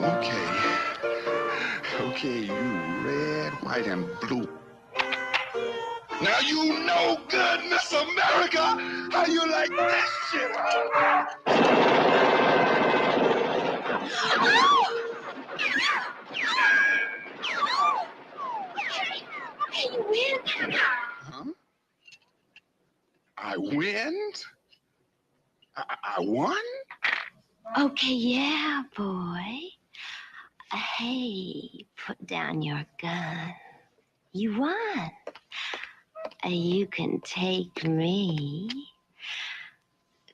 Okay. Okay, you red, white, and blue. Now you know good, Miss America, how you like this shit, huh? Okay, you win. Huh? I win? I won? Okay, yeah, boy. Hey, put down your gun. You won. You can take me.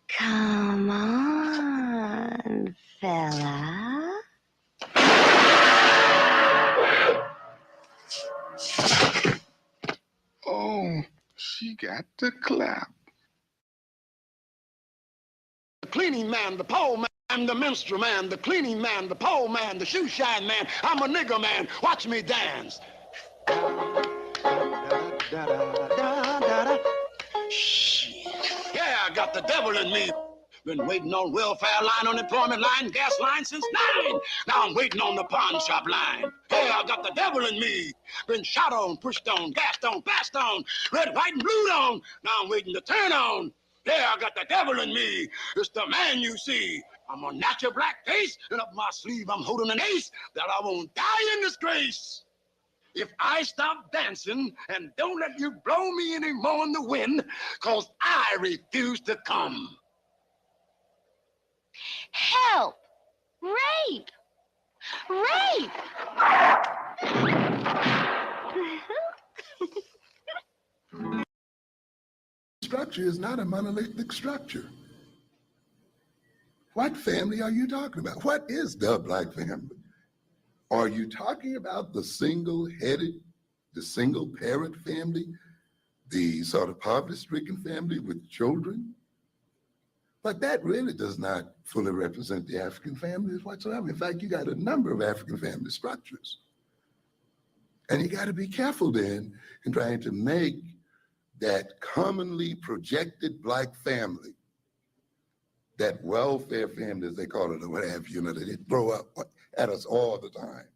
Come on, fella. Oh, she got the clap. The cleaning man, the pole man, I'm the minstrel man, the cleaning man, the pole man, the shoe shine man. I'm a nigger man. Watch me dance. Shit. Yeah, I got the devil in me. Been waiting on welfare line, unemployment line, gas line since 9. Now I'm waiting on the pawn shop line. Yeah, I got the devil in me. Been shot on, pushed on, gassed on, passed on, red, white, and blue on. Now I'm waiting to turn on. Yeah, I got the devil in me. It's the man you see. I'm a natural black face, and up my sleeve I'm holding an ace that I won't die in disgrace. If I stop dancing and don't let you blow me any more in the wind, cause I refuse to come. Help! Rape! Rape! Structure is not a monolithic structure. What family are you talking about? What is the black family? Are you talking about the single-headed, the single-parent family, the sort of poverty-stricken family with children? But that really does not fully represent the African families whatsoever. In fact, you got a number of African family structures. And you got to be careful then in trying to make that commonly projected black family, that welfare family, as they call it, or what have you, that they throw up at us all the time,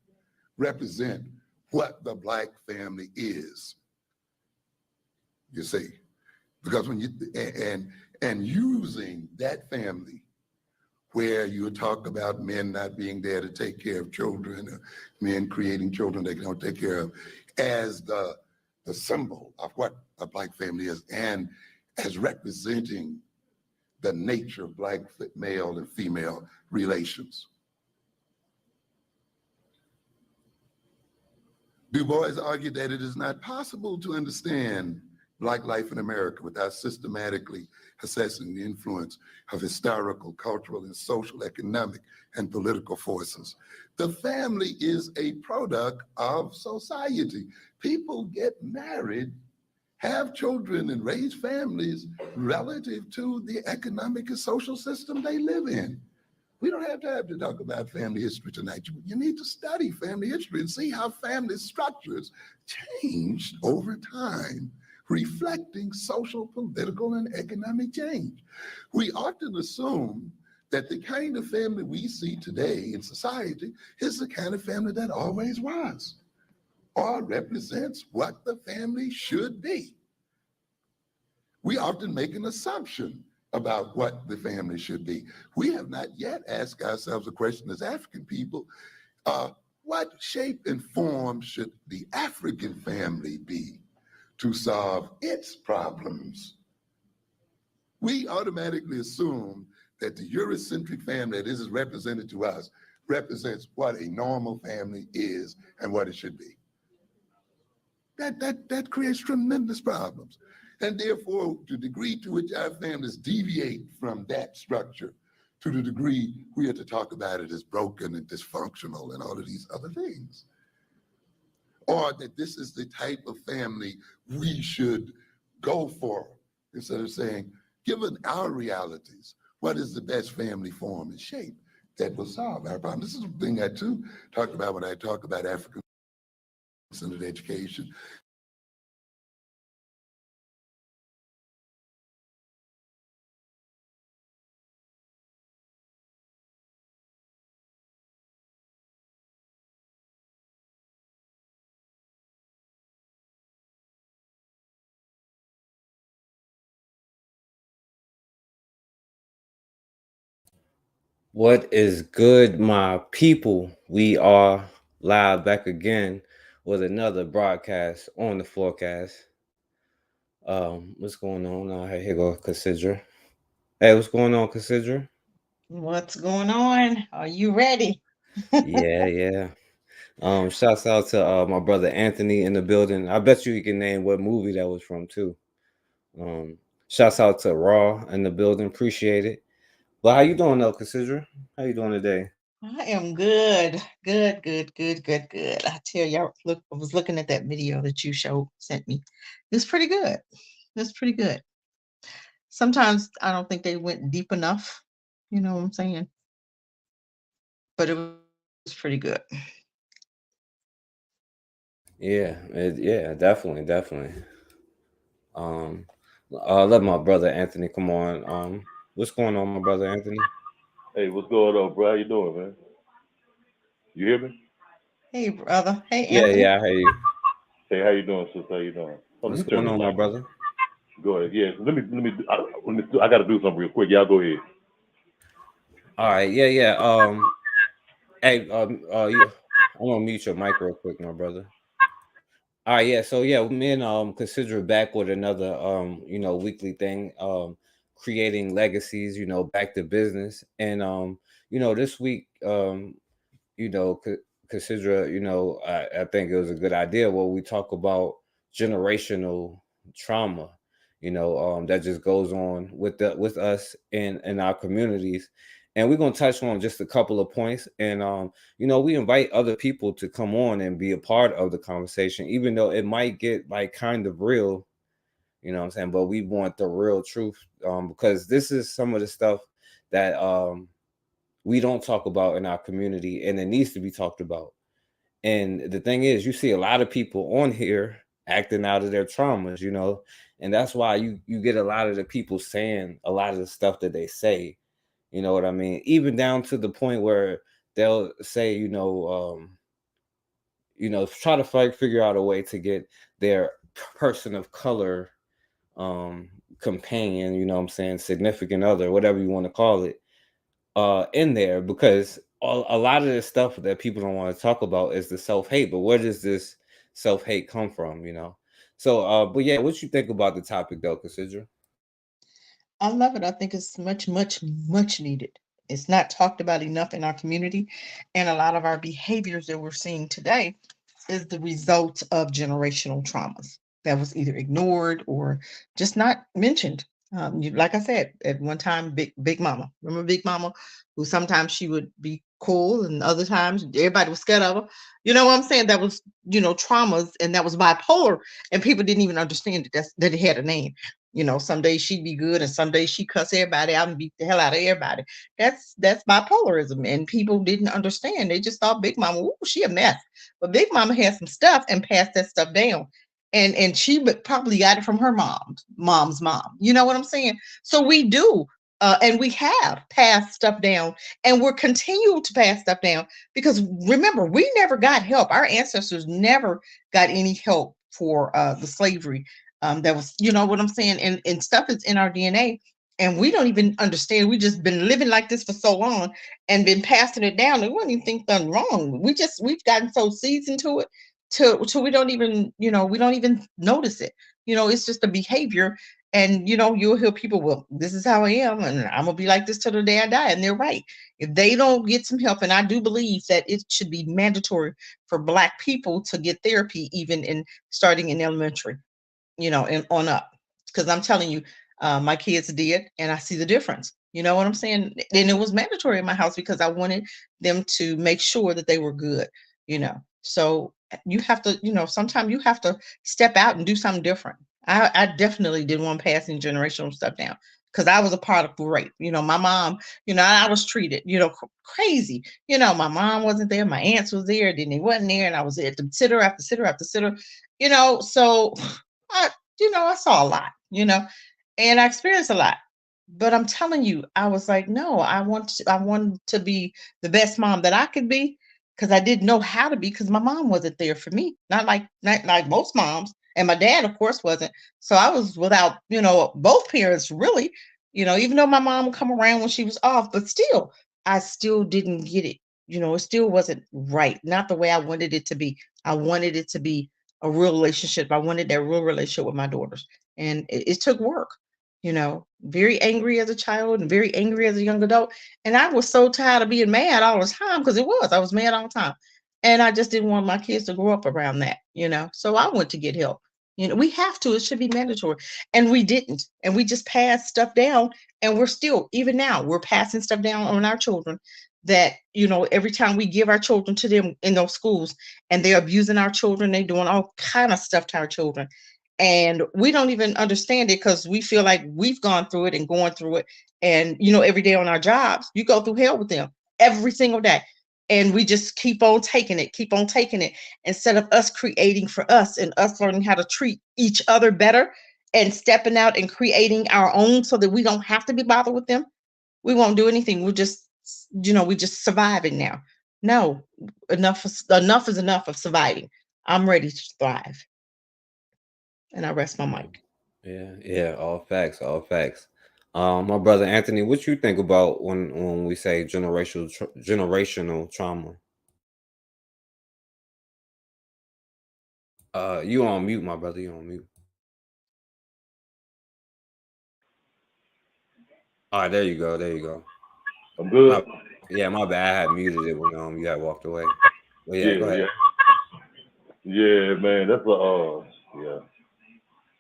represent what the black family is. You see, because when you, and using that family where you talk about men not being there to take care of children, or men creating children they don't take care of, as the symbol of what a black family is, and as representing the nature of black male and female relations. Du Bois argued that it is not possible to understand Black life in America without systematically assessing the influence of historical, cultural, and social, economic, and political forces. The family is a product of society. People get married, have children, and raise families relative to the economic and social system they live in. We don't have to talk about family history tonight. You need to study family history and see how family structures changed over time, reflecting social, political, and economic change. We often assume that the kind of family we see today in society is the kind of family that always was, or represents what the family should be. We often make an assumption about what the family should be. We have not yet asked ourselves a question as African people, what shape and form should the African family be to solve its problems? We automatically assume that the Eurocentric family that is represented to us represents what a normal family is and what it should be. That creates tremendous problems. And therefore, to the degree to which our families deviate from that structure, to the degree we are to talk about it as broken and dysfunctional and all of these other things. Or that this is the type of family we should go for, instead of saying, given our realities, what is the best family form and shape that will solve our problem? This is the thing I too talk about when I talk about African-centered education. What is good, my people? We are live back again with another broadcast on the forecast. What's going on? Hey, here go Cassidra. Hey, what's going on, Cassidra? What's going on? Are you ready? Yeah, yeah. Shouts out to my brother Anthony in the building. I bet you can name what movie that was from too. Um, Shouts out to Raw in the building. Appreciate it. But how you doing though, Cassidra? How you doing today? I am good. Good. I tell you, I was looking at that video that you sent me. It's pretty good. It's pretty good. Sometimes I don't think they went deep enough. You know what I'm saying? But it was pretty good. Yeah, definitely. Um, let my brother Anthony come on. What's going on, my brother Anthony? Hey, what's going on, bro? How you doing, man? You hear me? Hey, brother. Hey, Yeah, Anthony. yeah, I hear you. Hey, how you doing, sister? How you doing? Oh, let What's me turn going this on, my mic on. brother? Go ahead. Yeah, so I got to do something real quick. Y'all go ahead. All right, yeah. Hey, I'm gonna mute your mic real quick, my brother. All right, yeah. So yeah, me and consider back with another weekly thing, creating legacies, back to business. And this week, you know, co- consider, I think it was a good idea where we talk about generational trauma, that just goes on with us in our communities. And we're gonna touch on just a couple of points. And we invite other people to come on and be a part of the conversation, even though it might get like kind of real, you know what I'm saying? But we want the real truth, because this is some of the stuff that we don't talk about in our community, and it needs to be talked about. And the thing is, you see a lot of people on here acting out of their traumas, and that's why you get a lot of the people saying a lot of the stuff that they say. You know what I mean? Even down to the point where they'll say, try to figure out a way to get their person of color um companion, you know what I'm saying, significant other, whatever you want to call it, in there, because a lot of the stuff that people don't want to talk about is the self-hate. But where does this self-hate come from, so but yeah, what you think about the topic though, Cassandra? I love it. I think it's much needed. It's not talked about enough in our community. And a lot of our behaviors that we're seeing today is the result of generational traumas that was either ignored or just not mentioned. Like I said, at one time, Big Mama. Remember Big Mama, who sometimes she would be cool, and other times everybody was scared of her. You know what I'm saying? That was traumas, and that was bipolar, and people didn't even understand that it had a name. Some days she'd be good, and some days she cuss everybody out and beat the hell out of everybody. That's bipolarism, and people didn't understand. They just thought Big Mama, ooh, she a mess. But Big Mama had some stuff and passed that stuff down. And she probably got it from her mom's mom. You know what I'm saying? So we do, and we have passed stuff down, and we're continuing to pass stuff down because remember, we never got help. Our ancestors never got any help for the slavery. That was, you know what I'm saying, and stuff is in our DNA, and we don't even understand. We just been living like this for so long and been passing it down, and we don't even think nothing wrong. We've gotten so seasoned to it, till we don't even, we don't even notice it. It's just a behavior, and you'll hear people, well, this is how I am, and I'm gonna be like this till the day I die, and they're right. If they don't get some help, and I do believe that it should be mandatory for Black people to get therapy, even in starting in elementary, and on up. Because I'm telling you, my kids did, and I see the difference. You know what I'm saying? And it was mandatory in my house because I wanted them to make sure that they were good. So you have to, sometimes you have to step out and do something different. I definitely didn't want passing generational stuff down because I was a part of rape. My mom, I was treated, crazy. My mom wasn't there, my aunts was there, then they wasn't there, and I was at the sitter after sitter after sitter. So I, I saw a lot, and I experienced a lot. But I'm telling you, I was like, no, I want to be the best mom that I could be because I didn't know how to be because my mom wasn't there for me. Not like most moms. And my dad, of course, wasn't. So I was without, both parents really, even though my mom would come around when she was off, but still, I still didn't get it. It still wasn't right. Not the way I wanted it to be. I wanted it to be a real relationship. I wanted that real relationship with my daughters. And it took work, very angry as a child and very angry as a young adult. And I was so tired of being mad all the time because I was mad all the time. And I just didn't want my kids to grow up around that. So I went to get help. We have to, it should be mandatory. And we didn't. And we just passed stuff down, and we're still, even now, we're passing stuff down on our children that, every time we give our children to them in those schools, and they're abusing our children, they're doing all kind of stuff to our children. And we don't even understand it because we feel like we've gone through it and going through it. And, every day on our jobs, you go through hell with them every single day. And we just keep on taking it, instead of us creating for us and us learning how to treat each other better and stepping out and creating our own so that we don't have to be bothered with them. We won't do anything. We just surviving now. No, enough is enough of surviving. I'm ready to thrive. And I rest my mic. Yeah, all facts, all facts. My brother Anthony, what you think about when we say generational trauma? You on mute, my brother. You on mute. All right, there you go. There you go. I'm good. Yeah, my bad. I had muted it when you had walked away. But yeah, go Yeah, ahead. yeah, man. That's yeah.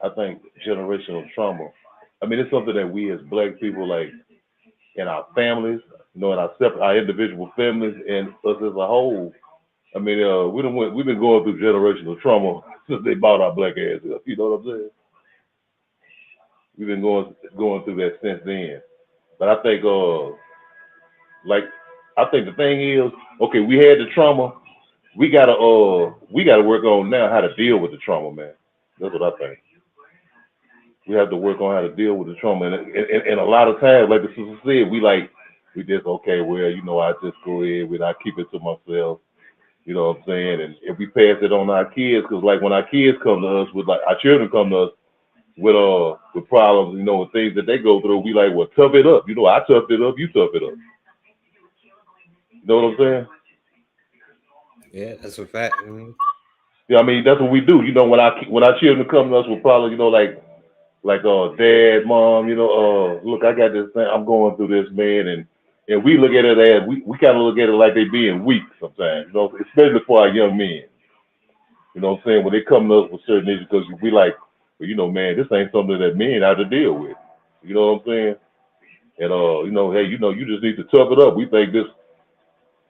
I think generational trauma. I mean, it's something that we as black people, like in our families, in our individual families, and us as a whole. I mean, we've been going through generational trauma since they bought our black ass up. You know what I'm saying? We've been going through that since then. But I think, like, I think the thing is, okay, we had the trauma. We gotta work on now how to deal with the trauma, man. That's what I think. We have to work on how to deal with the trauma, and a lot of times, like the sister said, we just okay, well, I just go ahead with I keep it to myself. You know what I'm saying? And if we pass it on our kids, because like when our kids come to us with like our children come to us with problems, with things that they go through, we like, well, tough it up. I toughed it up, you tough it up. You know what I'm saying? Yeah, that's a fact. Yeah, I mean that's what we do. When our children come to us with problems, like dad, mom, look, I got this thing, I'm going through this, man, and we look at it as we kind of look at it like they being weak sometimes, especially for our young men. You know what I'm saying? When they come to us with certain issues, because we like, well, man, this ain't something that men have to deal with. You know what I'm saying? And hey, you just need to tough it up. We think this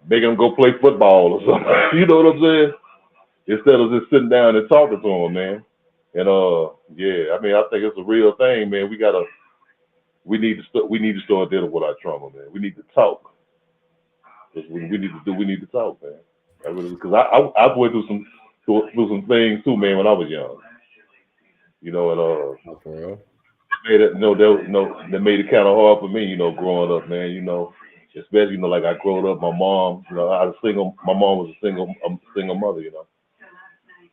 making them go play football or something. You know what I'm saying? Instead of just sitting down and talking to them, man. And yeah, I mean, I think it's a real thing, man. We need to start dealing with our trauma, man. We need to talk. We need to talk, man. Because I went through some things too, man, when I was young. And Oh, for real? made it, that made it kind of hard for me, growing up, man. Especially, like I grew up, my mom, my mom was a single mother,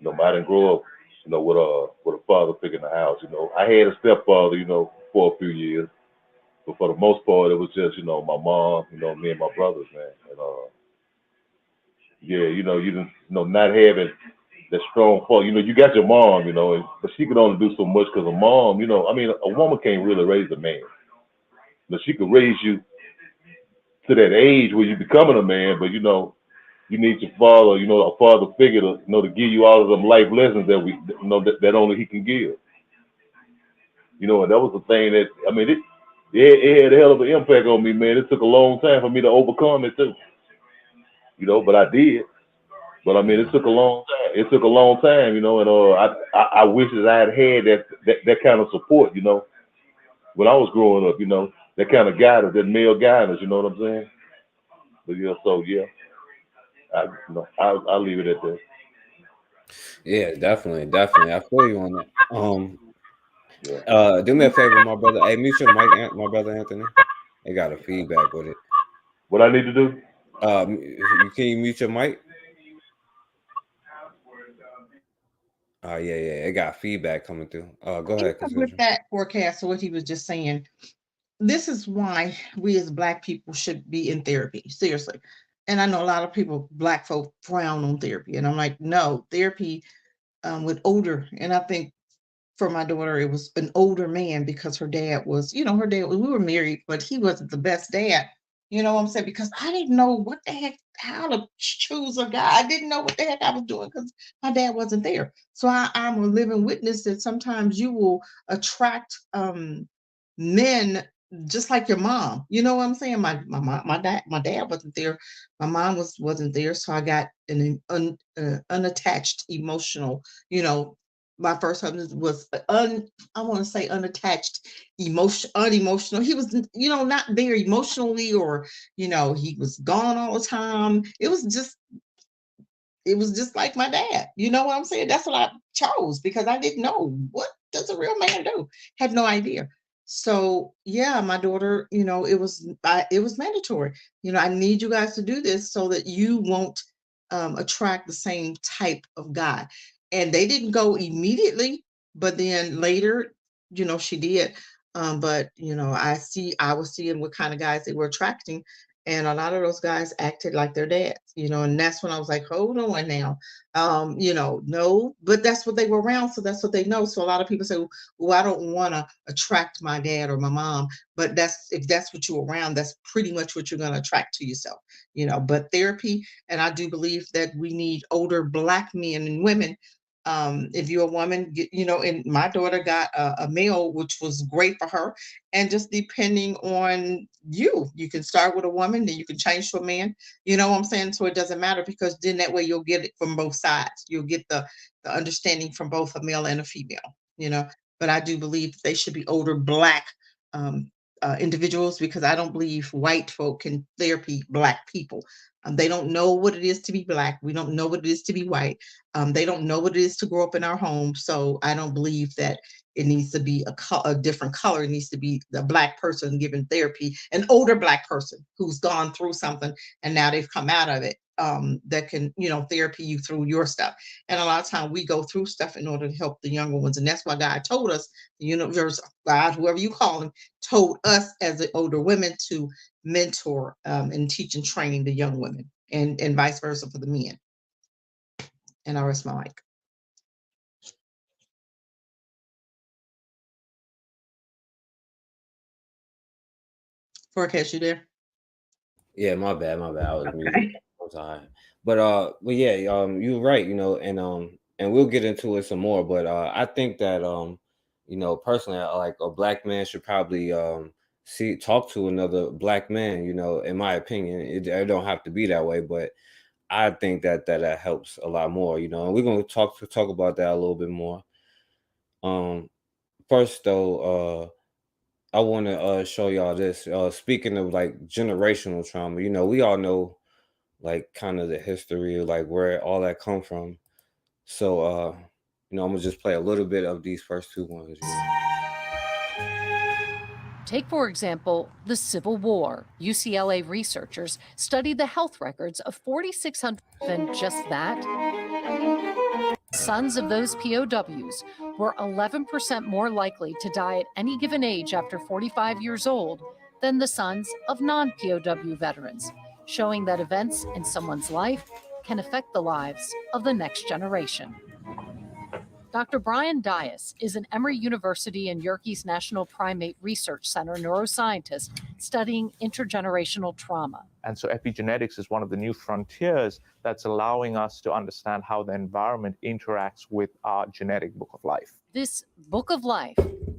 but I didn't grow up, with a father figure in the house. I had a stepfather, for a few years, but for the most part, it was just, my mom, me and my brothers, man. And yeah, you didn't, not having that strong father. You got your mom, but she could only do so much because a mom, I mean, a woman can't really raise a man. But she could raise you to that age where you're becoming a man, but you need your father, a father figure to, to give you all of them life lessons that that only he can give. And that was the thing that, I mean, it had a hell of an impact on me, man. It took a long time for me to overcome it too, but I did. But I mean, it took a long time. It took a long time, and I wish that I had that kind of support, when I was growing up, that kind of guidance, that male guidance, you know what I'm saying? But yeah, so yeah, I'll leave it at that. Yeah, definitely, definitely. I feel you on that. Yeah. Do me a favor, my brother. Hey, mute your mic, my brother Anthony. They got a feedback with it. What I need to do? Can you mute your mic? Yeah. It got feedback coming through. Go ahead, With Cassandra. that forecast, so what he was just saying, this is why we as Black people should be in therapy, seriously. And I know a lot of people, Black folk, frown on therapy. And I'm like, no, therapy with older. And I think for my daughter, it was an older man because her dad was, her dad, we were married, but he wasn't the best dad. You know what I'm saying? Because I didn't know what the heck, how to choose a guy. I didn't know what the heck I was doing because my dad wasn't there. So I'm a living witness that sometimes you will attract men just like your mom. You know what I'm saying? My dad wasn't there. My mom wasn't there. So I got an unattached emotional, my first husband was I want to say unattached, unemotional. He was, not there emotionally, or, he was gone all the time. It was just like my dad. You know what I'm saying? That's what I chose because I didn't know what does a real man do. Had no idea. So yeah, my daughter, it was mandatory. I need you guys to do this so that you won't attract the same type of guy. And they didn't go immediately, but then later, she did. But I was seeing what kind of guys they were attracting, and a lot of those guys acted like their dads, and that's when I was like, hold on now. No, but that's what they were around. So that's what they know. So a lot of people say, well, I don't want to attract my dad or my mom, but if that's what you're around, that's pretty much what you're going to attract to yourself, but therapy. And I do believe that we need older Black men and women. If you're a woman, and my daughter got a male, which was great for her. And just depending on you can start with a woman, then you can change to a man. You know what I'm saying? So it doesn't matter, because then that way you'll get it from both sides. You'll get the understanding from both a male and a female. But I do believe they should be older Black individuals, because I don't believe white folk can therapy Black people. They don't know what it is to be Black. We don't know what it is to be white. They don't know what it is to grow up in our home. So I don't believe that it needs to be a different color. It needs to be the Black person giving therapy, an older Black person who's gone through something and now they've come out of it, that can, therapy you through your stuff. And a lot of time we go through stuff in order to help the younger ones. And that's why God told us, the universe, God, whoever you call him, told us as the older women to mentor and teach and train the young women, and vice versa for the men. And I rest my mic. Forecast, you there? Yeah, my bad. I was muted. I'm sorry. But yeah, you're right, and we'll get into it some more. But I think that personally, like a Black man should probably talk to another Black man. In my opinion, it don't have to be that way, but I think that helps a lot more. And we're gonna talk about that a little bit more. First though, I want to show y'all this. Speaking of like generational trauma, we all know like kind of the history of like where all that come from. So I'm gonna just play a little bit of these first two ones. Take, for example, the Civil War. UCLA researchers studied the health records of 4,600, and just that, sons of those POWs were 11% more likely to die at any given age after 45 years old than the sons of non-POW veterans, showing that events in someone's life can affect the lives of the next generation. Dr. Brian Dias is an Emory University and Yerkes National Primate Research Center neuroscientist studying intergenerational trauma. And so epigenetics is one of the new frontiers that's allowing us to understand how the environment interacts with our genetic book of life. This book of life,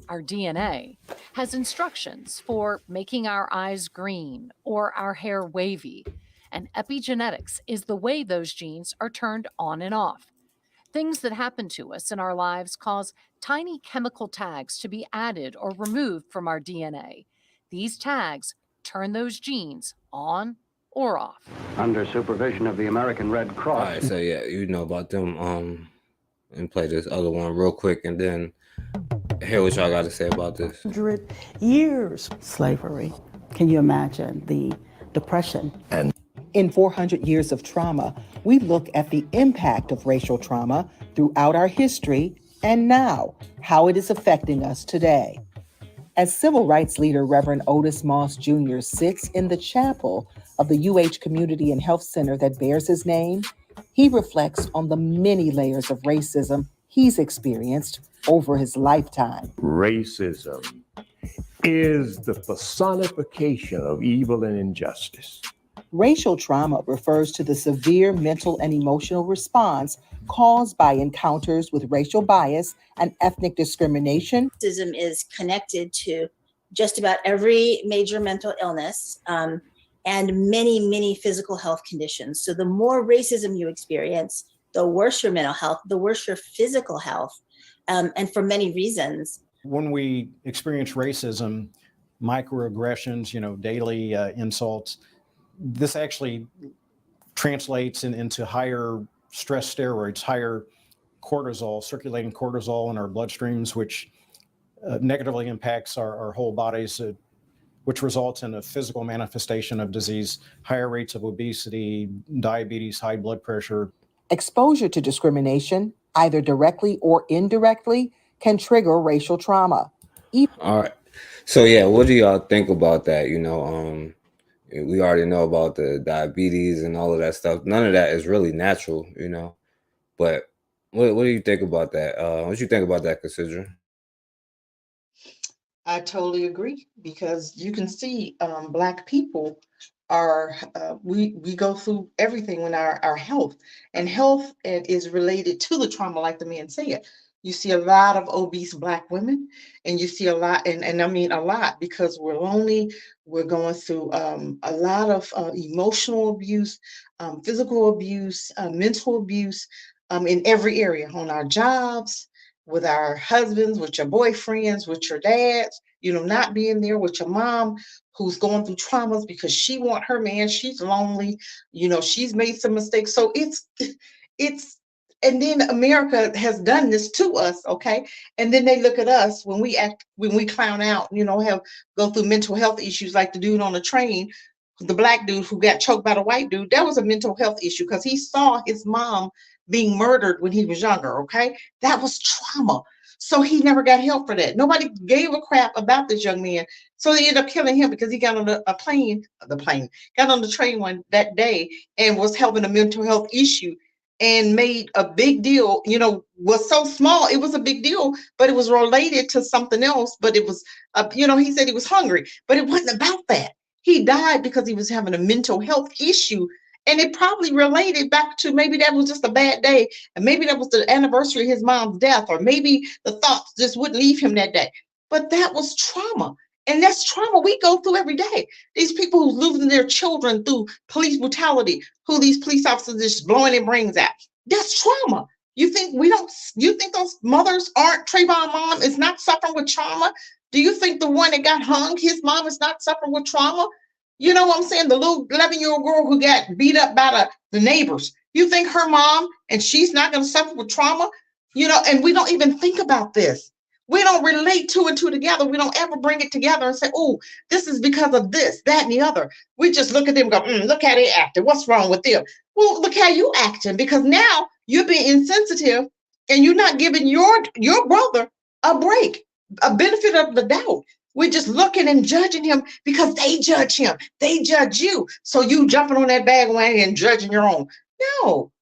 our DNA, has instructions for making our eyes green or our hair wavy. And epigenetics is the way those genes are turned on and off. Things that happen to us in our lives cause tiny chemical tags to be added or removed from our DNA. These tags turn those genes on or off. Under supervision of the American Red Cross. All right, so yeah, you know about them. And play this other one real quick, and then hear what y'all got to say about this. 100 years slavery. Can you imagine the depression? And in 400 years of trauma, we look at the impact of racial trauma throughout our history and now how it is affecting us today. As civil rights leader Reverend Otis Moss Jr. sits in the chapel of the UH Community and Health Center that bears his name, he reflects on the many layers of racism he's experienced over his lifetime. Racism is the personification of evil and injustice. Racial trauma refers to the severe mental and emotional response caused by encounters with racial bias and ethnic discrimination. Racism is connected to just about every major mental illness and many, many physical health conditions. So the more racism you experience, the worse your mental health, the worse your physical health, and for many reasons. When we experience racism, microaggressions, daily insults, this actually translates into higher stress steroids, higher cortisol, circulating cortisol in our bloodstreams, which negatively impacts our whole bodies, which results in a physical manifestation of disease, higher rates of obesity, diabetes, high blood pressure. Exposure to discrimination, either directly or indirectly, can trigger racial trauma. All right. So yeah, what do y'all think about that? We already know about the diabetes and all of that stuff. None of that is really natural, But what do you think about that? What do you think about that, Cassidra? I totally agree, because you can see Black people are, we go through everything in our health, and health is related to the trauma, like the man said. You see a lot of obese Black women, and you see a lot, and I mean a lot, because we're lonely, we're going through a lot of emotional abuse, physical abuse, mental abuse, in every area, on our jobs, with our husbands, with your boyfriends, with your dads, not being there, with your mom who's going through traumas because she want her man, she's lonely, she's made some mistakes. So it's and then America has done this to us, okay? And then they look at us when we clown out, go through mental health issues, like the dude on the train, the Black dude who got choked by the white dude. That was a mental health issue, because he saw his mom being murdered when he was younger, okay? That was trauma. So he never got help for that. Nobody gave a crap about this young man. So they ended up killing him because he got on got on the train that day and was having a mental health issue and made a big deal, was so small, it was a big deal, but it was related to something else. But it was, he said he was hungry, but it wasn't about that. He died because he was having a mental health issue. And it probably related back to, maybe that was just a bad day, and maybe that was the anniversary of his mom's death, or maybe the thoughts just wouldn't leave him that day. But that was trauma. And that's trauma we go through every day. These people who's losing their children through police brutality, who these police officers just blowing their brains out. That's trauma. You think those mothers aren't, Trayvon mom is not suffering with trauma? Do you think the one that got hung, his mom is not suffering with trauma? You know what I'm saying? The little 11-year-old girl who got beat up by the neighbors. You think her mom, and she's not going to suffer with trauma? And we don't even think about this. We don't relate two and two together. We don't ever bring it together and say, oh, this is because of this, that, and the other. We just look at them and go, look how they acting. What's wrong with them? Well, look how you acting, because now you're being insensitive and you're not giving your brother a break, a benefit of the doubt. We're just looking and judging him because they judge him. They judge you. So you jumping on that bandwagon and judging your own. No.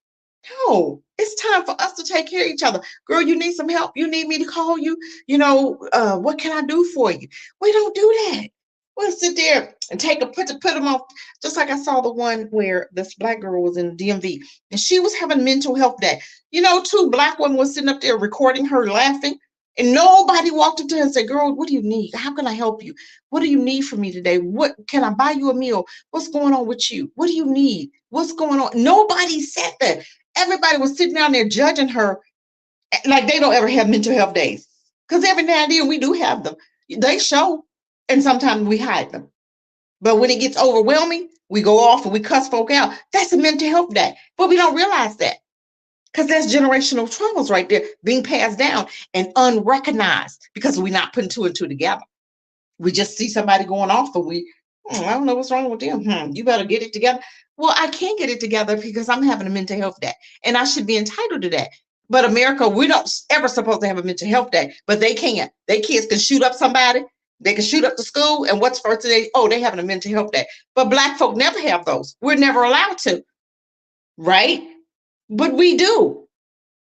It's time for us to take care of each other. Girl, you need some help. You need me to call you. What can I do for you? We don't do that. We'll sit there and put them off. Just like I saw the one where this Black girl was in DMV and she was having mental health day. 2 Black women were sitting up there recording her laughing. And nobody walked up to her and said, girl, what do you need? How can I help you? What do you need from me today? What can I buy you a meal? What's going on with you? What do you need? What's going on? Nobody said that. Everybody was sitting down there judging her like they don't ever have mental health days. Because every now and then we do have them. They show, and sometimes we hide them. But when it gets overwhelming, we go off and we cuss folk out. That's a mental health day. But we don't realize that. Because that's generational traumas right there being passed down and unrecognized because we're not putting 2 and 2 together. We just see somebody going off and I don't know what's wrong with them. You better get it together. Well, I can't get it together because I'm having a mental health day and I should be entitled to that. But America, we're not ever supposed to have a mental health day, but they can't. Their kids can shoot up somebody They can shoot up the school, and what's first day? Oh, they having a mental health day. But Black folk never have those. We're never allowed to, right? But we do.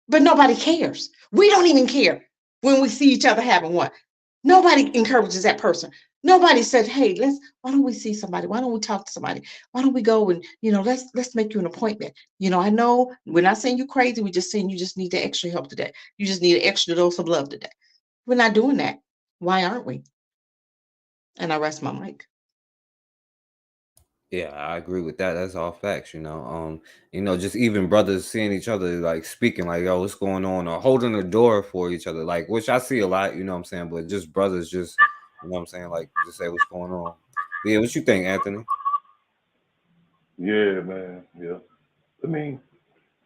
But nobody cares. We don't even care when we see each other having one. Nobody encourages that person. Nobody said, "Hey, why don't we see somebody? Why don't we talk to somebody? Why don't we go and, let's make you an appointment. I know we're not saying you crazy. We're just saying you just need the extra help today. You just need an extra dose of love today." We're not doing that. Why aren't we? And I rest my mic. Yeah, I agree with that. That's all facts, just even brothers seeing each other, like speaking, like, "Yo, what's going on?" or holding the door for each other, like, which I see a lot, you know what I'm saying? But just brothers, just, you know what I'm saying, like, just say what's going on. But yeah, what you think, Anthony? Yeah, man. Yeah. I mean,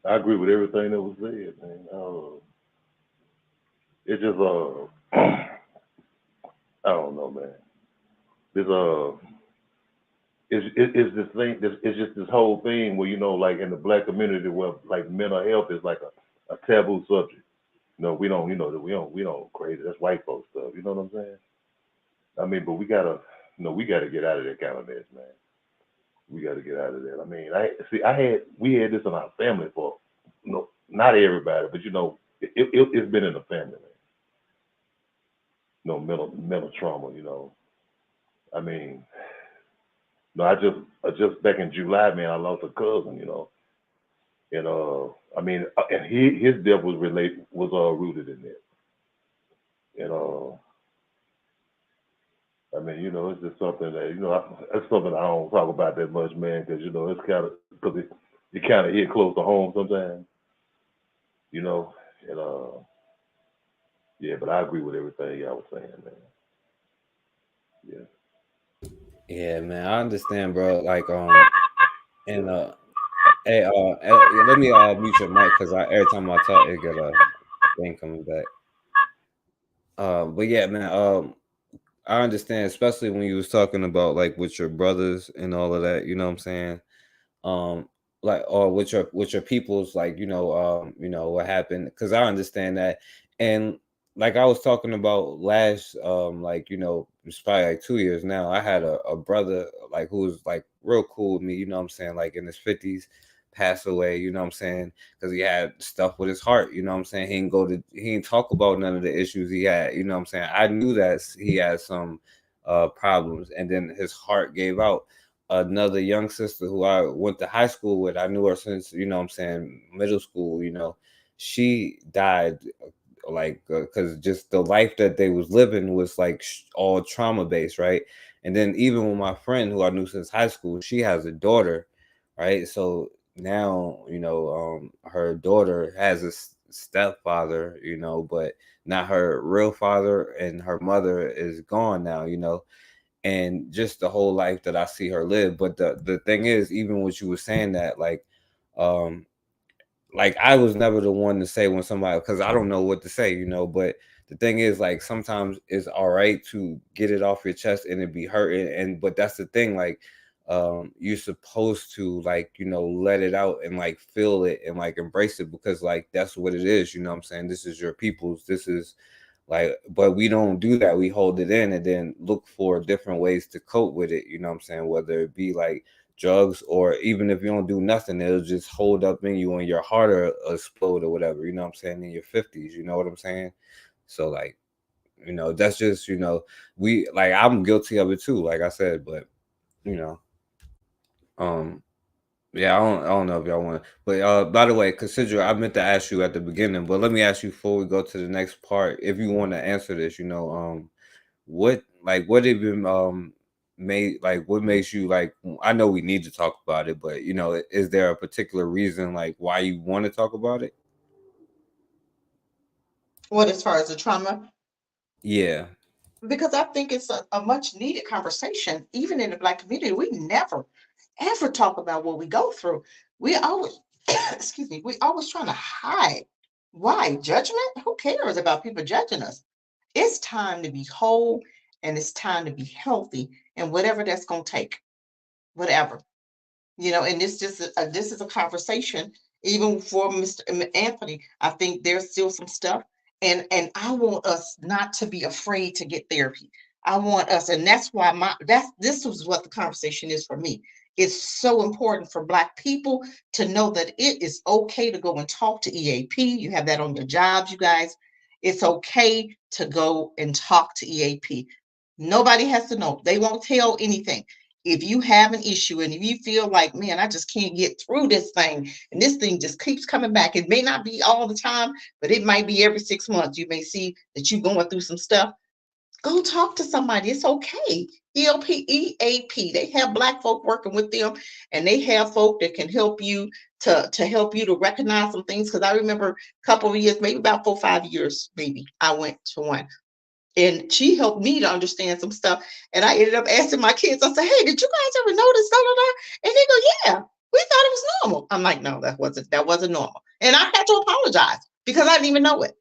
I agree with everything that was said, man. It just I don't know, man. This it's this thing. It's just this whole thing where like in the Black community, where like mental health is like a taboo subject. We don't, we don't create it. That's white folks stuff. You know what I'm saying? I mean, but we gotta get out of that kind of mess, man. We gotta get out of that. I mean, we had this in our family for, not everybody, but it's been in the family, man. Mental trauma. I mean, I just back in July, man, I lost a cousin, and I mean, and his death was rooted in that, and I mean, it's just something that it's something I don't talk about that much, man, because it's kind of because it kind of hit close to home sometimes, and yeah, but I agree with everything y'all was saying, man. Yeah. Yeah, man, I understand, bro. Like, and hey, let me mute your mic because every time I talk, it got a thing coming back. But yeah, man, I understand, especially when you was talking about like with your brothers and all of that. You know what I'm saying? Um, like, or with your peoples, like, what happened, because I understand that. And like I was talking about last, like, it's probably like 2 years now, I had a brother like who was like real cool with me, you know what I'm saying, like in his 50s, passed away, you know what I'm saying, because he had stuff with his heart, you know what I'm saying. He didn't talk about none of the issues he had, you know what I'm saying. I knew that he had some problems, and then his heart gave out. Another young sister who I went to high school with, I knew her since, you know what I'm saying, middle school, she died, like, because just the life that they was living was like all trauma based, right? And then even with my friend who I knew since high school, she has a daughter, right? So now, her daughter has a stepfather, but not her real father, and her mother is gone now, and just the whole life that I see her live. But the thing is, even what you were saying, that um like I was never the one to say when somebody, because I don't know what to say, but the thing is, like, sometimes it's all right to get it off your chest and it be hurting, but that's the thing, like, you're supposed to, like, let it out and like feel it and like embrace it, because like that's what it is, you know what I'm saying. This is your people's, this is like, but we don't do that. We hold it in and then look for different ways to cope with it, you know what I'm saying, whether it be like drugs, or even if you don't do nothing, it'll just hold up in you and your heart will explode or whatever, you know what I'm saying, in your 50s, you know what I'm saying. So like, that's just, we, like, I'm guilty of it too, like I said. But you know um yeah, I don't know if y'all want to, but by the way, consider, I meant to ask you at the beginning, but let me ask you before we go to the next part, if you want to answer this, what even made, like, what makes you, like, I know we need to talk about it, but is there a particular reason, like, why you want to talk about it? What, as far as the trauma? Yeah. Because I think it's a much needed conversation. Even in the Black community, we never ever talk about what we go through. We always, excuse me, we always trying to hide. Why? Judgment? Who cares about people judging us? It's time to be whole, and it's time to be healthy, and whatever that's going to take, whatever. And this is a conversation even for Mr. Anthony. I think there's still some stuff, and I want us not to be afraid to get therapy. I want us, and that's why this was what the conversation is for me. It's so important for Black people to know that it is okay to go and talk to EAP. You have that on your jobs, you guys. It's okay to go and talk to EAP. Nobody has to know. They won't tell anything. If you have an issue and if you feel like, man, I just can't get through this thing, and this thing just keeps coming back, it may not be all the time, but it might be every 6 months. You may see that you're going through some stuff. Go talk to somebody. It's okay. EAP, they have Black folk working with them, and they have folk that can help you to help you to recognize some things. Because I remember a couple of years, maybe about 4 or 5 years, maybe I went to one, and she helped me to understand some stuff. And I ended up asking my kids. I said, "Hey, did you guys ever notice that?" And they go, "Yeah, we thought it was normal." I'm like, "No, that wasn't normal." And I had to apologize because I didn't even know it.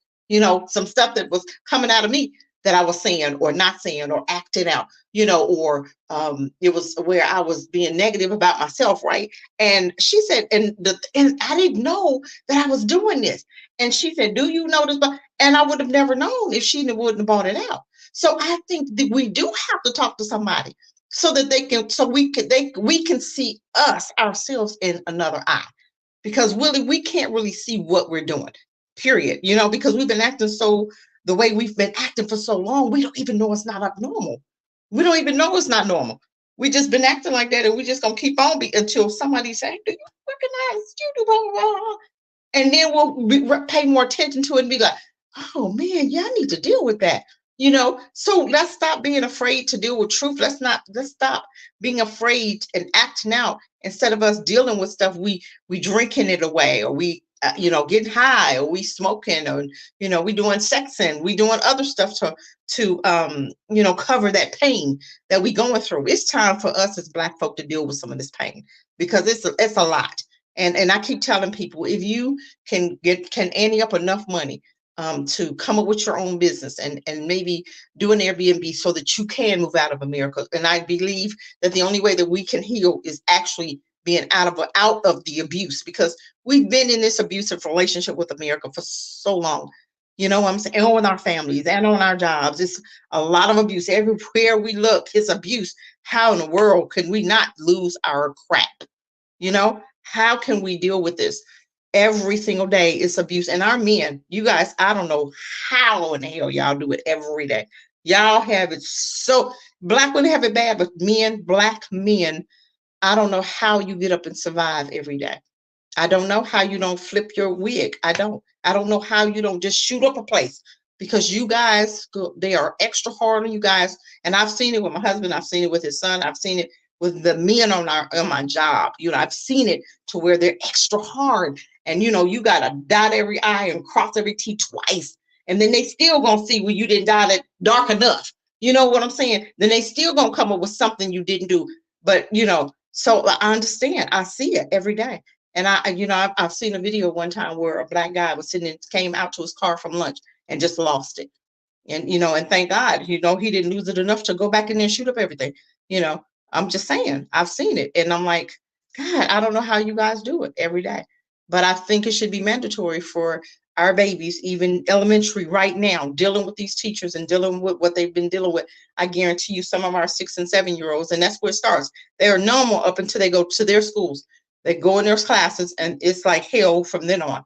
Some stuff that was coming out of me that I was saying or not saying or acting out, or it was where I was being negative about myself, right? And she said, and I didn't know that I was doing this. And she said, "Do you know this?" And I would have never known if she wouldn't have brought it out. So I think that we do have to talk to somebody so that we can see ourselves in another eye, because really we can't really see what we're doing, period. Because we've been acting the way we've been acting for so long, we don't even know it's not abnormal. We don't even know it's not normal. We just been acting like that, and we just gonna keep on until somebody say, "Do you recognize you do blah, blah, blah?" And then we'll pay more attention to it and be like, "Oh man, yeah, I need to deal with that." So let's stop being afraid to deal with truth. Let's stop being afraid and acting out. Instead of us dealing with stuff, we drinking it away, or we getting high, or we smoking, or we doing sexing, we doing other stuff to cover that pain that we going through. It's time for us as Black folk to deal with some of this pain, because it's a lot. And I keep telling people, if you can ante up enough money to come up with your own business and maybe do an Airbnb so that you can move out of America. And I believe that the only way that we can heal is actually being out of the abuse, because we've been in this abusive relationship with America for so long. You know what I'm saying? And on our families and on our jobs. It's a lot of abuse. Everywhere we look, it's abuse. How in the world can we not lose our crap? How can we deal with this? Every single day it's abuse. And our men, you guys, I don't know how in the hell y'all do it every day. Y'all have it so, Black women have it bad, but Black men, I don't know how you get up and survive every day. I don't know how you don't flip your wig. I don't know how you don't just shoot up a place, because you guys, they are extra hard on you guys. And I've seen it with my husband. I've seen it with his son. I've seen it with the men on my job. I've seen it to where they're extra hard, and you got to dot every I and cross every T twice. And then they still gonna see when you didn't dot it dark enough. You know what I'm saying? Then they still gonna come up with something you didn't do. But so I understand. I see it every day. And I've seen a video one time where a Black guy was came out to his car from lunch and just lost it. And and thank God, he didn't lose it enough to go back in there and shoot up everything. I'm just saying, I've seen it. And I'm like, God, I don't know how you guys do it every day. But I think it should be mandatory for our babies, even elementary right now, dealing with these teachers and dealing with what they've been dealing with. I guarantee you some of our 6 and 7-year-olds, and that's where it starts. They are normal up until they go to their schools. They go in their classes and it's like hell from then on.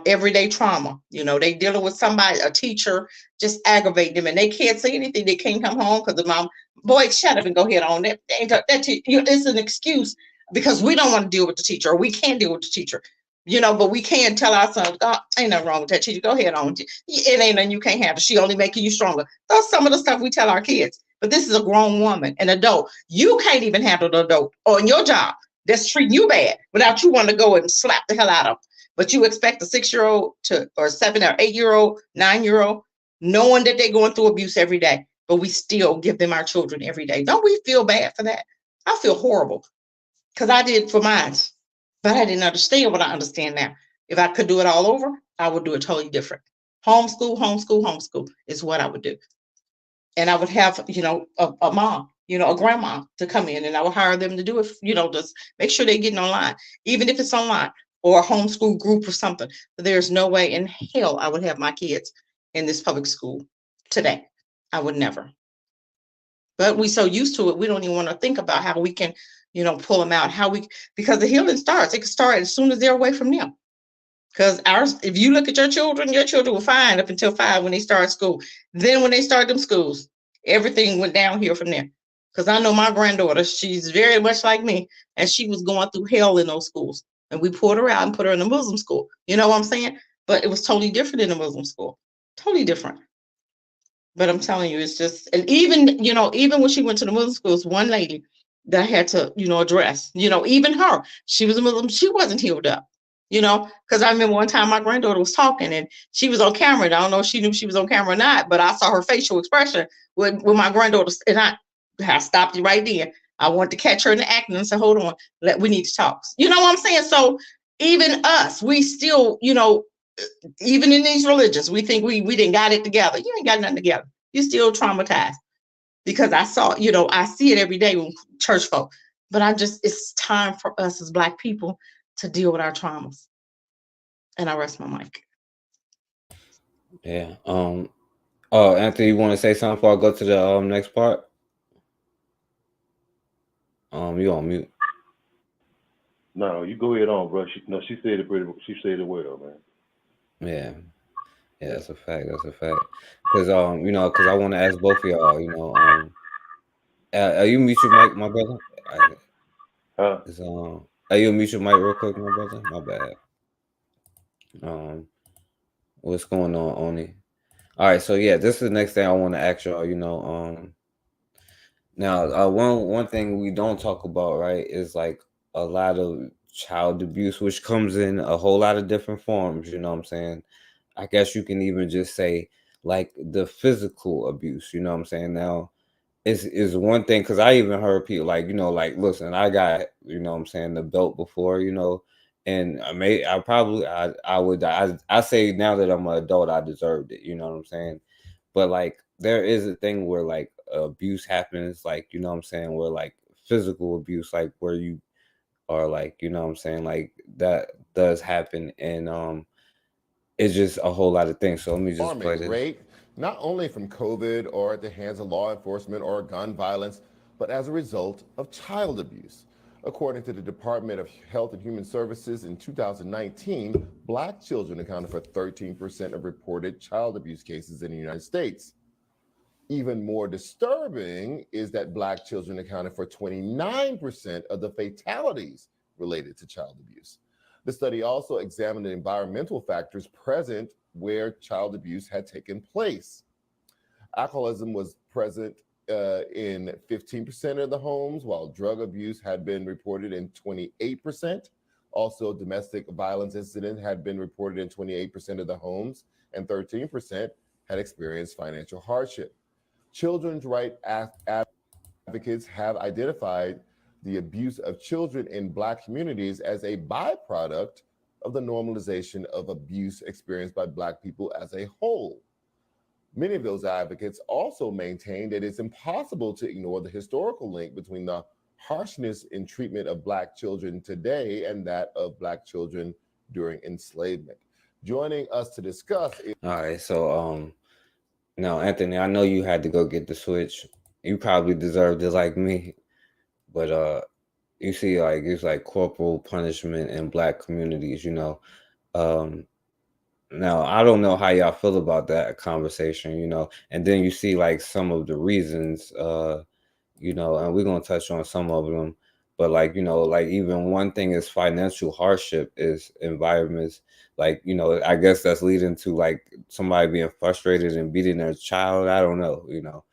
Everyday trauma. They dealing with somebody, a teacher, just aggravating them, and they can't say anything. They can't come home because the mom, boy, shut up and go ahead on. It's an excuse because we don't want to deal with the teacher, or we can't deal with the teacher. But we can tell our sons, "Oh, ain't nothing wrong with that teacher. Go ahead on. It ain't nothing you can't handle. She only making you stronger." That's some of the stuff we tell our kids. But this is a grown woman, an adult. You can't even handle the adult on your job that's treating you bad without you wanting to go and slap the hell out of them. But you expect a 6-year-old or 7 or 8-year-old, 9-year-old, knowing that they're going through abuse every day, but we still give them our children every day. Don't we feel bad for that? I feel horrible because I did for mine, but I didn't understand what I understand now. If I could do it all over, I would do it totally different. Homeschool, homeschool, homeschool is what I would do. And I would have, a mom, a grandma to come in, and I would hire them to do it, just make sure they're getting online, even if it's online or a homeschool group or something. But there's no way in hell I would have my kids in this public school today. I would never. But we so used to it, we don't even want to think about how we can, pull them out. Because the healing starts. It can start as soon as they're away from them. Because if you look at your children were fine up until 5 when they started school. Then when they started them schools, everything went downhill from there. Because I know my granddaughter, she's very much like me, and she was going through hell in those schools. And we pulled her out and put her in a Muslim school. You know what I'm saying? But it was totally different in a Muslim school. Totally different. But I'm telling you, it's just, and even when she went to the Muslim schools, one lady that I had to, address, even her, she was a Muslim, she wasn't healed up, because I remember one time my granddaughter was talking and she was on camera. And I don't know if she knew she was on camera or not, but I saw her facial expression with my granddaughter, and I stopped you right there. I wanted to catch her in the act and say, hold on, we need to talk. You know what I'm saying? So even us, we still, even in these religions, we think we didn't got it together. You ain't got nothing together. You're still traumatized, because I saw, I see it every day with church folk. But it's time for us as Black people to deal with our traumas. And I rest my mic. Yeah. Anthony, you want to say something before I go to the next part? You on mute. No, you go ahead on, bro. She said it she said it well, man. Yeah. Yeah, that's a fact. That's a fact. Because because I want to ask both of y'all. Are you mute your mic, my brother? Are you mute your mic real quick, my brother? My bad. What's going on, Oni? All right, so yeah, this is the next thing I want to ask y'all. Now, one thing we don't talk about, right, is like a lot of child abuse, which comes in a whole lot of different forms. You know what I'm saying? I guess you can even just say like the physical abuse. You know what I'm saying? Now, is one thing, because I even heard people like, listen, I got, what I'm saying, the belt before, and I say now that I'm an adult, I deserved it. You know what I'm saying? But like there is a thing where like abuse happens, like, you know what I'm saying, where like physical abuse, like where you are like, you know what I'm saying, like that does happen, and it's just a whole lot of things. So let me just play this. Rate, not only from COVID or at the hands of law enforcement or gun violence, but as a result of child abuse. According to the Department of Health and Human Services, in 2019, Black children accounted for 13% of reported child abuse cases in the United States. Even more disturbing is that Black children accounted for 29% of the fatalities related to child abuse. The study also examined the environmental factors present where child abuse had taken place. Alcoholism was present in 15% of the homes, while drug abuse had been reported in 28%. Also, domestic violence incidents had been reported in 28% of the homes, and 13% had experienced financial hardship. Children's rights advocates have identified the abuse of children in Black communities as a byproduct of the normalization of abuse experienced by Black people as a whole. Many of those advocates also maintain that it's impossible to ignore the historical link between the harshness in treatment of Black children today and that of Black children during enslavement. Joining us to discuss is— All right, so now, Anthony, I know you had to go get the switch. You probably deserved it like me, but you see, like it's like corporal punishment in Black communities. Now I don't know how y'all feel about that conversation. And then you see like some of the reasons, and we're gonna touch on some of them. But like like even one thing is financial hardship is environments. Like I guess that's leading to like somebody being frustrated and beating their child. I don't know,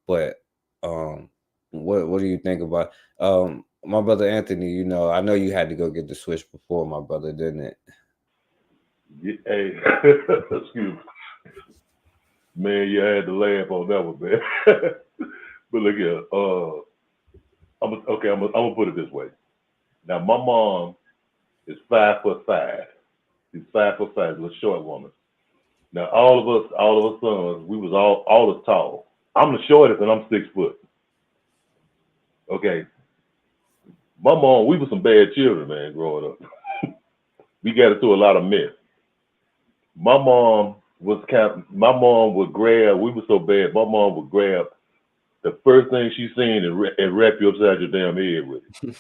but what do you think about my brother Anthony? I know you had to go get the switch before, my brother, didn't it? Yeah, hey, excuse me. Man, you had to laugh on that one, man. But look here, I'm gonna put it this way. Now, my mom is 5'5". She's 5'5", a short woman. Now, all of us sons, we was all as tall. I'm the shortest, and I'm 6 foot. Okay. My mom, we were some bad children, man, growing up. We got into a lot of mess. My mom would grab, we were so bad, my mom would grab the first thing she seen is wrap you upside your damn head with it.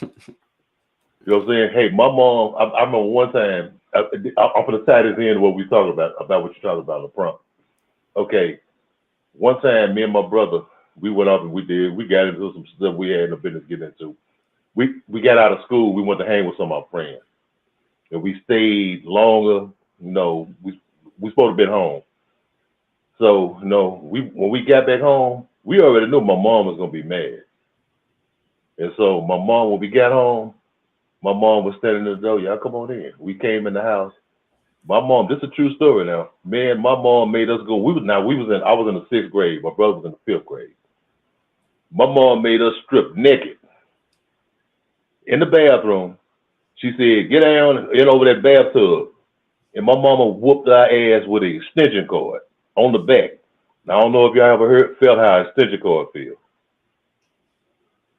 You know what I'm saying? Hey, my mom, I remember one time, I'm going to tie this in to what we talking about what you're talking about in the prompt. Okay, one time, me and my brother, we went off and we got into some stuff we had no business getting into. We got out of school, we went to hang with some of our friends. And we stayed longer, you know, we supposed to be home. So, you know, when we got back home, we already knew my mom was going to be mad. And so my mom, when we got home, my mom was standing in the door. Y'all come on in. We came in the house. My mom, this is a true story now. Man, my mom made us go. I was in the 6th grade. My brother was in the 5th grade. My mom made us strip naked in the bathroom. She said, get down and over that bathtub. And my mama whooped our ass with an extension cord on the back. Now, I don't know if y'all ever felt how an extension cord feels.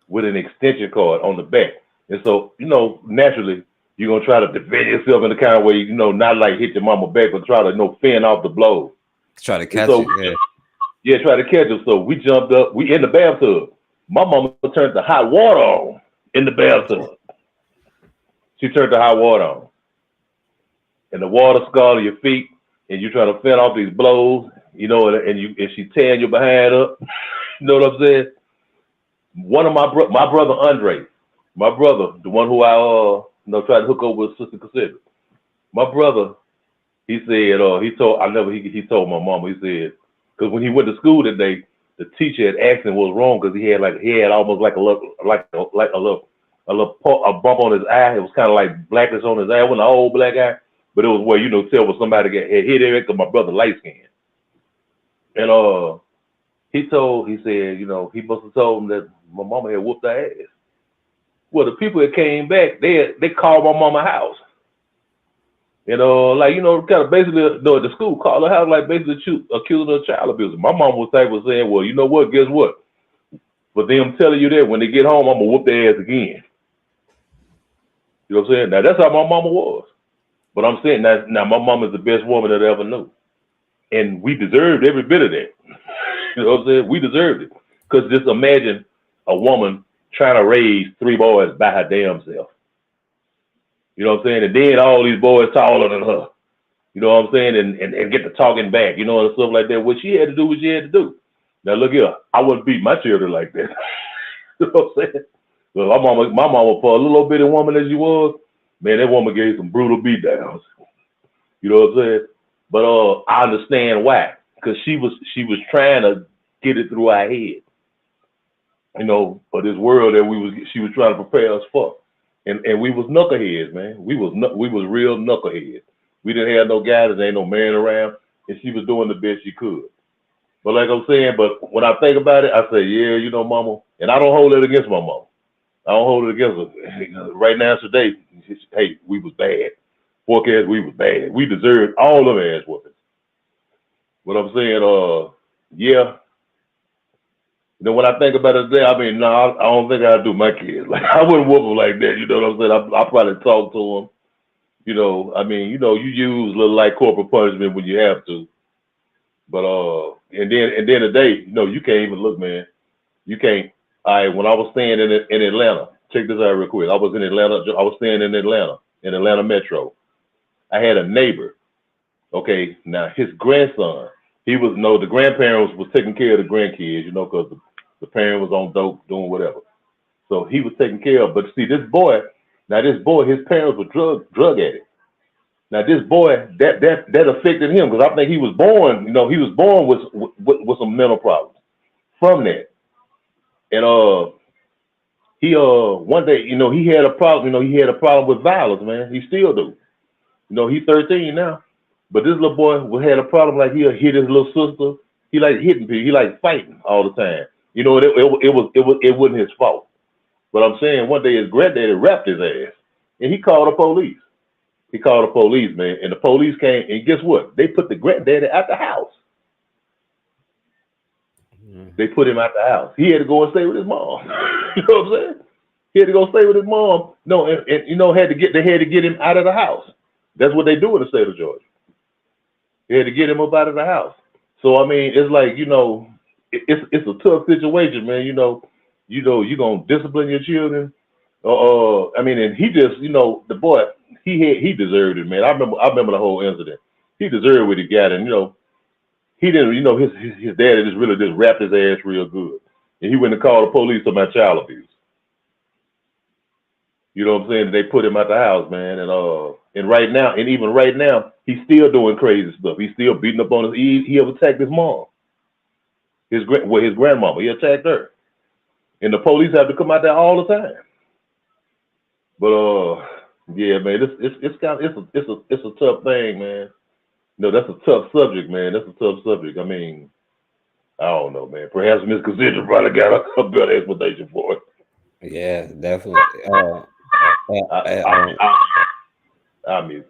With an extension cord on the back. And so, you know, naturally, you're going to try to defend yourself in the kind of way, you know, not like hit your mama back, but try to, you know, fend off the blow. Try to catch it, yeah. Yeah, try to catch it. So we jumped up. We in the bathtub. My mama turned the hot water on in the bathtub. She turned the hot water on. And the water scalded your feet, and you try to fend off these blows, you know, and she tearing your behind up. You know what I'm saying? One of my brother Andre, my brother, the one who I tried to hook up with Sister Cassidra. My brother, he said, he told my mama, he said, because when he went to school that day, the teacher had asked him what was wrong because he had almost like a bump on his eye. It was kind of like blackness on his eye. It wasn't an old black eye, but it was where, you know, tell when somebody had hit it because my brother light skinned. And he said, you know, he must have told him that my mama had whooped her ass. Well, the people that came back, they called my mama house. You know, like, you know, kind of basically, the school called her house, like basically accusing her of child abuse. My mom was saying, well, you know what, guess what? For them telling you that when they get home, I'm going to whoop their ass again. You know what I'm saying? Now, that's how my mama was. But I'm saying now my mama is the best woman that I ever knew. And we deserved every bit of that. You know what I'm saying? We deserved it. Because just imagine a woman trying to raise 3 boys by her damn self. You know what I'm saying? And then all these boys taller than her. You know what I'm saying? And get to talking back, you know, and stuff like that. What she had to do, what she had to do. Now look here, I wouldn't beat my children like that. You know what I'm saying? So my mama, for a little bitty woman as she was, man, that woman gave some brutal beatdowns. You know what I'm saying? But I understand why. Because she was trying to get it through our head. You know, for this world that she was trying to prepare us for. And we was knuckleheads, man. We was real knuckleheads. We didn't have no guidance, ain't no man around, and she was doing the best she could. But like I'm saying, but when I think about it, I say, yeah, you know, mama, and I don't hold it against my mama. I don't hold it against her. Right now, today, hey, we was bad. Forecast, we was bad. We deserved all of ass whoopings. What I'm saying, yeah. Then when I think about it today, I mean, no, I don't think I'd do my kids. Like, I wouldn't whoop them like that. You know what I'm saying? I probably talk to them. You know, I mean, you know, you use little like corporal punishment when you have to. But and then today, you know, you can't even look, man. You can't. When I was staying in Atlanta, check this out real quick. I was in Atlanta. I was staying in Atlanta Metro. I had a neighbor. Okay, now his grandson. The grandparents was taking care of the grandkids, you know, because the parent was on dope, doing whatever. So he was taking care of. But see, this boy, his parents were drug addicts. Now this boy, that affected him because I think he was born, you know, with some mental problems from that. And he one day, you know, he had a problem. You know, he had a problem with violence, man. He still do. You know, he's 13 now. But this little boy had a problem, like he'll hit his little sister. He like hitting people. He like fighting all the time. You know, it wasn't his fault. But I'm saying one day his granddaddy rapped his ass, and he called the police. He called the police, man, and the police came, and guess what? They put the granddaddy out the house. They put him out the house. He had to go and stay with his mom. You know what I'm saying? He had to go stay with his mom. No, and you know, they had to get him out of the house. That's what they do in the state of Georgia. They had to get him up out of the house. So I mean, it's like, you know, it's a tough situation, man. You're gonna discipline your children. I mean, and he just, the boy, he deserved it, man. I remember the whole incident. He deserved what he got, and he didn't, his daddy just really just wrapped his ass real good, and he went and called the police on my child abuse. You know what I'm saying? And they put him out the house, man, and right now, and even right now, he's still doing crazy stuff. He's still beating up on his. He attacked his mom, his grandmama. He attacked her, and the police have to come out there all the time. But yeah, man, it's a tough thing, man. No, that's a tough subject, man. That's a tough subject. I mean, I don't know, man. Perhaps Miss Cassandra probably got a better explanation for it. Yeah, definitely. I mean,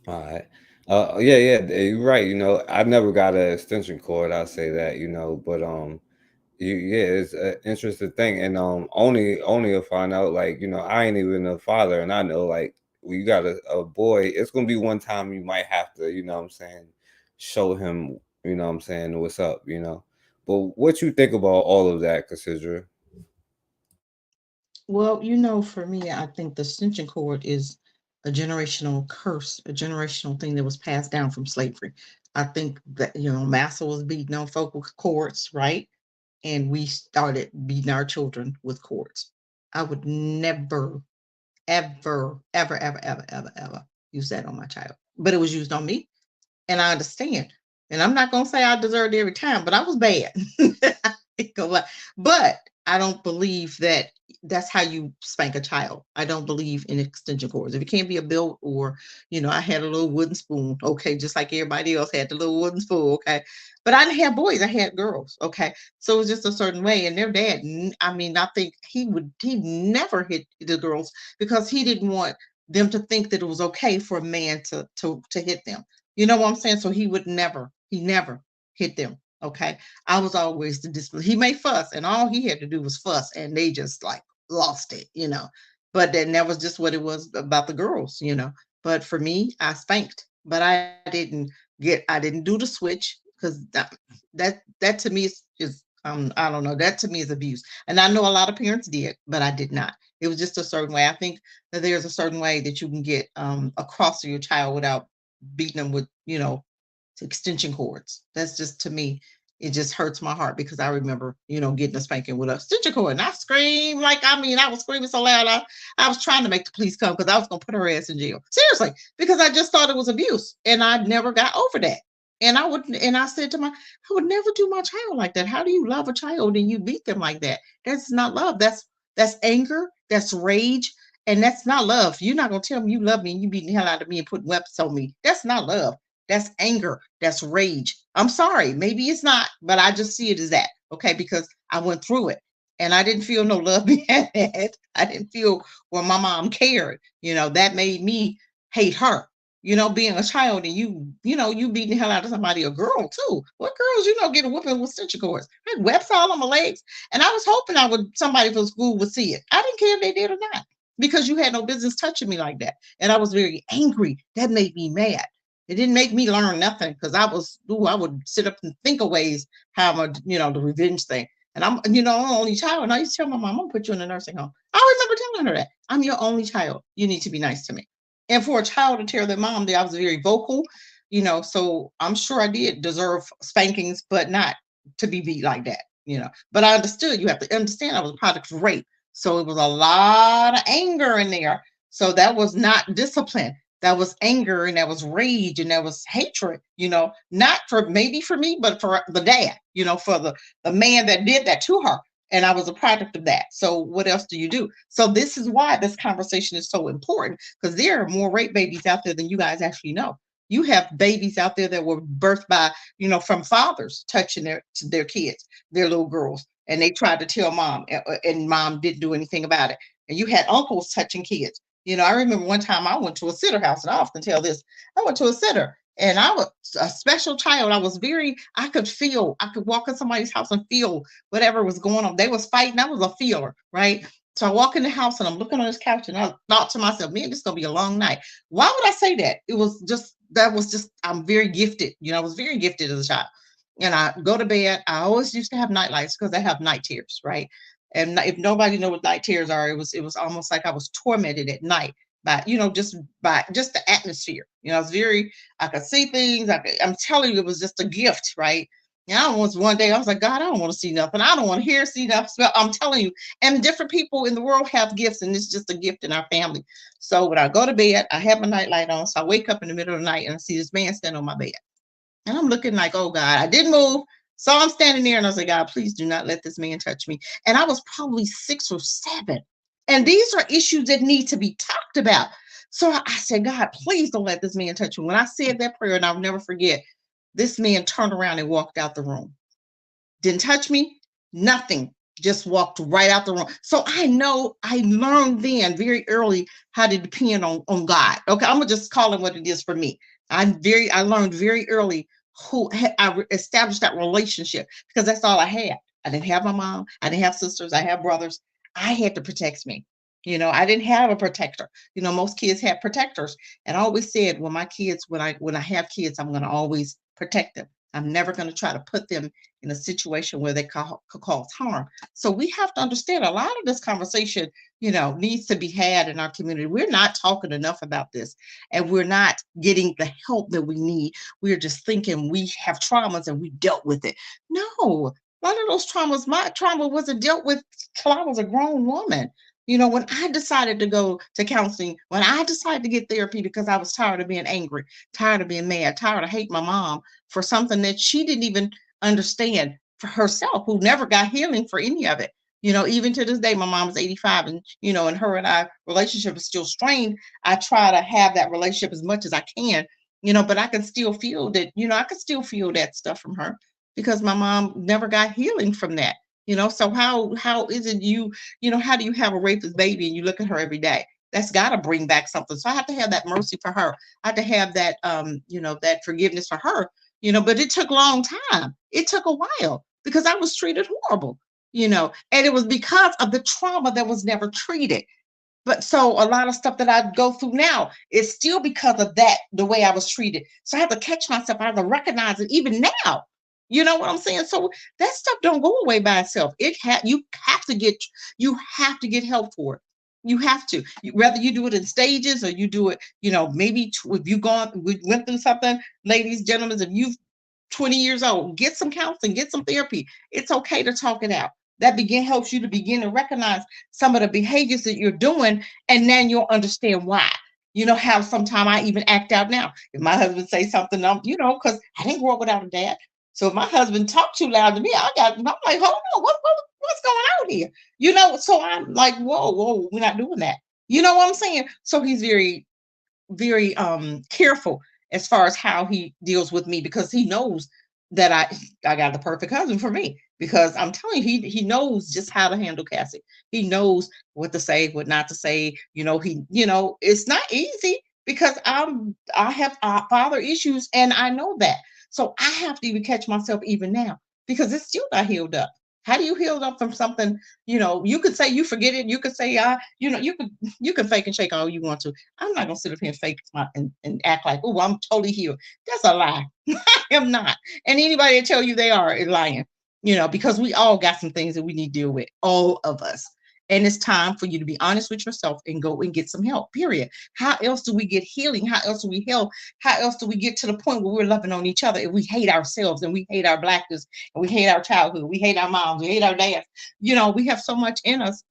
all right. Yeah, you're right. I never got an extension cord. I'll say that. But yeah, it's an interesting thing, and only to find out, like, I ain't even a father, and I know, like, when you got a boy, it's gonna be one time you might have to, what I'm saying, show him, what I'm saying, what's up, But what you think about all of that, Cassidra? Well, for me, I think the extension cord is a generational curse, a generational thing that was passed down from slavery. I think that, Massa was beating on folk with cords, right? And we started beating our children with cords. I would never, ever, ever, ever, ever, ever, ever use that on my child. But it was used on me, and I understand. And I'm not gonna say I deserved it every time, but I was bad. But I don't believe that that's how you spank a child. I don't believe in extension cords. If it can't be a belt, or, I had a little wooden spoon, okay, just like everybody else had the little wooden spoon, okay. But I didn't have boys, I had girls, okay. So it was just a certain way. And their dad, I mean, I think he never hit the girls because he didn't want them to think that it was okay for a man to hit them. You know what I'm saying? So he never hit them. Okay. I was always the discipline. He made fuss, and all he had to do was fuss, and they just like lost it. But then that was just what it was about the girls. But for me, I spanked, but I didn't do the switch, because that to me is I don't know, that to me is abuse. And I know a lot of parents did, but I did not. It was just a certain way. I think that there's a certain way that you can get across to your child without beating them with, extension cords. That's just, to me, it just hurts my heart, because I remember, getting a spanking with a extension cord, and I screamed I was screaming so loud. I was trying to make the police come, because I was going to put her ass in jail. Seriously, because I just thought it was abuse, and I never got over that. And I said I would never do my child like that. How do you love a child and you beat them like that? That's not love. That's anger. That's rage. And that's not love. You're not going to tell me you love me and you beating the hell out of me and putting weapons on me. That's not love. That's anger. That's rage. I'm sorry. Maybe it's not, but I just see it as that. Okay. Because I went through it, and I didn't feel no love behind that. I didn't feel well, my mom cared. That made me hate her. Being a child, and you beating the hell out of somebody, a girl too. What girls, get a whooping with extension cords? I had webs all on my legs. And I was hoping somebody from school would see it. I didn't care if they did or not, because you had no business touching me like that. And I was very angry. That made me mad. It didn't make me learn nothing, because I would sit up and think of ways how I'm the revenge thing. And I'm only child. And I used to tell my mom, I'm gonna put you in a nursing home. I remember telling her that. I'm your only child. You need to be nice to me. And for a child to tell their mom that I was very vocal, so I'm sure I did deserve spankings, but not to be beat like that. But I understood, you have to understand, I was a product of rape. So it was a lot of anger in there. So that was not discipline. That was anger, and that was rage, and that was hatred, not maybe for me, but for the dad, for the man that did that to her. And I was a product of that. So what else do you do? So this is why this conversation is so important, because there are more rape babies out there than you guys actually know. You have babies out there that were birthed by, from fathers touching their kids, their little girls. And they tried to tell mom, and mom didn't do anything about it. And you had uncles touching kids. I remember one time I went to a sitter house, and I often tell this. I went to a sitter, and I was a special child. I could walk in somebody's house and feel whatever was going on. They was fighting. I was a feeler, right? So I walk in the house, and I'm looking on this couch, and I thought to myself, man, this is going to be a long night. Why would I say that? I'm very gifted. I was very gifted as a child. and I go to bed. I always used to have night lights because I have night terrors, right? And if nobody know what night terrors are, it was almost like I was tormented at night by, by just the atmosphere. It's very, I could see things. I'm telling you, it was just a gift, right? And I was one day, I was like, God, I don't want to see nothing. I don't want to see nothing. Smell. I'm telling you, and different people in the world have gifts, and it's just a gift in our family. So when I go to bed, I have my night light on. So I wake up in the middle of the night and I see this man standing on my bed. And I'm looking like, oh God, I didn't move. So I'm standing there and I was like, God, please do not let this man touch me. And I was probably 6 or 7. And these are issues that need to be talked about. So I said, God, please don't let this man touch me. When I said that prayer, and I'll never forget, this man turned around and walked out the room. Didn't touch me, nothing. Just walked right out the room. So I know I learned then very early how to depend on God. Okay, I'm gonna just call it what it is for me. I learned very early I established that relationship because that's all I had. I didn't have my mom. I didn't have sisters. I have brothers. I had to protect me. I didn't have a protector. Most kids have protectors. And I always said, when I have kids, I'm going to always protect them. I'm never going to try to put them in a situation where they could cause harm. So we have to understand a lot of this conversation, needs to be had in our community. We're not talking enough about this, and we're not getting the help that we need. We're just thinking we have traumas and we dealt with it. No, a lot of those traumas, my trauma wasn't dealt with till I was a grown woman. When I decided to go to counseling, when I decided to get therapy because I was tired of being angry, tired of being mad, tired of hating my mom for something that she didn't even understand for herself, who never got healing for any of it. Even to this day, my mom is 85 and, and her and I relationship is still strained. I try to have that relationship as much as I can, but I can still feel that, I can still feel that stuff from her because my mom never got healing from that. So how is it how do you have a rapist baby and you look at her every day? That's got to bring back something. So I have to have that mercy for her. I have to have that that forgiveness for her. But it took a long time. It took a while because I was treated horrible. And it was because of the trauma that was never treated. But so a lot of stuff that I go through now is still because of that, the way I was treated. So I have to catch myself. I have to recognize it even now. You know what I'm saying? So that stuff don't go away by itself. You have to get help for it. You have to. Whether you do it in stages or you do it, maybe if we went through something, ladies, gentlemen, if you've 20 years old, get some counseling, get some therapy. It's okay to talk it out. That helps you to begin to recognize some of the behaviors that you're doing, and then you'll understand why. How sometimes I even act out now. If my husband say something, because I didn't grow up without a dad. So if my husband talked too loud to me, I'm like, hold on, what's going on here? So I'm like, whoa, we're not doing that. You know what I'm saying? So he's very, very careful as far as how he deals with me because he knows that I got the perfect husband for me, because I'm telling you, he knows just how to handle Cassie. He knows what to say, what not to say. It's not easy because I have father issues and I know that. So I have to even catch myself even now because it's still not healed up. How do you heal up from something? You could say you forget it. You could say, you can fake and shake all you want to. I'm not gonna sit up here and fake and act like, oh, I'm totally healed. That's a lie. I am not. And anybody that tell you they are is lying. Because we all got some things that we need to deal with, all of us. And it's time for you to be honest with yourself and go and get some help, period. How else do we get healing? How else do we help? How else do we get to the point where we're loving on each other and we hate ourselves and we hate our blackness and we hate our childhood, we hate our moms, we hate our dads. We have so much in us,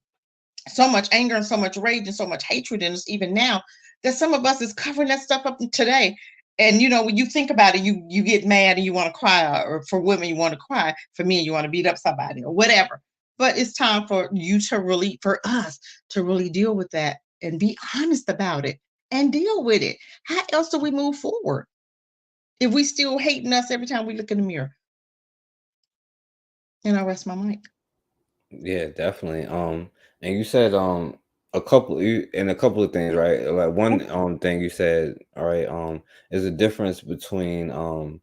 so much anger and so much rage and so much hatred in us even now, that some of us is covering that stuff up today. And when you think about it, you get mad and you want to cry, or for women you want to cry, for men you want to beat up somebody or whatever. But it's time for us to really deal with that and be honest about it and deal with it. How else do we move forward if we still hating us every time we look in the mirror? And I rest my mic. Yeah, definitely. And you said a couple of things, right? Like one thing you said, all right, is a difference between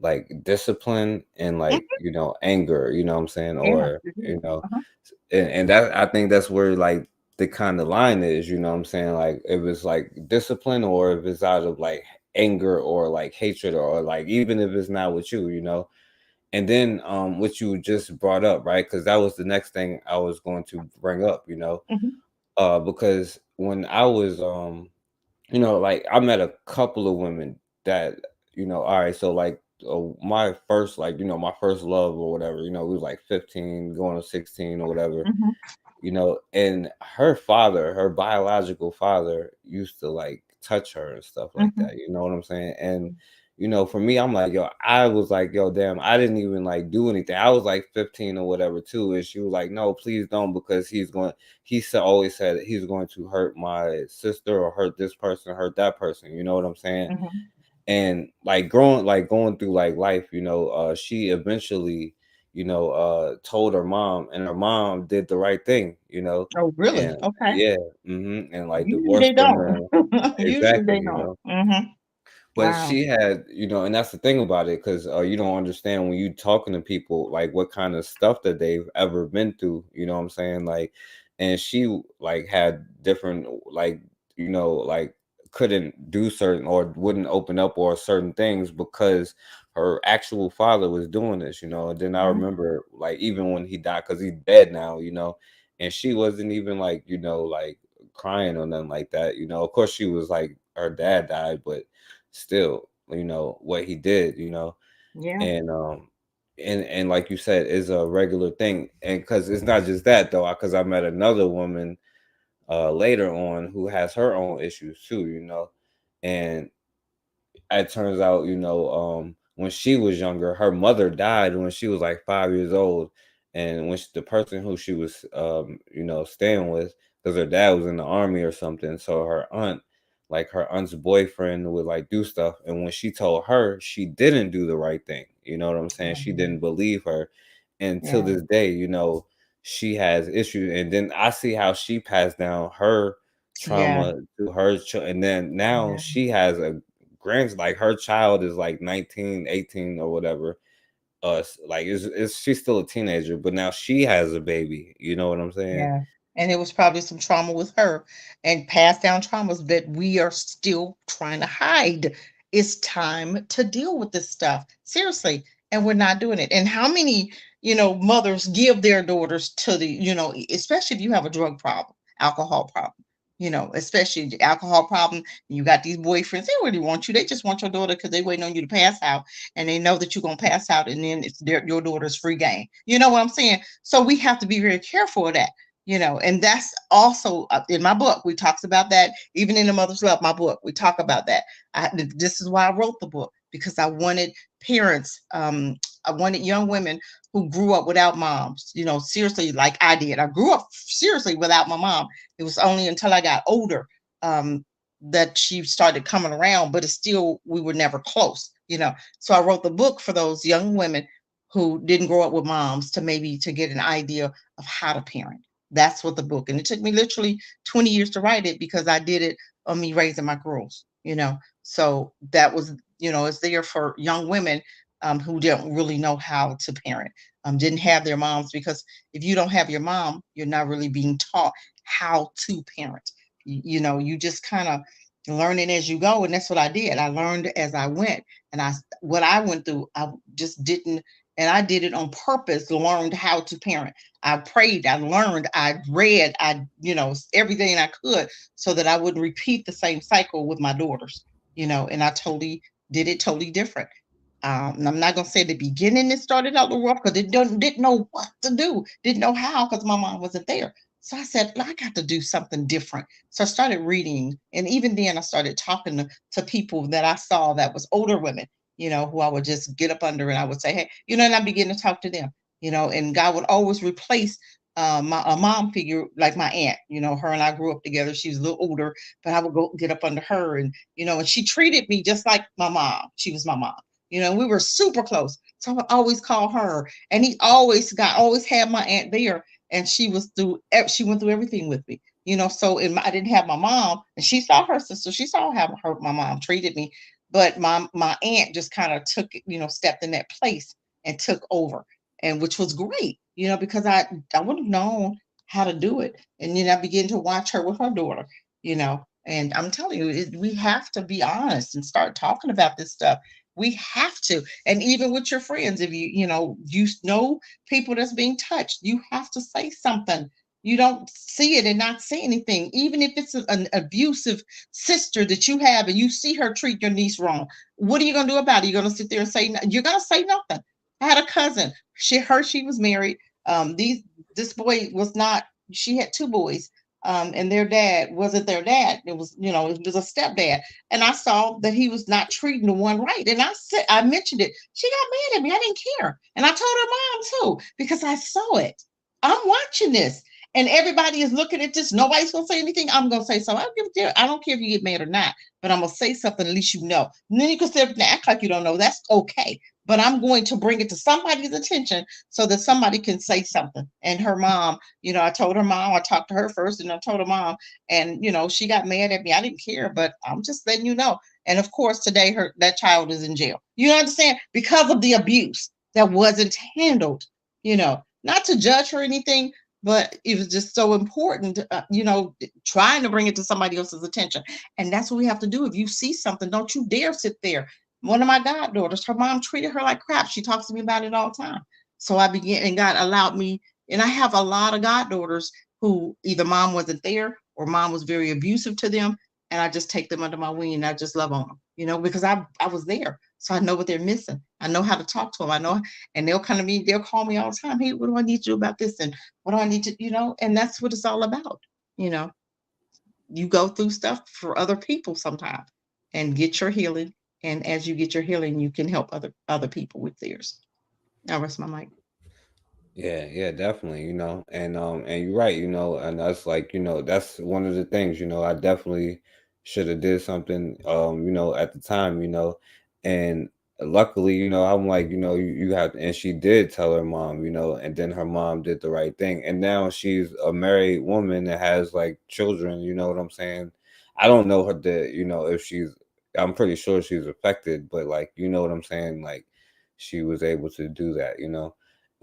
like discipline and like anger, you know what I'm saying? Or and that, I think that's where like the kind of line is, you know what I'm saying? Like if it's like discipline or if it's out of like anger or like hatred or like even if it's not with you, And then what you just brought up, right? Because that was the next thing I was going to bring up, because when I was like I met a couple of women that, all right, so like my first, like, my first love or whatever, we was like 15 going to 16 or whatever, and her biological father used to like touch her and stuff like that, you know what I'm saying? And for me, I'm like, yo, I was like, yo, damn, I didn't even like do anything. I was like 15 or whatever too, and she was like, no, please don't, because always said he's going to hurt my sister or hurt this person, hurt that person, you know what I'm saying? And like going through like life, she eventually told her mom, and her mom did the right thing, Oh, really? and Okay. yeah, and like Usually divorced they from don't. her. Usually Exactly, they don't. but Wow. she had, and that's the thing about it, because you don't understand when you talking to people like what kind of stuff that they've ever been through, you know what I'm saying? Like, and she like had different, like, like couldn't do certain or wouldn't open up or certain things because her actual father was doing this, and then I remember like even when he died, because he's dead now, and she wasn't even like, like crying or nothing like that, of course she was like her dad died, but still, what he did, Yeah. and and like you said, is a regular thing. And because it's not just that though, because I met another woman later on who has her own issues too, and it turns out, when she was younger, her mother died when she was like 5 years old. And the person who she was, staying with, because her dad was in the army or something. So her aunt's boyfriend would like do stuff. And when she told her, she didn't do the right thing. You know what I'm saying? She didn't believe her. And till Yeah. this day, she has issues. And then I see how she passed down her Yeah. trauma to her and then now Yeah. she has a like her child is like 19, 18 or whatever, like she's still a teenager, but now she has a baby, you know what I'm saying? Yeah. And it was probably some trauma with her and passed down traumas that we are still trying to hide. It's time to deal with this stuff. Seriously. And we're not doing it. And how many, mothers give their daughters to the, especially if you have a drug problem, alcohol problem, especially the alcohol problem. You got these boyfriends, they really want you. They just want your daughter because they waiting on you to pass out, and they know that you're gonna pass out, and then it's your daughter's free game. You know what I'm saying? So we have to be very careful of that. And that's also in my book. We talks about that, even in the Mother's Love, my book. We talk about that. This is why I wrote the book, because I wanted parents, I wanted young women who grew up without moms, seriously, like I did. I grew up seriously without my mom. It was only until I got older that she started coming around, but it's still, we were never close. So I wrote the book for those young women who didn't grow up with moms, to get an idea of how to parent. That's what the book, and it took me literally 20 years to write it, because I did it on me raising my girls. So that was, it's there for young women who don't really know how to parent, didn't have their moms, because if you don't have your mom, you're not really being taught how to parent. You just kind of learning as you go, and that's what I did. I learned as I went, and what I went through, I just didn't, and I did it on purpose. Learned how to parent. I prayed, I learned, I read, everything I could, so that I wouldn't repeat the same cycle with my daughters. And I totally did it totally different. And I'm not gonna say the beginning it started out the rough, because it didn't know what to do, didn't know how, because my mom wasn't there. So I said, I got to do something different. So I started reading, and even then I started talking to people that I saw that was older women, who I would just get up under, and I would say, hey, and I began to talk to them, and God would always replace a mom figure, like my aunt. Her and I grew up together. She was a little older, but I would go get up under her, and she treated me just like my mom. She was my mom. We were super close. So I would always call her, and he always had my aunt there, and she went through everything with me. So I didn't have my mom, and she saw her sister. She saw how my mom treated me, but my aunt just kind of took, stepped in that place and took over, and which was great, because I would have known how to do it, and I began to watch her with her daughter, and I'm telling you, we have to be honest and start talking about this stuff. We have to. And even with your friends, if you know people that's being touched, you have to say something. You don't see it and not say anything. Even if it's an abusive sister that you have and you see her treat your niece wrong, what are you going to do about it? You're going to sit there and say, you're going to say nothing. I had a cousin. She was married. This boy was not, she had two boys. And their dad wasn't their dad. It was, it was a stepdad. And I saw that he was not treating the one right. And I mentioned it. She got mad at me. I didn't care. And I told her mom too, because I saw it. I'm watching this. And everybody is looking at this. Nobody's gonna say anything. I'm gonna say something. I don't care if you get mad or not, but I'm gonna say something. At least you know. And then you can sit and act like you don't know. That's okay. But I'm going to bring it to somebody's attention so that somebody can say something. And her mom, I told her mom. I talked to her first, and I told her mom. And she got mad at me. I didn't care, but I'm just letting you know. And of course, today that child is in jail. You understand? Because of the abuse that wasn't handled. Not to judge her or anything, but it was just so important, trying to bring it to somebody else's attention. And that's what we have to do. If you see something, don't you dare sit there. One of my goddaughters, her mom treated her like crap. She talks to me about it all the time. So I began, and God allowed me, and I have a lot of goddaughters who either mom wasn't there or mom was very abusive to them. And I just take them under my wing and I just love on them, because I was there. So I know what they're missing. I know how to talk to them. I know, and they'll come to me, they'll call me all the time. Hey, what do I need to do about this? And what do I need to, and that's what it's all about. You go through stuff for other people sometimes and get your healing. And as you get your healing, you can help other people with theirs. I'll rest my mic. Yeah, definitely, and you're right, and that's like, that's one of the things, I definitely should have did something, at the time, and luckily, I'm like, you have, and she did tell her mom, and then her mom did the right thing, and now she's a married woman that has like children, you know what I'm saying? I don't know her that, if I'm pretty sure she's affected, but like, you know what I'm saying? Like, she was able to do that.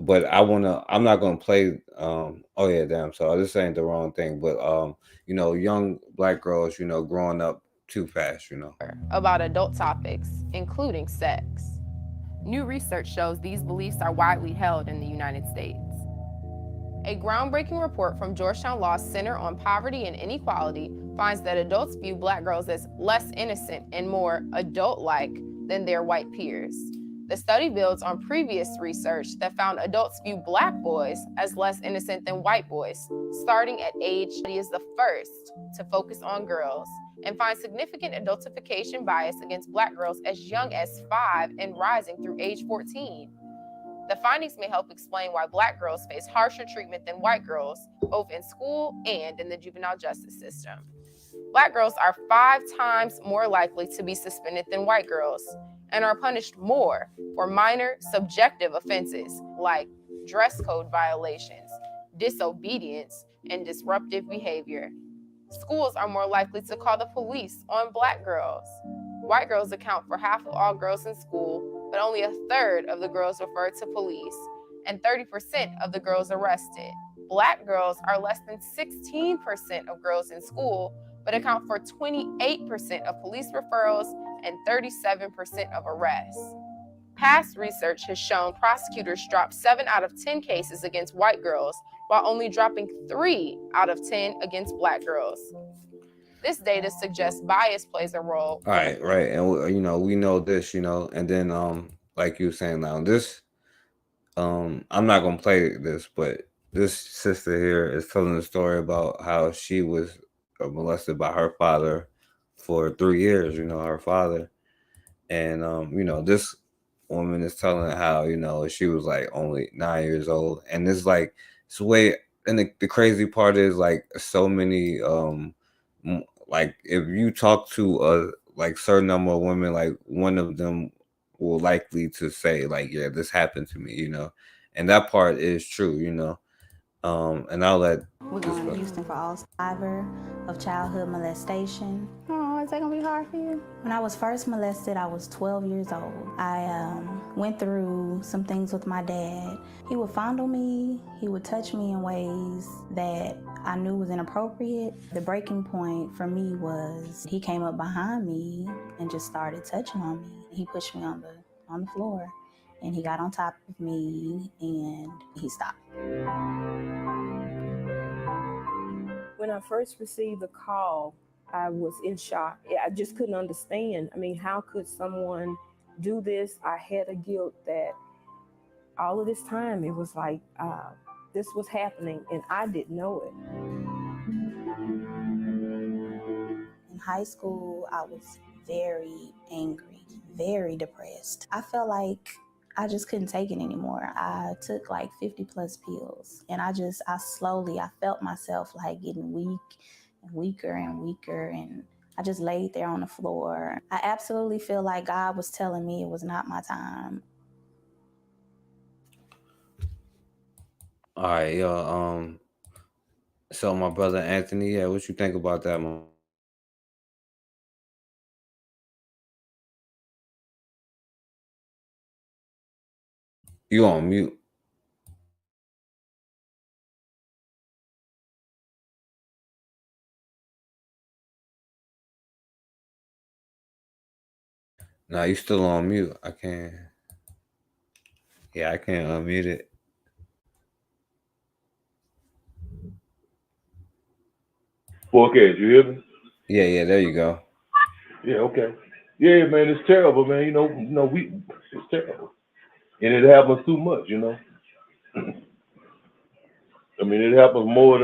But I'm not gonna play oh yeah, damn, so this ain't the wrong thing, but young black girls, growing up too fast, about adult topics, including sex. New research shows these beliefs are widely held in the United States. A groundbreaking report from Georgetown Law's Center on Poverty and Inequality finds that adults view black girls as less innocent and more adult-like than their white peers. The study builds on previous research that found adults view black boys as less innocent than white boys, starting at age is the first to focus on girls, and finds significant adultification bias against black girls as young as 5 and rising through age 14. The findings may help explain why black girls face harsher treatment than white girls, both in school and in the juvenile justice system. Black girls are 5 times more likely to be suspended than white girls and are punished more for minor subjective offenses like dress code violations, disobedience, and disruptive behavior. Schools are more likely to call the police on black girls. White girls account for half of all girls in school, but only 1/3 of the girls referred to police and 30% of the girls arrested. Black girls are less than 16% of girls in school, but account for 28% of police referrals and 37% of arrests. Past research has shown prosecutors drop 7 out of 10 cases against white girls, while only dropping 3 out of 10 against black girls. This data suggests bias plays a role. Right, and we know this, and then like you were saying now, this I'm not gonna play this, but this sister here is telling a story about how she was molested by her father for 3 years, her father. And this woman is telling how, she was like only 9 years old. And it's like, it's way, and the crazy part is like so many like if you talk to a like certain number of women, like one of them will likely to say like, yeah, this happened to me, and that part is true, and I'll let we're going to Houston for all survivor of childhood molestation. Oh, is that gonna be hard for you? When I was first molested, I was 12 years old. I went through some things with my dad. He would fondle me, he would touch me in ways that I knew was inappropriate. The breaking point for me was he came up behind me and just started touching on me. he pushed me on the floor, and he got on top of me, and he stopped. When I first received the call, I was in shock. I just couldn't understand. I mean, how could someone do this? I had a guilt that all of this time it was like this was happening and I didn't know it. In high school, I was very angry, very depressed. I felt like I just couldn't take it anymore. I took like 50 plus pills, and I felt myself like getting weak and weaker and weaker, and I just laid there on the floor. I absolutely feel like God was telling me it was not my time. All right, yo. So my brother Anthony, yeah, what you think about that, man? You on mute? Nah, you still on mute. I can't. Yeah, I can't unmute it. Okay, you hear me? Yeah, there you go. Yeah, okay. Yeah, man, it's terrible, man. It's terrible, and it happens too much, you know. I mean, it happens more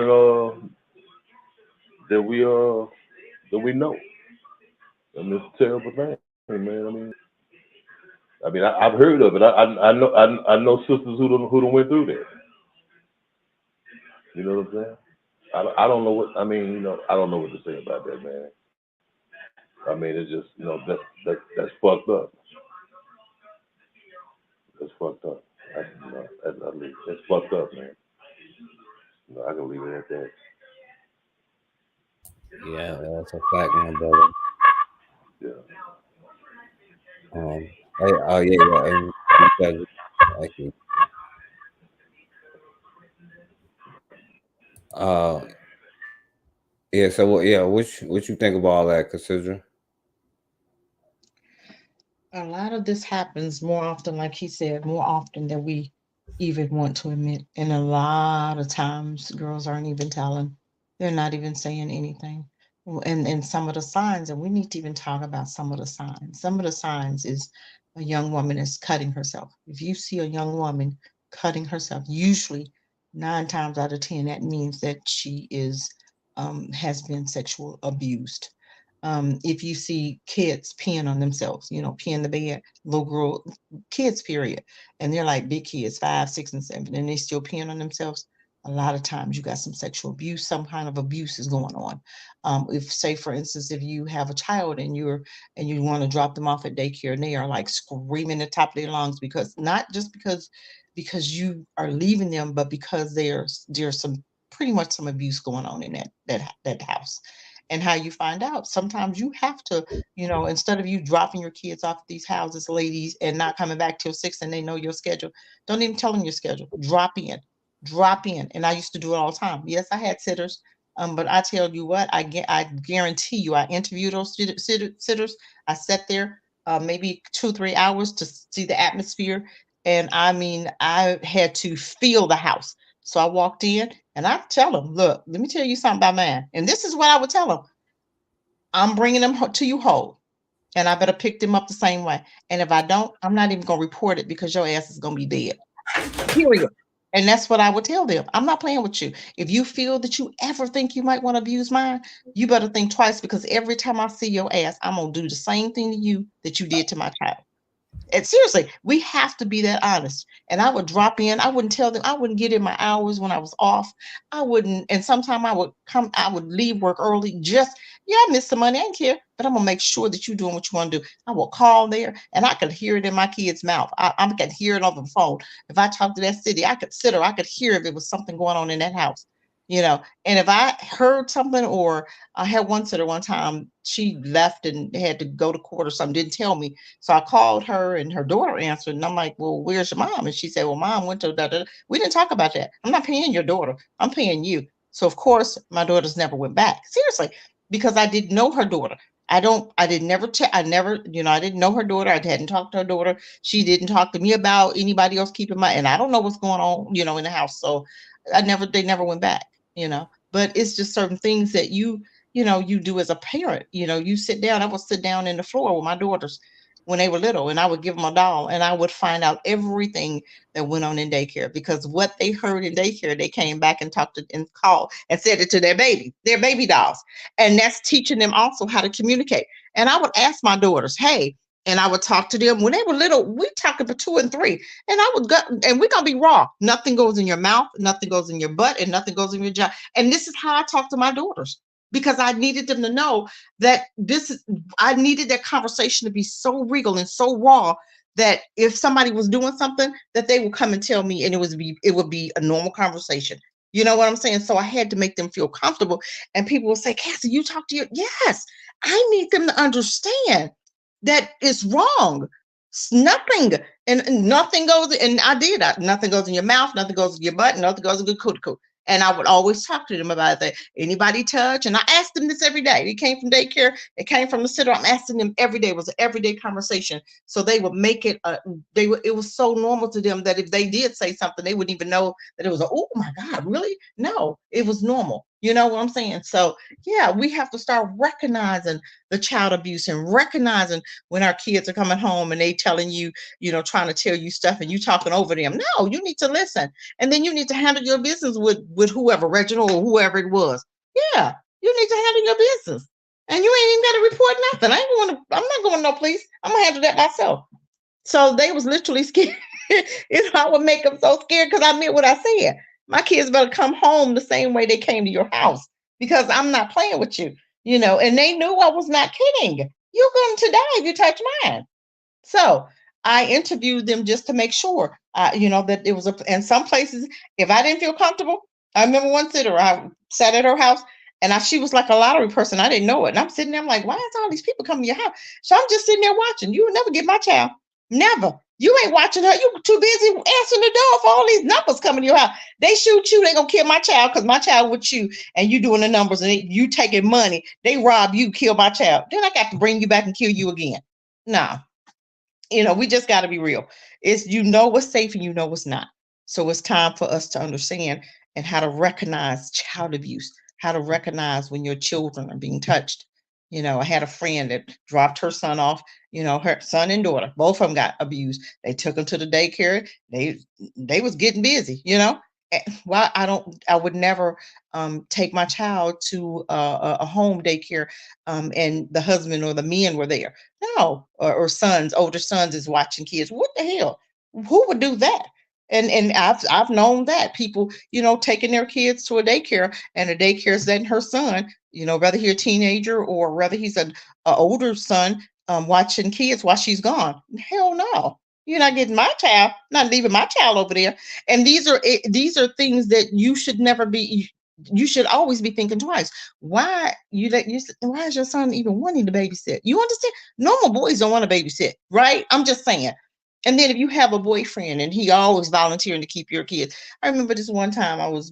than we know. I mean, it's a terrible thing, man. I've heard of it. I know sisters who done went through that. You know what I'm saying? I don't know what I mean. I don't know what to say about that, man. I mean, it's just that's fucked up. That's fucked up. That's fucked up, man. I can leave it at that. Yeah, that's a fact, my brother. Yeah. Actually, uh, yeah. So, what you think about all that, Cassidra? A lot of this happens more often, like he said, more often than we even want to admit. And a lot of times, girls aren't even telling. They're not even saying anything. And some of the signs, and we need to even talk about some of the signs. Some of the signs is a young woman is cutting herself. If you see a young woman cutting herself, usually 9 times out of 10, that means that she has been sexual abused. If you see kids peeing on themselves, pee in the bed, little girl, kids, period, and they're like big kids, 5, 6, and 7, and they still peeing on themselves. A lot of times you got some sexual abuse, some kind of abuse is going on. If, say, for instance, if you have a child and you want to drop them off at daycare and they are like screaming at the top of their lungs because not just because you are leaving them, but because there's some pretty much some abuse going on in that house. And how you find out, sometimes you have to, instead of you dropping your kids off at these houses, ladies, and not coming back till 6 and they know your schedule, don't even tell them your schedule. Drop in. And I used to do it all the time. Yes, I had sitters. But I tell you what, I guarantee you, I interviewed those sitters. I sat there maybe 2, 3 hours to see the atmosphere. And I mean, I had to feel the house. So I walked in and I tell them, look, let me tell you something about man. And this is what I would tell them. I'm bringing them to you whole, and I better pick them up the same way. And if I don't, I'm not even going to report it because your ass is going to be dead. Period. And that's what I would tell them. I'm not playing with you. If you feel that you ever think you might want to abuse mine, you better think twice, because every time I see your ass, I'm going to do the same thing to you that you did to my child. And seriously, we have to be that honest. And I would drop in. I wouldn't tell them. I wouldn't get in my hours when I was off. I wouldn't. And sometimes I would leave work early. I miss some money. I don't care. But I'm going to make sure that you're doing what you want to do. I will call there and I could hear it in my kid's mouth. I could hear it on the phone. If I talked to that city, I could hear if there was something going on in that house. And if I heard something, or I had one sitter one time, she left and had to go to court or something, didn't tell me. So I called her and her daughter answered. And I'm like, well, where's your mom? And she said, well, mom went to da. We didn't talk about that. I'm not paying your daughter. I'm paying you. So of course my daughters never went back. Seriously, because I didn't know her daughter. I didn't never, I never, I didn't know her daughter. I hadn't talked to her daughter. She didn't talk to me about anybody else keeping my, and I don't know what's going on, in the house. So they never went back, but it's just certain things that you do as a parent. You sit down. I would sit down in the floor with my daughters when they were little, and I would give them a doll, and I would find out everything that went on in daycare, because what they heard in daycare, they came back and talked to, and called and said it to their baby dolls. And that's teaching them also how to communicate. And I would ask my daughters, hey, and I would talk to them when they were little. We talked about 2 and 3, and I would go, and we're gonna be raw. Nothing goes in your mouth, nothing goes in your butt, and nothing goes in your jaw. And this is how I talk to my daughters, because I needed them to know that I needed that conversation to be so regal and so raw that if somebody was doing something, that they would come and tell me, and it would be a normal conversation. You know what I'm saying? So I had to make them feel comfortable. And people will say, Cassie, you talk to your, yes, I need them to understand that it's wrong. It's nothing, and nothing goes, and I did. Nothing goes in your mouth, nothing goes in your butt, nothing goes in your cootie. And I would always talk to them about that. Anybody touch? And I asked them this every day. It came from daycare. It came from the sitter. I'm asking them every day. It was an everyday conversation. So they would make it. It was so normal to them that if they did say something, they wouldn't even know that it was. Oh my God, really? No, it was normal. You know what I'm saying? So yeah, we have to start recognizing the child abuse and recognizing when our kids are coming home and they telling you, trying to tell you stuff and you talking over them. No, you need to listen. And then you need to handle your business with whoever, Reginald or whoever it was. Yeah, you need to handle your business. And you ain't even got to report nothing. I'm not going no police. I'm gonna handle that myself. So they was literally scared. I would make them so scared because I meant what I said. My kids better come home the same way they came to your house, because I'm not playing with you, and they knew I was not kidding. You're going to die if you touch mine. So I interviewed them just to make sure, that it was in some places, if I didn't feel comfortable, I remember one sitter, I sat at her house, and she was like a lottery person. I didn't know it. And I'm sitting there, I'm like, why is all these people coming to your house? So I'm just sitting there watching. You will never get my child. Never. You ain't watching her. You too busy answering the door for all these numbers coming to your house. They shoot you, they gonna kill my child because my child with you, and you doing the numbers, and you taking money. They rob you, kill my child. Then I got to bring you back and kill you again. No. We just got to be real. It's, what's safe and what's not. So it's time for us to understand and how to recognize child abuse, how to recognize when your children are being touched. I had a friend that dropped her son off, her son and daughter, both of them got abused. They took them to the daycare. They was getting busy, Well, I would never take my child to a home daycare, and the husband or the men were there. No, or older sons is watching kids. What the hell? Who would do that? And I've known that people, taking their kids to a daycare, and the daycare is letting her son, whether he's a teenager or whether he's an older son, watching kids while she's gone. Hell no. You're not getting my child, not leaving my child over there. And these are things that you should never be. You should always be thinking twice. Why is your son even wanting to babysit? You understand? Normal boys don't want to babysit, right? I'm just saying. And then if you have a boyfriend and he always volunteering to keep your kids. I remember this one time I was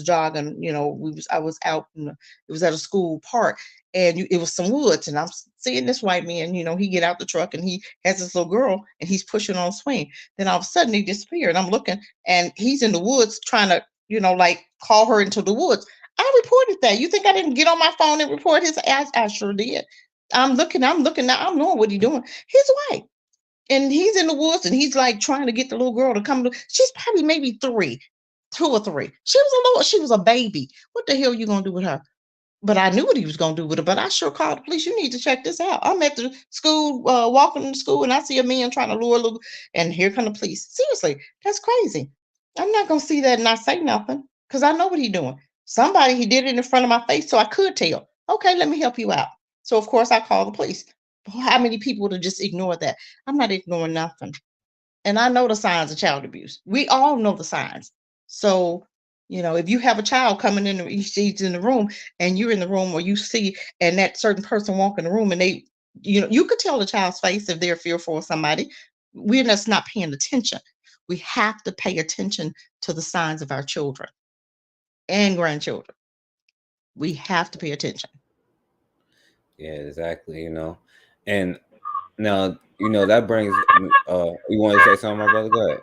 jogging, I was out it was at a school park, and it was some woods, and I'm seeing this white man, he get out the truck and he has this little girl and he's pushing on a swing. Then all of a sudden he disappeared. And I'm looking, and he's in the woods trying to, like call her into the woods. I reported that. You think I didn't get on my phone and report his ass? I sure did. I'm looking now. I'm knowing what he's doing. He's white. And he's in the woods and he's like trying to get the little girl to come to, she's probably maybe 2 or 3. She was a baby. What the hell are you gonna do with her? But I knew what he was going to do with it. But I sure called the police. You need to check this out. I'm at the school, walking to school, and I see a man trying to lure a little, and here come the police. Seriously, that's crazy. I'm not going to see that and not say nothing, because I know what he's doing. He did it in front of my face, so I could tell. Okay, let me help you out. So, of course, I called the police. How many people would have just ignored that? I'm not ignoring nothing. And I know the signs of child abuse. We all know the signs. So, if you have a child coming in, he's in the room, and you're in the room, or you see, and that certain person walk in the room, and they, you could tell the child's face if they're fearful of somebody. We're just not paying attention. We have to pay attention to the signs of our children and grandchildren. We have to pay attention. Yeah, exactly. And now that brings. You want to say something, my brother? Go ahead.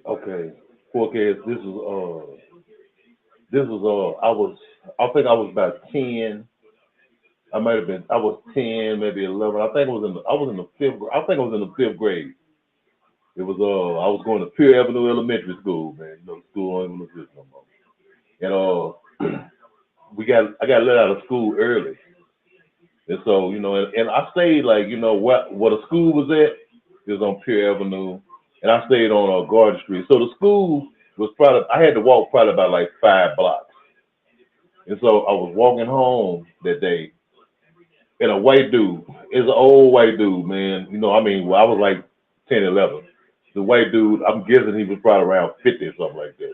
Okay, forecast. This was I think I was about 10. I might have been. I was 10, maybe 11. I think I was in the fifth. I think I was in the fifth grade. It was I was going to Pier Avenue Elementary School, man. The school don't even exist no more. And I got let out of school early, and so and I stayed like what the school was at is on Pier Avenue, and I stayed on Garden Street. So the school was probably I had to walk probably about like 5 blocks, and so I was walking home that day, and a white dude is an old white dude, man. I was like 10, 11. The white dude, I'm guessing he was probably around 50 or something like that.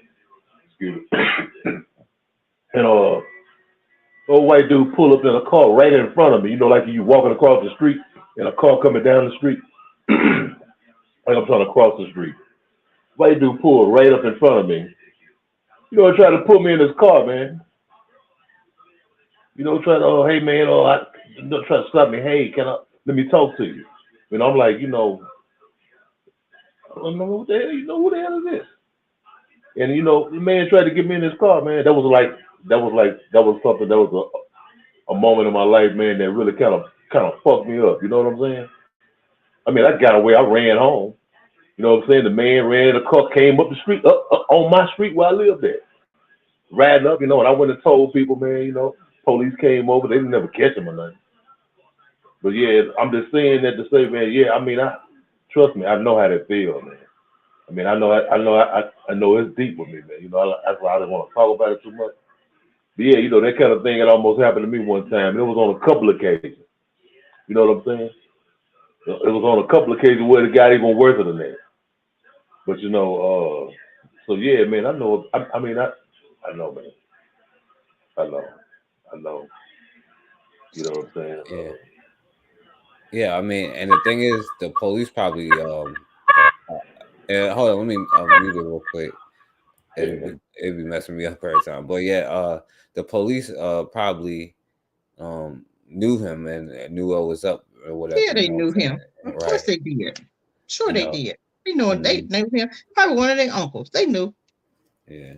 Excuse me. And old white dude pull up in a car right in front of me. Like you walking across the street and a car coming down the street. Like I'm trying to cross the street. White dude pulled right up in front of me. Try to put me in his car, man. Try to, hey man, try to stop me. Hey, let me talk to you. And I'm like, I don't know what the hell, who the hell is this? And the man tried to get me in his car, man. That was something that was a moment in my life, man, that really kind of fucked me up. You know what I'm saying? I mean, I got away. I ran home. You know what I'm saying? The man ran the car, came up the street, up on my street where I lived at, riding up. And I went and told people, man. Police came over. They didn't never catch him or nothing. But yeah, I'm just saying that to say, man. Yeah, I mean, trust me, I know how that feels, man. I mean, I know it's deep with me, man. That's why I didn't want to talk about it too much. But yeah, that kind of thing that almost happened to me one time. It was on a couple of occasions. You know what I'm saying? It was on a couple of occasions where it got even worse than that. But so yeah, man, I know. I mean, I know, man. I know. I know. You know what I'm saying? Yeah. Yeah, I mean, and the thing is, the police probably hold on, let me mute it real quick. It'd be messing me up every time. But yeah, the police probably knew him and knew what was up or whatever. Yeah, they knew him. Of course they did. Sure they did. They knew him. They knew him. Probably one of their uncles. They knew. Yeah.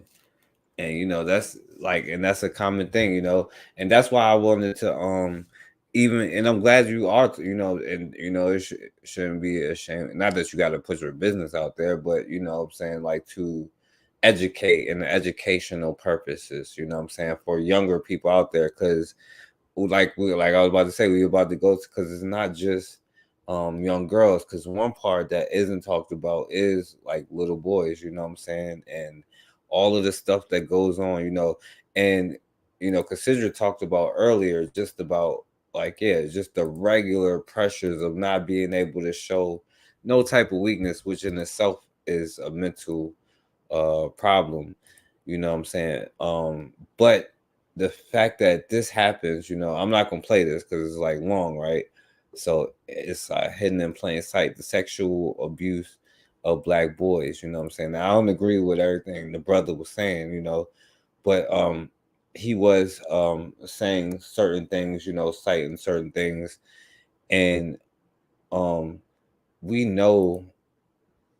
And that's and that's a common thing, and that's why I wanted to even, and I'm glad you are, and it shouldn't be a shame. Not that you got to put your business out there, but I'm saying, like, to educate in the educational purposes, I'm saying, for younger people out there, because like I was about to say, we were about to go, because it's not just young girls, because one part that isn't talked about is like little boys, what I'm saying, and all of the stuff that goes on, and Cassidra talked about earlier, just about, like, yeah, just the regular pressures of not being able to show no type of weakness, which in itself is a mental problem, what I'm saying. But the fact that this happens, I'm not gonna play this because it's like long, right? So it's hidden in plain sight, the sexual abuse of Black boys, what I'm saying. Now, I don't agree with everything the brother was saying, but he was saying certain things, citing certain things, and we know.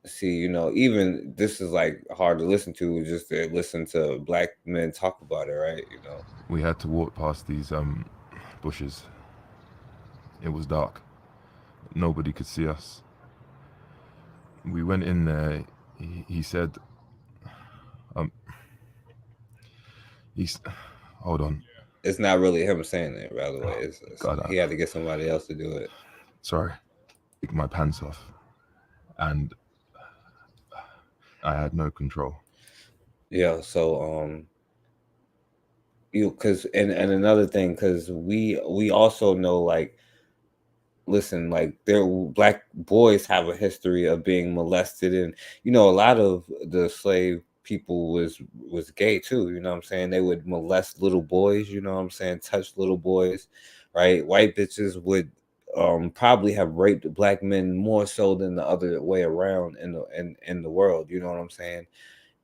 See, even this is like hard to listen to, just to listen to Black men talk about it, right? We had to walk past these bushes. It was dark. Nobody could see us. We went in there. He said, he's, hold on. It's not really him saying it, by the way. He had to get somebody else to do it. Sorry. Take my pants off. And I had no control. Yeah, so because and another thing, because we also know, like, listen, like, their Black boys have a history of being molested, and a lot of the slave people was gay too, what I'm saying. They would molest little boys, what I'm saying, touch little boys, right? White bitches would probably have raped Black men more so than the other way around in the world, what I'm saying.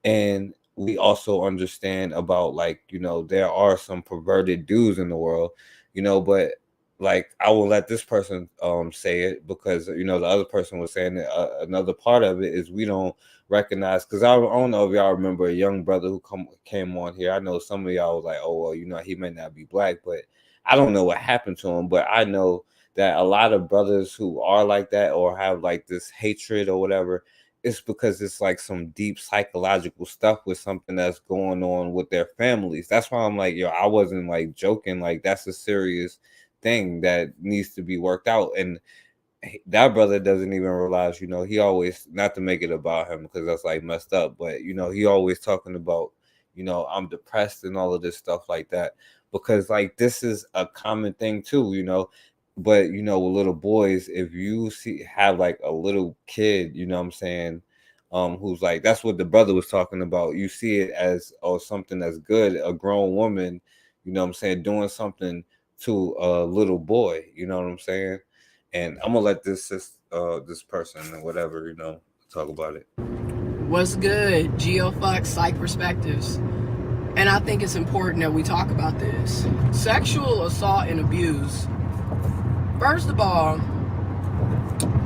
And we also understand about, like, there are some perverted dudes in the world, but like I will let this person say it because the other person was saying that another part of it is we don't recognize, because I don't know if y'all remember a young brother who came on here. I know some of y'all was like, oh well, he may not be black, but I don't know what happened to him. But I know that a lot of brothers who are like that or have like this hatred or whatever, it's because it's like some deep psychological stuff with something that's going on with their families. That's why I'm like, yo, I wasn't like joking. Like that's a serious thing that needs to be worked out. And that brother doesn't even realize, he always, not to make it about him because that's like messed up, but he always talking about, I'm depressed and all of this stuff like that, because like this is a common thing too, but with little boys, if you have like a little kid, what I'm saying, who's like, that's what the brother was talking about, you see it as something that's good, a grown woman, what I'm saying, doing something to a little boy, what I'm saying. And I'm gonna let this person or whatever, talk about it. What's good, GeoFuck Psych Perspectives? And I think it's important that we talk about this. Sexual assault and abuse. First of all,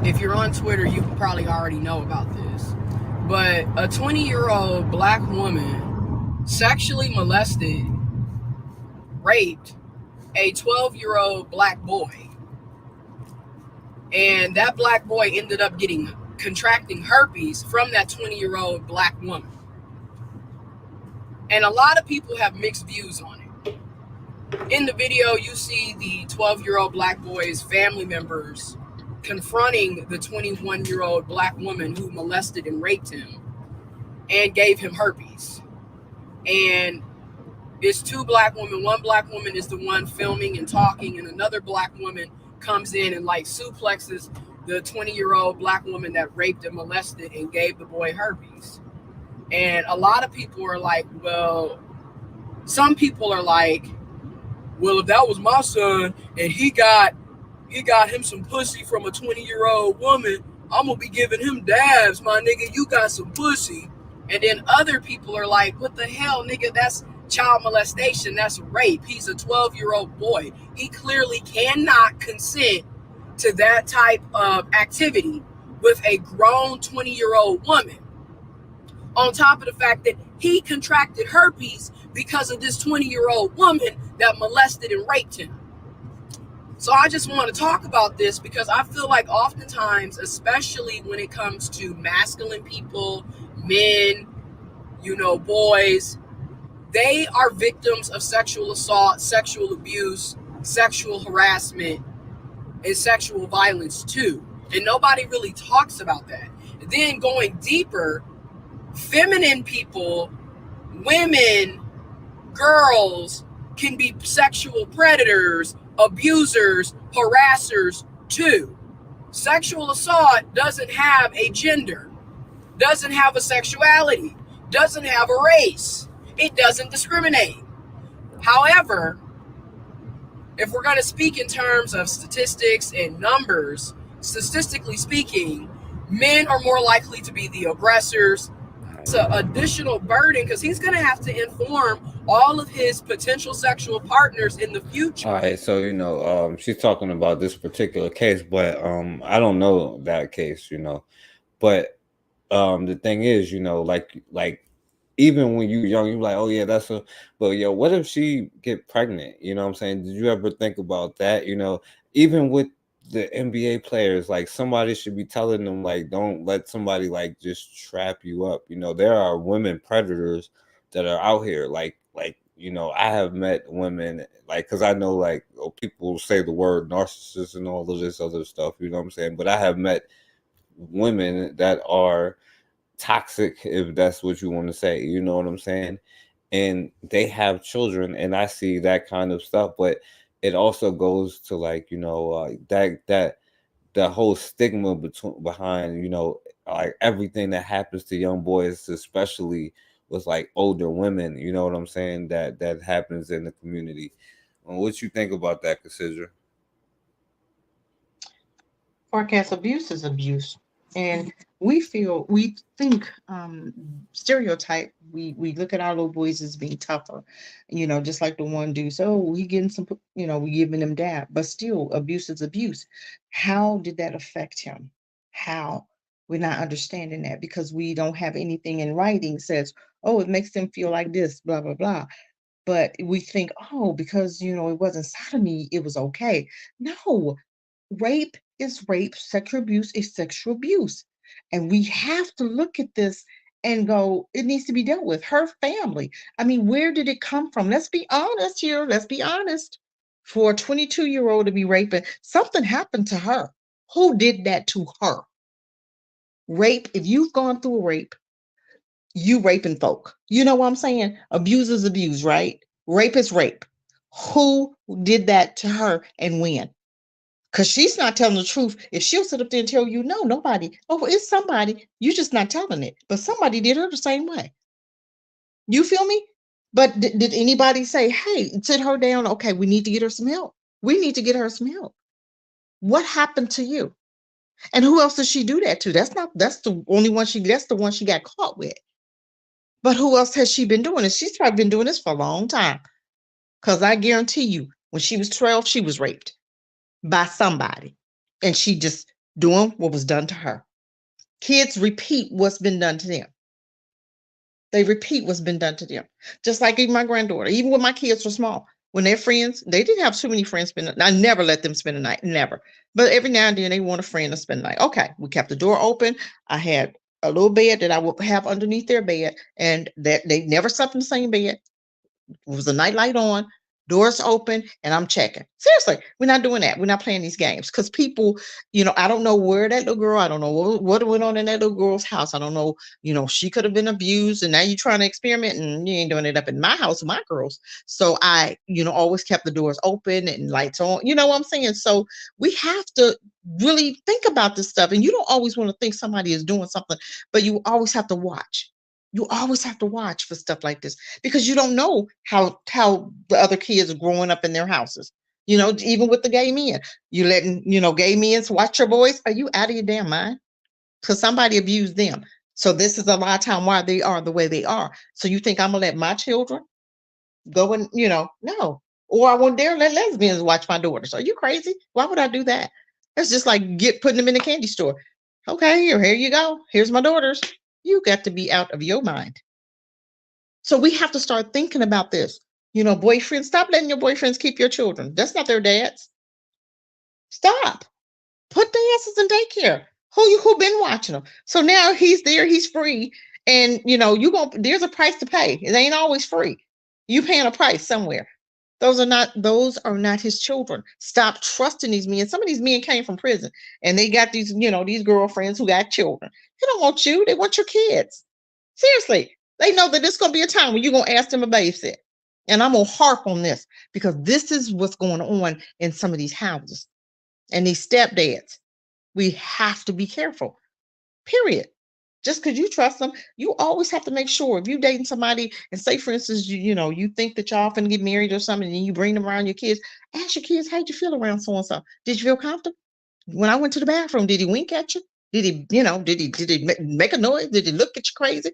if you're on Twitter, you probably already know about this. But a 20-year-old black woman sexually molested, raped a 12-year-old black boy. And that black boy ended up contracting herpes from that 20-year-old black woman. And a lot of people have mixed views on it. In the video, you see the 12-year-old black boy's family members confronting the 21-year-old black woman who molested and raped him and gave him herpes. And it's two black women. One black woman is the one filming and talking, and another black woman comes in and like suplexes the 20-year-old black woman that raped and molested and gave the boy herpes. And a lot of people are like, well, some people are like, well, if that was my son and he got him some pussy from a 20-year-old woman, I'm gonna be giving him dabs, my nigga. You got some pussy. And then other people are like, what the hell, nigga? That's child molestation. That's rape. He's a 12-year-old boy. He clearly cannot consent to that type of activity with a grown 20-year-old woman. On top of the fact that he contracted herpes because of this 20-year-old woman that molested and raped him. So I just want to talk about this because I feel like oftentimes, especially when it comes to masculine people, men, boys, they are victims of sexual assault, sexual abuse, sexual harassment, and sexual violence too. And nobody really talks about that. And then going deeper, feminine people, women, girls can be sexual predators, abusers, harassers too. Sexual assault doesn't have a gender, doesn't have a sexuality, doesn't have a race. It doesn't discriminate. However, if we're going to speak in terms of statistics and numbers, statistically speaking, men are more likely to be the aggressors. It's an additional burden because he's going to have to inform all of his potential sexual partners in the future. All right, so she's talking about this particular case, but I don't know that case, but the thing is, like even when you're young, you're like, oh yeah, but yo, what if she get pregnant? You know what I'm saying? Did you ever think about that? Even with the NBA players, like somebody should be telling them, like, don't let somebody like just trap you up. There are women predators that are out here. Like, I have met women, like, because I know, like, people say the word narcissist and all of this other stuff, you know what I'm saying? But I have met women that are toxic, if that's what you want to say, you know what I'm saying? And they have children, and I see that kind of stuff, but it also goes to like, that the whole stigma behind, like everything that happens to young boys, especially with like older women, you know what I'm saying, that happens in the community. What you think about that, Cassidra? Forecast abuse is abuse. And we think stereotype, we look at our little boys as being tougher, just like the one dude. So we getting some, we giving them dab, but still abuse is abuse. How did that affect him? How? We're not understanding that because we don't have anything in writing says, oh, it makes them feel like this, blah, blah, blah. But we think, oh, because it wasn't sodomy, it was okay. No, rape is rape, sexual abuse is sexual abuse. And we have to look at this and go, it needs to be dealt with. Her family. I mean, where did it come from? Let's be honest here. Let's be honest. For a 22-year-old to be raping, something happened to her. Who did that to her? Rape, if you've gone through a rape, you raping folk. You know what I'm saying? Abuse is abuse, right? Rape is rape. Who did that to her and when? Because she's not telling the truth. If she'll sit up there and tell you, no, nobody. Oh, it's somebody. You're just not telling it. But somebody did her the same way. You feel me? But did anybody say, hey, sit her down? Okay, we need to get her some help. We need to get her some help. What happened to you? And who else did she do that to? That's the only one that's the one she got caught with. But who else has she been doing this? She's probably been doing this for a long time. Because I guarantee you, when she was 12, she was raped by somebody. And she just doing what was done to her. Kids repeat what's been done to them. They repeat what's been done to them. Just like even my granddaughter, even when my kids were small, when they're friends, they didn't have too many friends spend. I never let them spend the night, never. But every now and then they want a friend to spend the night. Okay, we kept the door open. I had a little bed that I would have underneath their bed, and that they never slept in the same bed. It was a night light on, doors open, and I'm checking. Seriously, we're not doing that. We're not playing these games because people, I don't know where that little girl, I don't know what went on in that little girl's house. I don't know, she could have been abused, and now you're trying to experiment, and you ain't doing it up in my house with my girls. So I, always kept the doors open and lights on. You know what I'm saying? So we have to really think about this stuff, and you don't always want to think somebody is doing something, but you always have to watch. You always have to watch for stuff like this because you don't know how the other kids are growing up in their houses. Even with the gay men, you letting gay men watch your boys. Are you out of your damn mind? Because somebody abused them. So this is a lot of time why they are the way they are. So you think I'm gonna let my children go and no, or I won't dare let lesbians watch my daughters. Are you crazy? Why would I do that? It's just like putting them in a candy store. Okay, here you go. Here's my daughters. You got to be out of your mind. So we have to start thinking about this. Boyfriends, stop letting your boyfriends keep your children. That's not their dads. Stop. Put the asses in daycare. Who been watching them? So now he's there, he's free, and there's a price to pay. It ain't always free. You paying a price somewhere. Those are not his children. Stop trusting these men. Some of these men came from prison and they got these girlfriends who got children. They don't want you, they want your kids. Seriously. They know that there's going to be a time when you're going to ask them to babysit. And I'm going to harp on this because this is what's going on in some of these houses and these stepdads. We have to be careful, period. Just because you trust them, you always have to make sure if you're dating somebody and say, for instance, you think that y'all finna get married or something and you bring them around your kids, ask your kids, how'd you feel around so-and-so? Did you feel comfortable? When I went to the bathroom, did he wink at you? Did he, did he make a noise? Did he look at you crazy?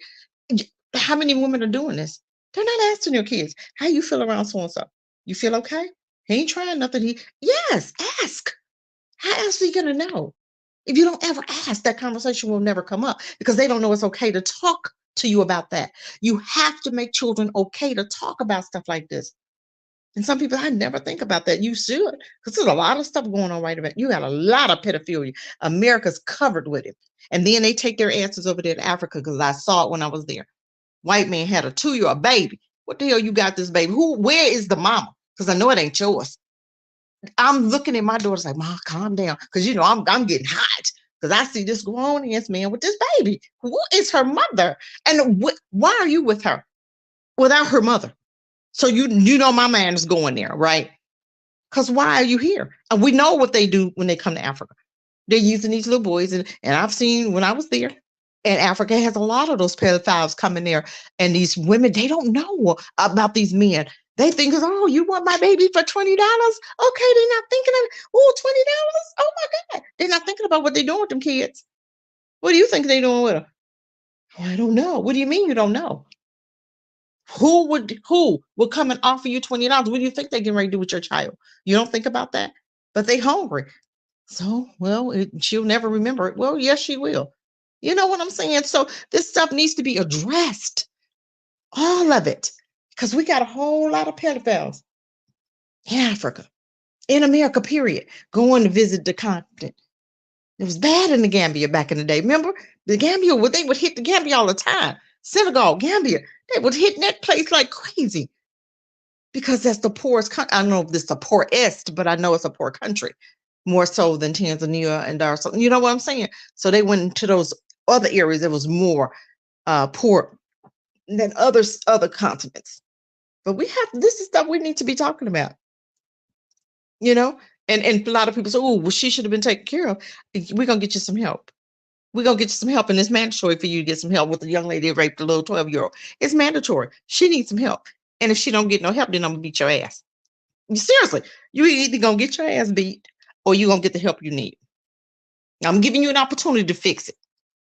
How many women are doing this? They're not asking your kids, how you feel around so-and-so? You feel okay? He ain't trying nothing. Yes, ask. How else are you going to know? If you don't ever ask, that conversation will never come up because they don't know it's okay to talk to you about that. You have to make children okay to talk about stuff like this. And some people, I never think about that. You should, because there's a lot of stuff going on right about. You got a lot of pedophilia. America's covered with it. And then they take their answers over there to Africa because I saw it when I was there. White man had a 2-year-old baby. What the hell you got this baby? Where is the mama? Because I know it ain't yours. I'm looking at my daughters like, Mom, calm down. Because, I'm getting hot. Because I see this grown-ass man with this baby. Who is her mother? And why are you with her without her mother? So you know my man is going there, right? Because why are you here? And we know what they do when they come to Africa. They're using these little boys. And I've seen when I was there, and Africa has a lot of those pedophiles coming there. And these women, they don't know about these men. They think, oh, you want my baby for $20? Okay, they're not thinking of, oh, $20? Oh my God. They're not thinking about what they're doing with them kids. What do you think they're doing with her? Oh, I don't know. What do you mean you don't know? Who would come and offer you $20? What do you think they're getting ready to do with your child? You don't think about that, but they hungry. So, well, she'll never remember it. Well, yes, she will. You know what I'm saying? So this stuff needs to be addressed, all of it, because we got a whole lot of pedophiles in Africa, in America, period, going to visit the continent. It was bad in the Gambia back in the day. Remember the Gambia? They would hit the Gambia all the time. Senegal, Gambia, they would hit that place like crazy because that's the poorest country. I don't know if this is the poorest, but I know it's a poor country, more so than Tanzania and Dar es Salaam. You know what I'm saying? So they went into those other areas that was more poor than other continents. But this is stuff we need to be talking about. You know, and a lot of people say, "Oh, well, she should have been taken care of." We're gonna get you some help. We're gonna get you some help, and it's mandatory for you to get some help with the young lady that raped the little 12-year-old. It's mandatory. She needs some help, and if she don't get no help, then I'm gonna beat your ass. Seriously, you either gonna get your ass beat or you gonna get the help you need. I'm giving you an opportunity to fix it,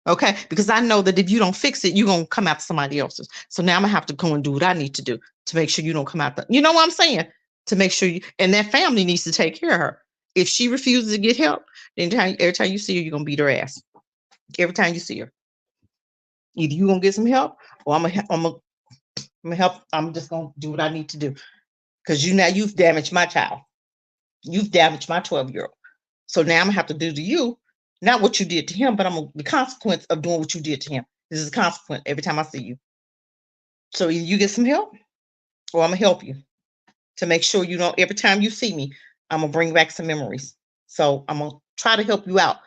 okay? Because I know that if you don't fix it, you're gonna come after somebody else's. So now I'm gonna have to go and do what I need to do to make sure you don't come after. You know what I'm saying? To make sure and that family needs to take care of her. If she refuses to get help, then every time you see her, you're gonna beat her ass. Every time you see her, either you gonna get some help, or I'm gonna help. I'm just gonna do what I need to do because you've damaged my child. You've damaged my 12-year-old. So now I'm gonna have to do to you not what you did to him, but the consequence of doing what you did to him. This is a consequence every time I see you. So either you get some help, or I'm gonna help you to make sure you don't. Every time you see me, I'm gonna bring back some memories. So I'm gonna try to help you out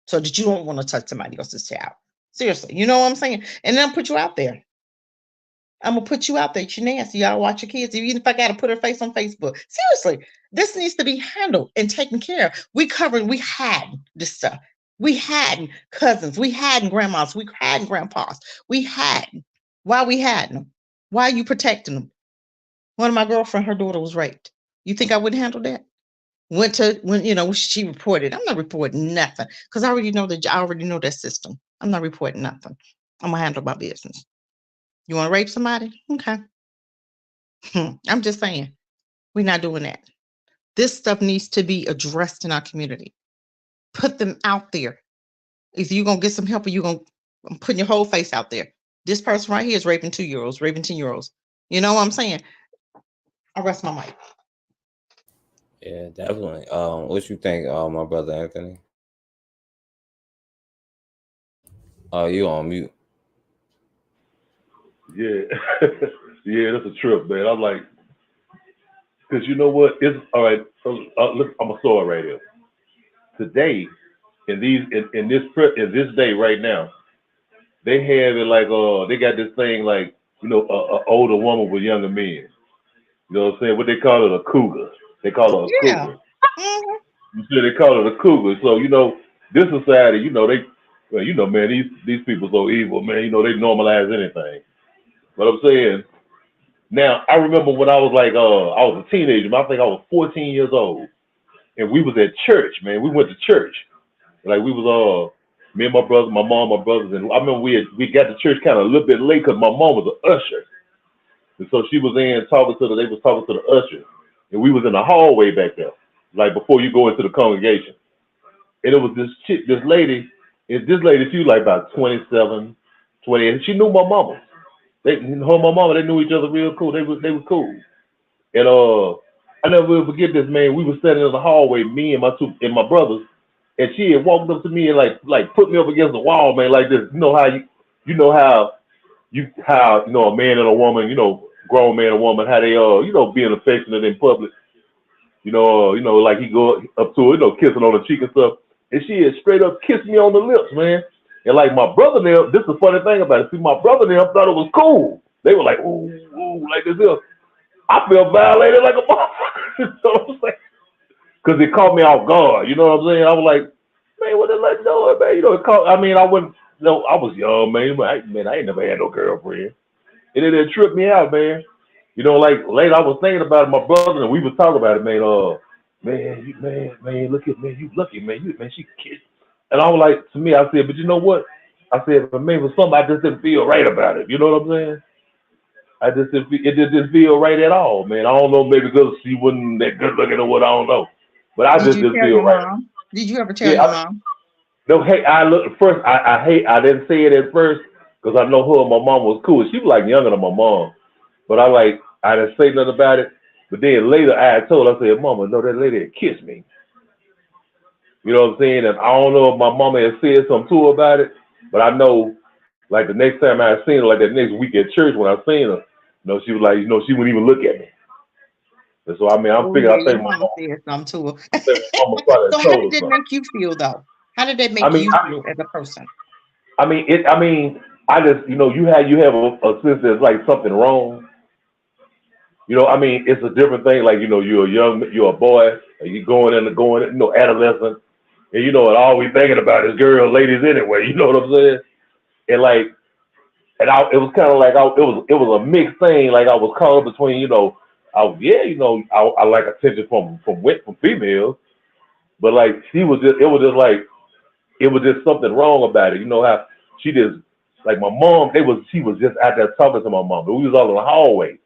so that you don't want to touch somebody else's child. Seriously, you know what I'm saying? And then I'll put you out there. I'm gonna put you out there. You're nasty. You gotta watch your kids. Even if I gotta put her face on Facebook. Seriously, this needs to be handled and taken care of. We had this stuff. We had cousins. We had grandmas. We had grandpas. We had. Why we had them? Why are you protecting them? One of my girlfriend, her daughter was raped. You think I would handle that? When she reported. I'm not reporting nothing because I already know that system. I'm not reporting nothing. I'm gonna handle my business. You want to rape somebody? Okay. I'm just saying, we're not doing that. This stuff needs to be addressed in our community. Put them out there. If you're gonna get some help, or I'm putting your whole face out there. This person right here is raping 2-year-olds, raping 10-year-olds. You know what I'm saying? I rest my mic. Yeah, definitely. What you think, my brother Anthony? You on mute? Yeah, yeah, that's a trip, man. I'm like, because you know what? It's all right. So look, I'm gonna throw it right here. Today, in this day right now, they have it like they got this thing like an older woman with younger men. You know what I'm saying? What they call it, a cougar. They call her a cougar. Mm-hmm. You see, they call it a cougar. So this society, man, these people so evil, man. They normalize anything. But I'm saying, now I remember when I was like, I was a teenager. I think I was 14 years old, and we was at church, man. We went to church, like we was me and my brother, my mom, my brothers, and I remember we got to church kind of a little bit late because my mom was an usher. And so she was they was talking to the usher. And we was in the hallway back there, like before you go into the congregation. And it was this lady, she was like about 27, 28. And she knew my mama. Her and my mama, they knew each other real cool. They were cool. And I never will forget this, man. We were standing in the hallway, me and my brothers, and she had walked up to me and like put me up against the wall, man, like this. You know how a man and a woman, grown man and woman, how they being affectionate in public. Like he go up to her, kissing on the cheek and stuff. And she had straight up kissed me on the lips, man. And like my brother them, this is the funny thing about it. See, my brother them thought it was cool. They were like, ooh, ooh, like this. I felt violated like a motherfucker. You know what I'm saying? Because it caught me off guard. You know what I'm saying? I was like, man, what the let know it, man? I wouldn't. I was young, man. I ain't never had no girlfriend. And it tripped me out, man. Like later I was thinking about it, my brother, and we was talking about it, man. Man, look at man, you lucky, man. She kissed. And I was like, to me, I said, but you know what? I said, but maybe something I just didn't feel right about it. You know what I'm saying? I just didn't feel, it just didn't feel right at all, man. I don't know, maybe because she wasn't that good looking or what, I don't know. But I Did just you didn't tell feel your right. mom? Did you ever tell Yeah, your mom? no, hey, I look first. I hate. I didn't say it at first because I know her and my mom was cool. She was like younger than my mom, but I didn't say nothing about it. But then later I had told her, I said, "Mama, no, that lady had kissed me." You know what I'm saying? And I don't know if my mama had said something to her about it, but I know, like the next time I had seen her, like that next week at church when I seen her, she was like, she wouldn't even look at me. And so I mean, I'm Oh thinking, yeah, I your think mama said something to her. my mama probably So how told did her that something. make you feel though? How did that I make mean, you I, feel as a person? I mean, it. I mean, I just, you have a sense there's like something wrong. I mean, it's a different thing. Like, you're a boy, and you're adolescent, and and all we thinking about is girls, ladies anyway. You know what I'm saying? And like, it was kind of like it was a mixed thing. Like I was caught up between, I like attention from females, but like it was just something wrong about it. You know how she just like my mom. She was just out there talking to my mom. But we was all in the hallway,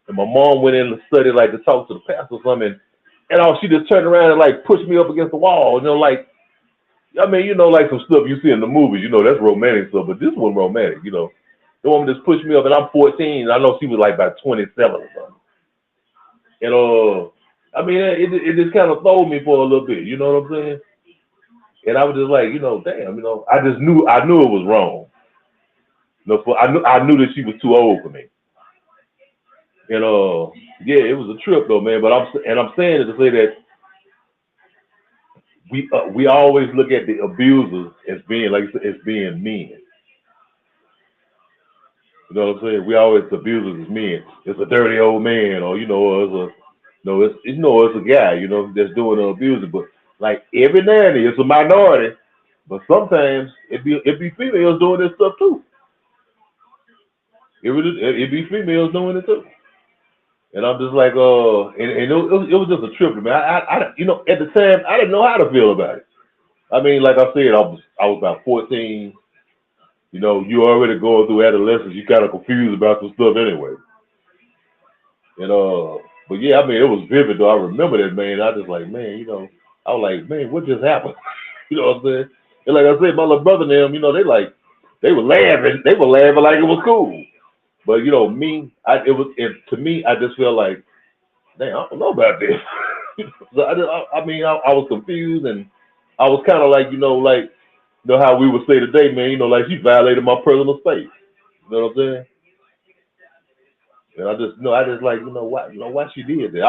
and my mom went in the study like to talk to the pastor or something. And she just turned around and like pushed me up against the wall. Like I mean, like some stuff you see in the movies. That's romantic stuff, but this wasn't romantic. The woman just pushed me up, and I'm 14. And I know she was like about 27 or something. And I mean, it just kind of throwed me for a little bit. You know what I'm saying? And I was just like, damn, I knew it was wrong. I knew that she was too old for me. And yeah, it was a trip though, man. But I'm saying it to say that we always look at the abusers as being like as being men. You know what I'm saying? We always abusers as men. It's a dirty old man, or or it's a guy, that's doing the abusing. But like every now and then, it's a minority. But sometimes it be females doing this stuff too. It be females doing it too. And I'm just like, it was just a trip, man. At the time, I didn't know how to feel about it. I mean, like I said, I was about 14. You already going through adolescence. You kind of confused about some stuff anyway. And but yeah, I mean, it was vivid though. I remember that, man. I just like, man, I was like, man, what just happened? You know what I'm saying? And like I said, my little brother and them, they were laughing. They were laughing like it was cool. But me, to me, I just feel like, damn, I don't know about this. So I mean, I was confused, and I was kind of like, how we would say today, man, like she violated my personal space. You know what I'm saying? And I just like, why she did that.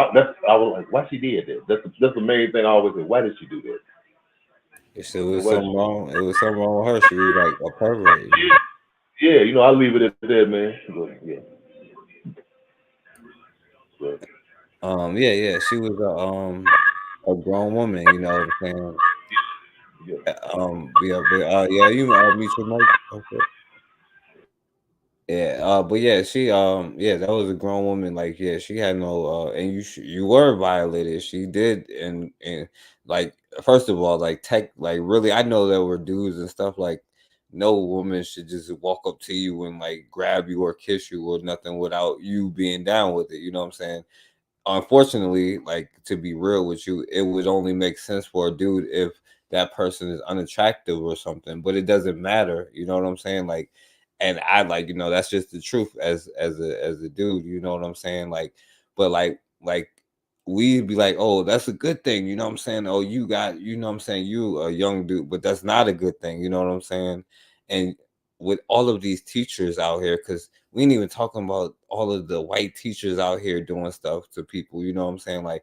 I was like, why she did that. That's the main thing I always say. Why did she do that? If it was something wrong, it was something wrong with her. She was like a pervert. Yeah, I leave it at that, man. But, yeah. But, yeah. She was a grown woman. You know what I'm saying? Yeah. You mute your mic. Okay. Yeah, but yeah, yeah, that was a grown woman. Like, yeah, she had no, and you were violated. She did, and like, first of all, like, like, really, I know there were dudes and stuff. Like, no woman should just walk up to you and like grab you or kiss you or nothing without you being down with it. You know what I'm saying? Unfortunately, like to be real with you, it would only make sense for a dude if that person is unattractive or something. But it doesn't matter. You know what I'm saying? Like, and I like, that's just the truth as a dude. You know what I'm saying? Like, but like we'd be like, oh, that's a good thing. You know what I'm saying? Oh, you got, what I'm saying, you a young dude, but that's not a good thing. You know what I'm saying? And with all of these teachers out here, because we ain't even talking about all of the white teachers out here doing stuff to people. You know what I'm saying? Like,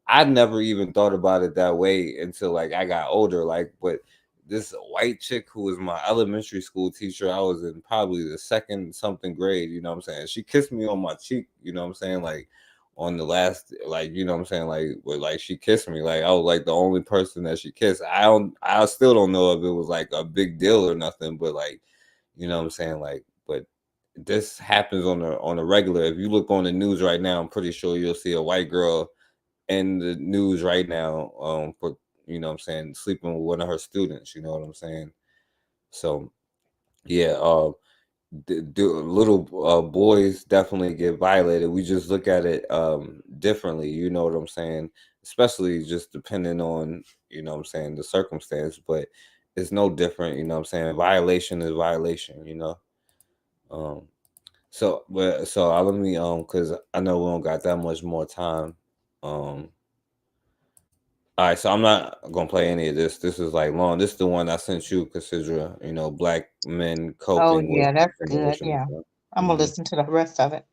I never even thought about it that way until like I got older. Like, but this white chick who was my elementary school teacher, I was in probably the second something grade. You know what I'm saying? She kissed me on my cheek. You know what I'm saying? Like on the last, like, you know what I'm saying? Like, but like she kissed me. Like I was like the only person that she kissed. I still don't know if it was like a big deal or nothing, but like, you know what I'm saying? Like, but this happens on a regular. If you look on the news right now, I'm pretty sure you'll see a white girl in the news right now for you know what I'm saying, sleeping with one of her students, you know what I'm saying? So yeah, little boys definitely get violated. We just look at it differently, you know what I'm saying? Especially just depending on, you know what I'm saying, the circumstance, but it's no different, you know what I'm saying? Violation is violation, you know. Um let me cuz I know we don't got that much more time. Um all right, so I'm not gonna play any of this. This is like long. This is the one I sent you, Cassidra. You know, black men Oh coping with yeah, that's good. generational Yeah. trauma. I'm gonna listen to the rest of it.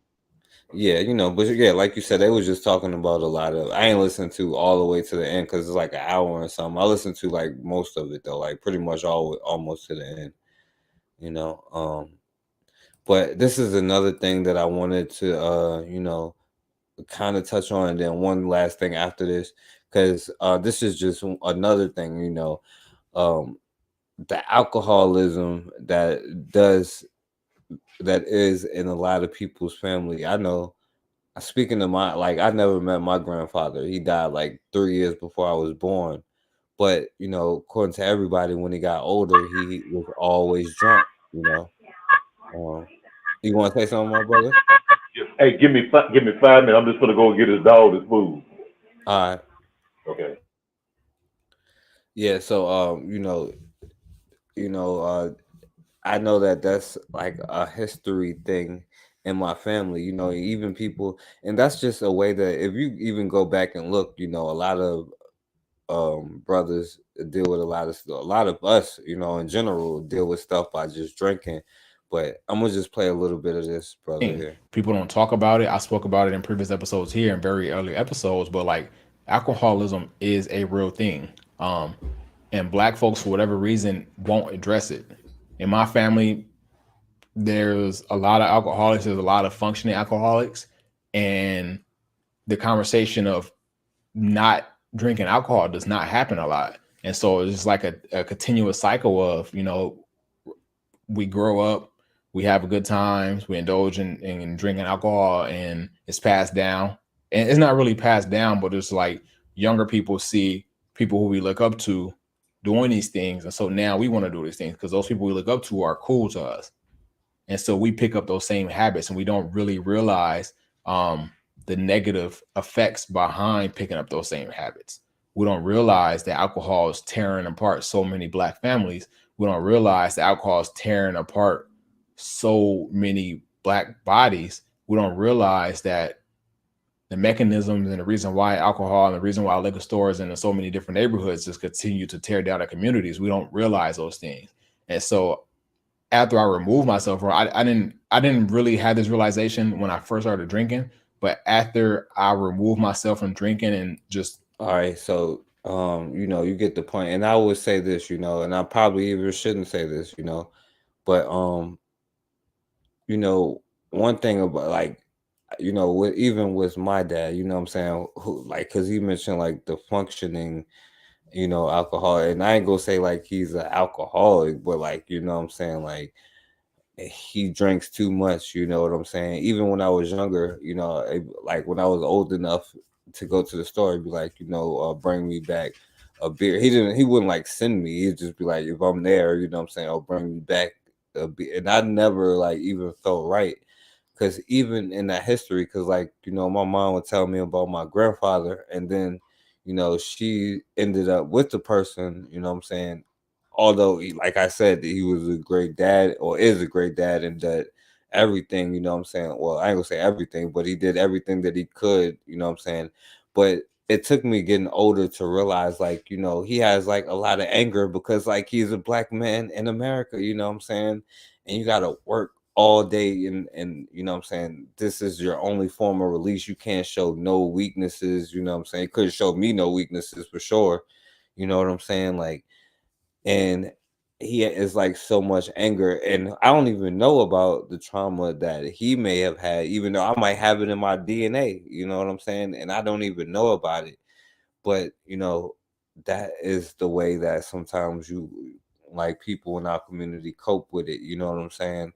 Yeah, you know, but yeah, like you said, they was just talking about a lot of. I ain't listened to all the way to the end because it's like an hour or something. I listened to like most of it though, like pretty much all almost to the end. You know, but this is another thing that I wanted to, you know, kind of touch on, and then one last thing after this, because this is just another thing, you know, um, the alcoholism that is in a lot of people's family. I know. Speaking of my, like, I never met my grandfather. He died like 3 years before I was born. But you know, according to everybody, when he got older, he was always drunk. You know, you want to say something, my brother? Hey, give me 5 minutes. I'm just gonna go get his dog his food. All right. Okay. Yeah. So, you know, I know that that's like a history thing in my family. You know, even people, and that's just a way that if you even go back and look, you know, a lot of brothers deal with a lot of stuff. A lot of us, you know, in general, deal with stuff by just drinking. But I'm gonna just play a little bit of this, brother. Here. People don't talk about it. I spoke about it in previous episodes here in very early episodes, but like alcoholism is a real thing. And black folks, for whatever reason, won't address it. In my family, there's a lot of alcoholics, there's a lot of functioning alcoholics, and the conversation of not drinking alcohol does not happen a lot. And so it's just like a continuous cycle of, you know, we grow up, we have good times, we indulge in drinking alcohol, and it's passed down. And it's not really passed down, but it's like younger people see people who we look up to doing these things. And so now we want to do these things because those people we look up to are cool to us. And so we pick up those same habits, and we don't really realize the negative effects behind picking up those same habits. We don't realize that alcohol is tearing apart so many black families. We don't realize that alcohol is tearing apart so many black bodies. We don't realize that the mechanisms and the reason why alcohol and the reason why liquor stores and in so many different neighborhoods just continue to tear down our communities. We don't realize those things. And so after I removed myself from, I didn't really have this realization when I first started drinking, but after I removed myself from drinking and just All right, so you know, you get the point. And I would say this, you know, and I probably even shouldn't say this, you know, but you know, one thing about like, you know, even with my dad, you know what I'm saying, who like, cause he mentioned like the functioning, you know, alcohol, and I ain't gonna say like he's an alcoholic, but like, you know what I'm saying, like he drinks too much, you know what I'm saying? Even when I was younger, you know, like when I was old enough to go to the store, he'd be like, you know, bring me back a beer. He wouldn't like send me. He'd just be like, if I'm there, you know what I'm saying, I'll bring me back a beer. And I never like even felt right. Cause even in that history, cause like, you know, my mom would tell me about my grandfather, and then, you know, she ended up with the person, you know what I'm saying, although like I said, he was a great dad or is a great dad, and that everything, you know what I'm saying, well, I ain't gonna say everything, but he did everything that he could, you know what I'm saying. But it took me getting older to realize, like, you know, he has like a lot of anger because like he's a black man in America, you know what I'm saying, and you gotta work all day, and you know what I'm saying, this is your only form of release. You can't show no weaknesses, you know what I'm saying. He couldn't show me no weaknesses for sure, you know what I'm saying, like, and he is like so much anger, and I don't even know about the trauma that he may have had, even though I might have it in my DNA, you know what I'm saying, and I don't even know about it. But you know, that is the way that sometimes you, like, people in our community cope with it, you know what I'm saying.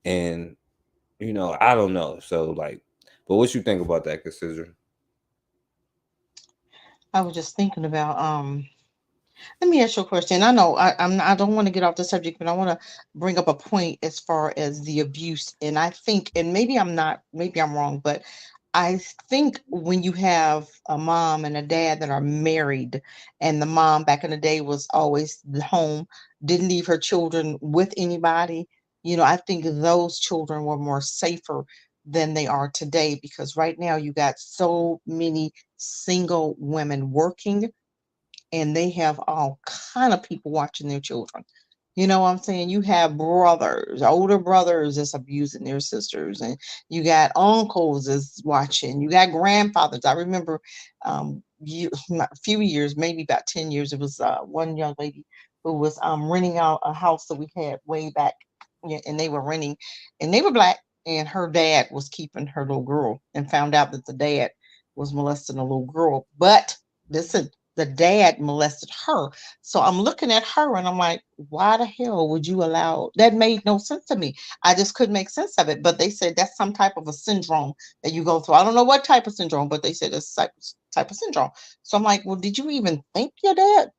And you know, I don't know, so like, but what you think about that, Cassandra? I was just thinking about Let me ask you a question. I know I don't want to get off the subject, but I want to bring up a point as far as the abuse. And I think, and maybe I'm not, maybe I'm wrong, but I think when you have a mom and a dad that are married, and the mom back in the day was always home, didn't leave her children with anybody, I think those children were more safer than they are today, because right now you got so many single women working, and they have all kind of people watching their children. You know what I'm saying? You have brothers, older brothers that's abusing their sisters, and you got uncles that's watching. You got grandfathers. I remember a few years, maybe about 10 years, it was one young lady who was renting out a house that we had way back, yeah, and they were renting, and they were black, and her dad was keeping her little girl, and found out that the dad was molesting a little girl. But listen, the dad molested her. So I'm looking at her and I'm like, why the hell would you allow that? Made no sense to me. I just couldn't make sense of it. But they said that's some type of a syndrome that you go through. I don't know what type of syndrome, but they said it's type of syndrome. So I'm like, well, did you even think your dad,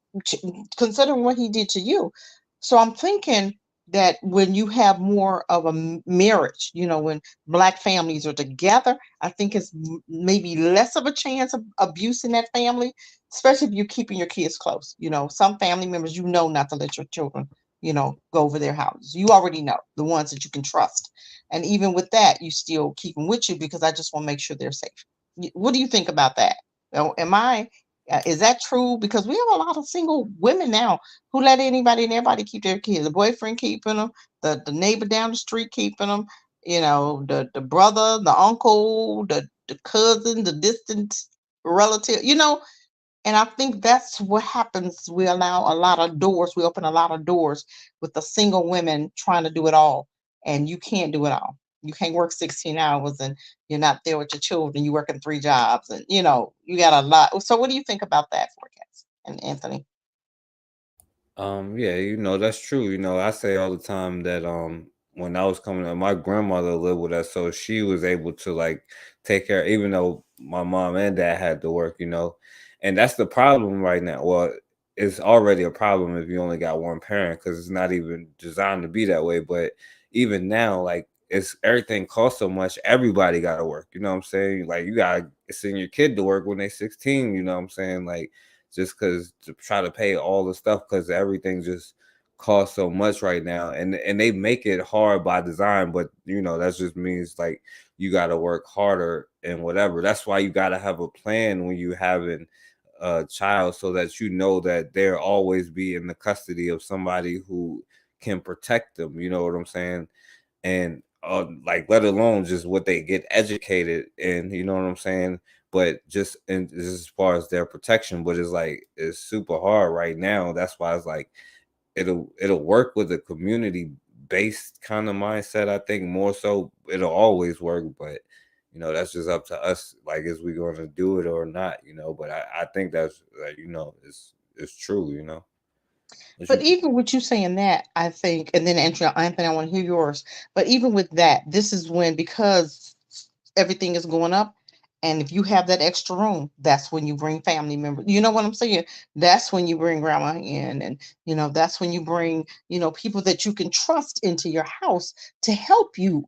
considering what he did to you? So I'm thinking that when you have more of a marriage, when black families are together, I think it's maybe less of a chance of abuse in that family, especially if you're keeping your kids close. Some family members, not to let your children, go over their houses. You already know the ones that you can trust. And even with that, you still keep them with you, because I just want to make sure they're safe. What do you think about that? Is that true? Because we have a lot of single women now who let anybody and everybody keep their kids. The boyfriend keeping them, the neighbor down the street keeping them, the brother, the uncle, the cousin, the distant relative, and I think that's what happens. We allow a lot of doors. We open a lot of doors with the single women trying to do it all. And you can't do it all. You can't work 16 hours and you're not there with your children. You're working 3 jobs, and you got a lot. So what do you think about that forecast? And Anthony? Yeah, that's true. I say all the time that when I was coming up, my grandmother lived with us, so she was able to like take care, even though my mom and dad had to work. And that's the problem right now. Well, it's already a problem if you only got one parent, because it's not even designed to be that way. But even now, like, it's everything costs so much, everybody gotta work. You know what I'm saying? Like, you gotta send your kid to work when they're 16, you know what I'm saying? Like, just because to try to pay all the stuff, because everything just costs so much right now, and they make it hard by design, but that just means like you got to work harder and whatever. That's why you got to have a plan when you having a child, so that that they'll always be in the custody of somebody who can protect them, you know what I'm saying? And like, let alone just what they get educated in, you know what I'm saying? But just as far as their protection, but it's like it's super hard right now. That's why it's like it'll work with a community based kind of mindset. I think more so it'll always work, but that's just up to us, like, is we going to do it or not. But I think that's like, it's true. What But you even with you saying that, I think, and then Anthony, I want to hear yours. But even with that, this is when, because everything is going up, and if you have that extra room, that's when you bring family members. You know what I'm saying? That's when you bring grandma in, and that's when you bring people that you can trust into your house to help you.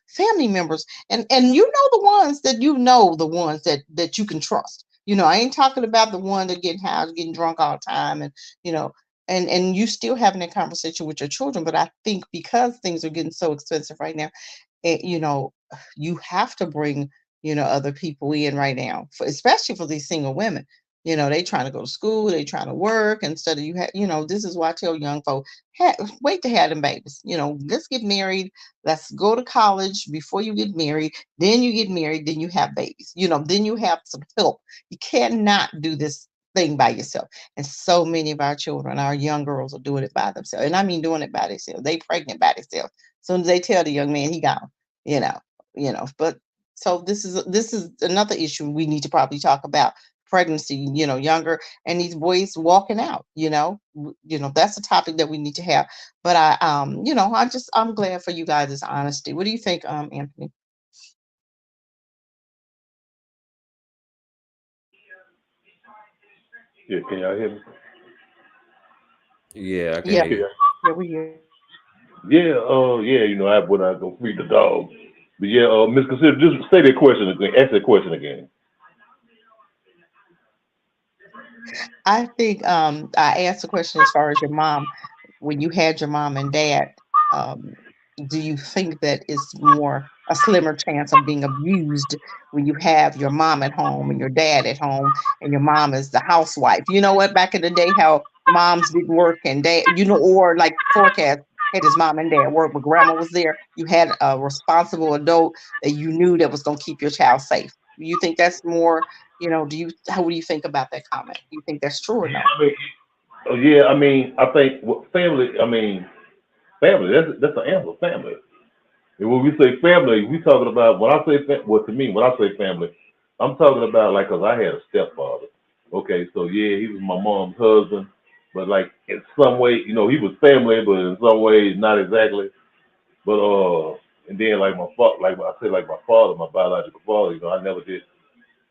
Family members, and the ones that the ones that you can trust. I ain't talking about the one that getting high, getting drunk all the time, and you know and you still having a conversation with your children. But I think because things are getting so expensive right now, it, you have to bring other people in right now, especially for these single women. They trying to go to school, they trying to work, instead of this is why I tell young folk, wait to have them babies. Let's get married, let's go to college before you get married, then you get married, then you have babies, then you have some help. You cannot do this thing by yourself. And so many of our children, our young girls, are doing it by themselves. And I mean doing it by themselves. They pregnant by themselves. As soon as they tell the young man he gone, you know, But so this is another issue we need to probably talk about. Pregnancy, younger, and these boys walking out. That's a topic that we need to have. But I'm glad for you guys' honesty. What do you think, Anthony? Yeah, can y'all hear me? Yeah, I can Yeah, hear you. yeah, we hear. Yeah, I when I go feed the dog. But yeah, Miss Consider, just say that question again. Ask that question again. I think I asked the question as far as your mom, when you had your mom and dad, um, do you think that it's more a slimmer chance of being abused when you have your mom at home and your dad at home and your mom is the housewife? You know what, back in the day, how moms didn't work and dad, or like forecast had his mom and dad work, but grandma was there. You had a responsible adult that you knew that was going to keep your child safe. You think that's more, how do you think about that comment? Do you think that's true or no? I mean, I think family. Family. That's an answer. Family. And when we say family, we talking about when I say to me, when I say family, I'm talking about like, cause I had a stepfather. Okay, so yeah, he was my mom's husband, but like in some way, he was family, but in some ways not exactly. But and then like my father, like I say, like my father, my biological father, I never did.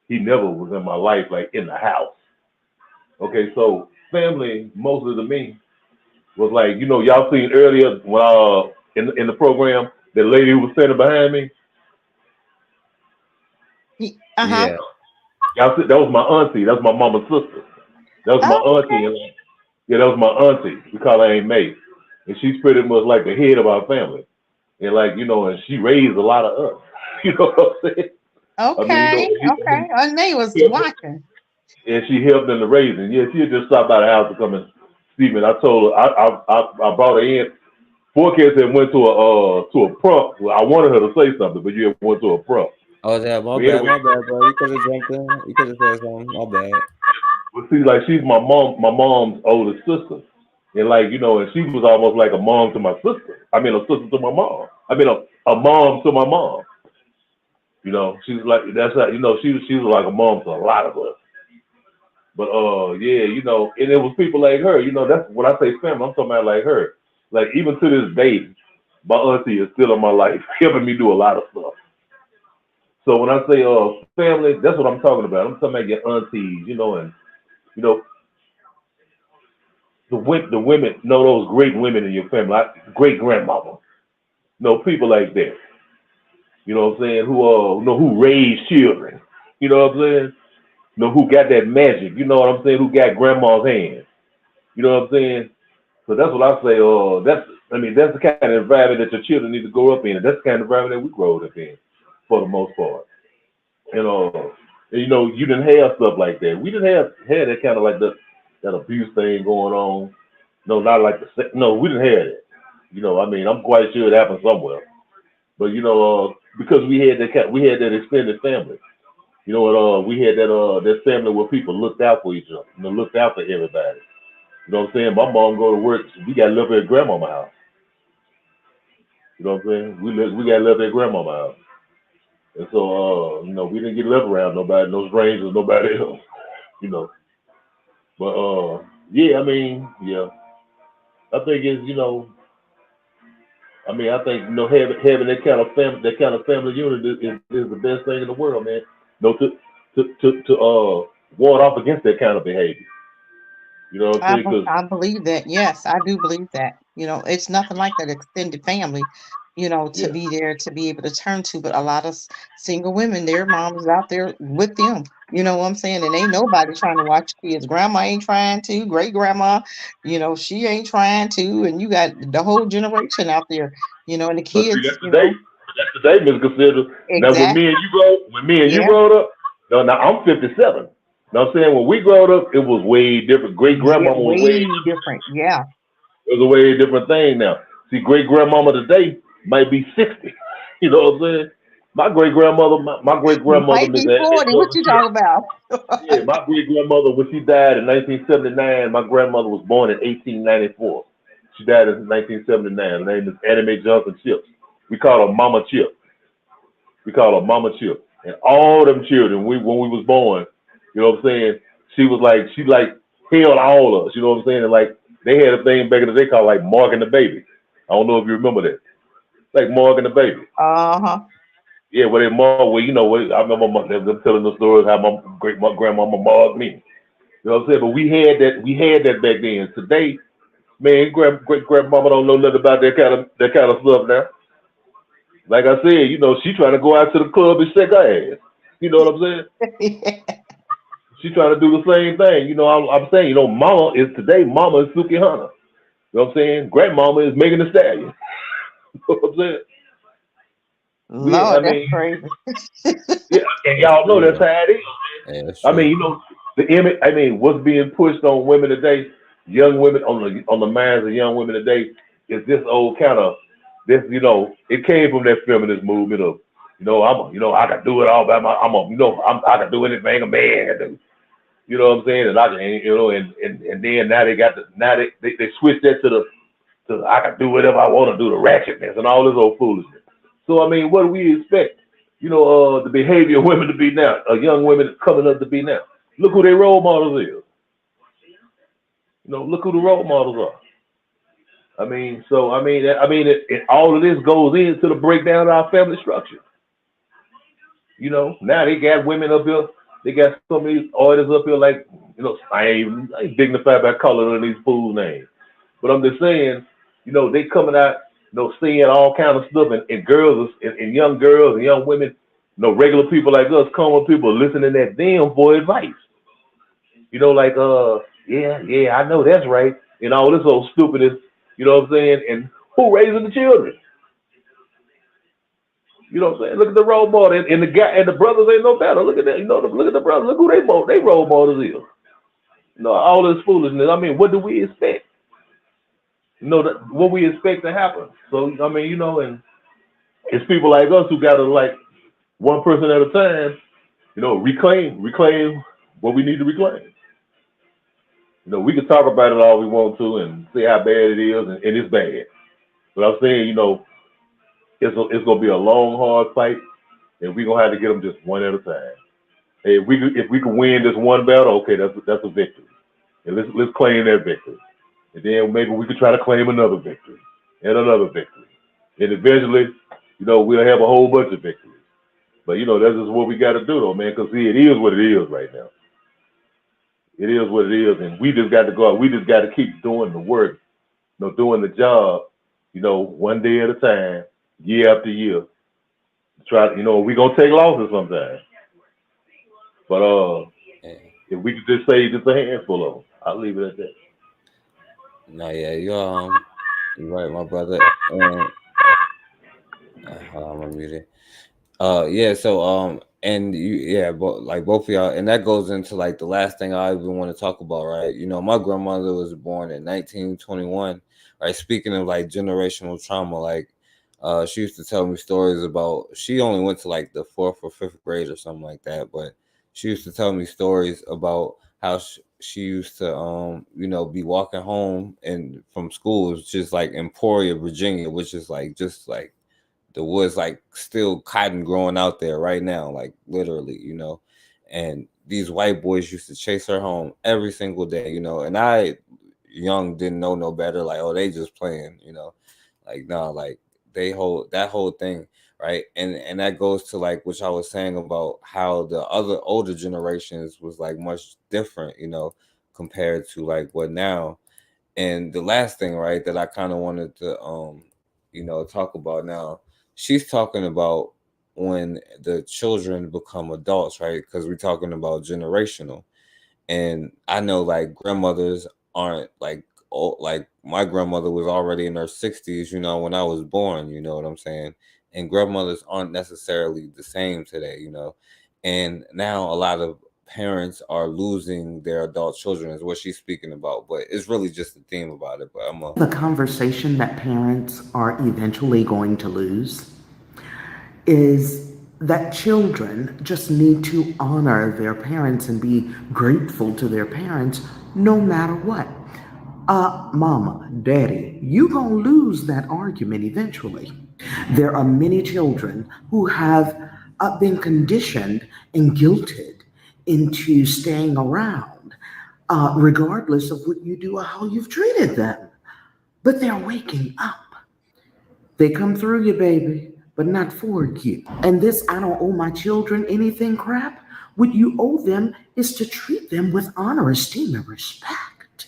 He never was in my life, like in the house. Okay, so family mostly to me was like, y'all seen earlier when in the program, the lady who was standing behind me. Uh-huh. Yeah. Y'all see, that was my auntie. That was my mama's sister. That was my Oh, auntie. And yeah, that was my auntie. We call her Aunt May. And she's pretty much like the head of our family. And like, and she raised a lot of us. You know what I'm saying? I mean, okay, okay. Her name was watching. and she helped in the raising. Yeah, she just stopped by the house to come and see me. And I told her I brought her in. Forecast had went to a prompt. Well, I wanted her to say something, but you went to a prompt. Oh, yeah, my But bad, anyway, my bad, bro. You could have jumped in. You could have said something. My bad. but see, like she's my mom's oldest sister, and like and she was almost like a mom to my sister. I mean, a sister to my mom. I mean, a mom to my mom. She's like that's how she was like a mom to a lot of us. But yeah, and it was people like her. That's when I say family. I'm talking about like her. Like even to this day, my auntie is still in my life, helping me do a lot of stuff. So when I say family, that's what I'm talking about. I'm talking about your aunties, and you know the women, those great women in your family, like great grandmama, people like that. You know what I'm saying? Who raised children. You know what I'm saying? Who got that magic. You know what I'm saying? Who got grandma's hand. You know what I'm saying? So that's what I say. That's the kind of environment that your children need to grow up in, and that's the kind of environment that we grow up in, for the most part. You didn't have stuff like that. We didn't have that kind of like that abuse thing going on. No, not like no, we didn't have that. I'm quite sure it happened somewhere. But because we had that extended family. We had that family where people looked out for each other, looked out for everybody. You know what I'm saying? My mom go to work. We got to live at grandmama's house. You know what I'm saying? We got to live at grandmama's house. And so we didn't get left around nobody, no strangers, nobody else. You know. But yeah, yeah. I think I think having that kind of family unit is the best thing in the world, man. To ward off against that kind of behavior. You know what I'm I, saying? Because I believe that. Yes, I do believe that. It's nothing like that extended family, to yeah, be there to be able to turn to. But a lot of single women, their moms out there with them. You know what I'm saying? And ain't nobody trying to watch kids. Grandma ain't trying to. Great grandma, she ain't trying to. And you got the whole generation out there. And the but see, kids. that's the day, Miss Consider. Now, Exactly. when me and you Yeah. growed up, now I'm 57. Know what I'm saying? When we growed up, it was way different. Great Yeah. grandmama was way Way different. Yeah. It was a way different thing now. See, great grandmama today might be 60. You know what I'm saying? My great grandmother, my great grandmother, Might Miss be 40. What you talking about? yeah, my great grandmother, when she died in 1979, my grandmother was born in 1894. She died in 1979. Her name is Annie Mae Johnson Chips. We call her Mama Chip. We call her Mama Chip. And all them children, when we was born, you know what I'm saying? She held all of us. You know what I'm saying? And like they had a thing back in the day called like Morgan the Baby. I don't know if you remember that. Like Morgan the Baby. Uh-huh. Yeah, where they mark, I remember them telling the stories how my grandmama marked me. You know what I'm saying? But we had that back then. Today, Man, great grandmama don't know nothing about that kind of stuff now. Like I said, she trying to go out to the club and shake her ass. You know what I'm saying? She trying to do the same thing. I'm saying, mama is Suki Hunter. You know what I'm saying? Grandmama is Megan Thee Stallion. You know what I'm saying? Lord, that's crazy. Yeah, and y'all know that's how it is. Yeah, that's I true. mean, the image. I mean, what's being pushed on women today, young women on the minds of young women today, is this old kind of this. It came from that feminist movement of, I can do it all by I can do anything a man can do. You know what I'm saying? And I can, and then now they switched that to I can do whatever I want to do, the ratchetness and all this old foolishness. So I mean, what do we expect? The behavior of women to be now, young women coming up to be now. Look who their role models is. Look who the role models are. I mean, all of this goes into the breakdown of our family structure. Now they got women up here. They got some of these artists up here like, I ain't dignified by calling them these fools names. But I'm just saying, they coming out, seeing all kind of stuff, and girls and young girls and young women, regular people like us, common people listening to them for advice. Like, yeah, I know that's right, and all this old stupidness, you know what I'm saying? And who raising the children? You know what I'm saying? Look at the role model, and the guy and the brothers ain't no better. Look at that, look at the brothers. Look who they role models is. All this foolishness. I mean, what do we expect? What we expect to happen. So I mean, and it's people like us who gotta, like, one person at a time, reclaim what we need to reclaim. We can talk about it all we want to and see how bad it is, and it's bad. But I'm saying, it's gonna be a long, hard fight, and we're gonna have to get them just one at a time. Hey, if we can win this one battle, okay, that's a victory. And let's claim that victory. And then maybe we could try to claim another victory and another victory. And eventually, we'll have a whole bunch of victories. But that's just what we got to do, though, man. Because see, it is what it is right now. It is what it is, and we just got to go out. We just got to keep doing the work, doing the job, one day at a time, year after year. Try, we gonna take losses sometimes. But if we could just say just a handful of them, I'll leave it at that. No, yeah, you're right, my brother. And hold on, I'm muted. Yeah, so and like both of y'all, and that goes into like the last thing I even want to talk about, right? My grandmother was born in 1921, right? Speaking of like generational trauma, like she used to tell me stories about, she only went to like the 4th or 5th grade or something like that, but she used to tell me stories about how she used to be walking home and from school. It was just like Emporia, Virginia, which is like just like the woods, like still cotton growing out there right now, like literally, and these white boys used to chase her home every single day, and I young didn't know no better, like, oh, they just playing, like, no, like they hold that whole thing, right? And that goes to like what I was saying about how the other older generations was like much different, compared to like what now. And the last thing, right, that I kind of wanted to talk about now, she's talking about when the children become adults, right? Because we're talking about generational. And I know like grandmothers aren't like, oh, like my grandmother was already in her 60s, when I was born, you know what I'm saying? And grandmothers aren't necessarily the same today, And now a lot of parents are losing their adult children is what she's speaking about, but it's really just a theme about it. But the conversation that parents are eventually going to lose is that children just need to honor their parents and be grateful to their parents no matter what. Mama, daddy, you gonna lose that argument eventually. There are many children who have been conditioned and guilted into staying around, regardless of what you do or how you've treated them. But they're waking up. They come through you, baby, but not for you. And this I don't owe my children anything crap. What you owe them is to treat them with honor, esteem, and respect.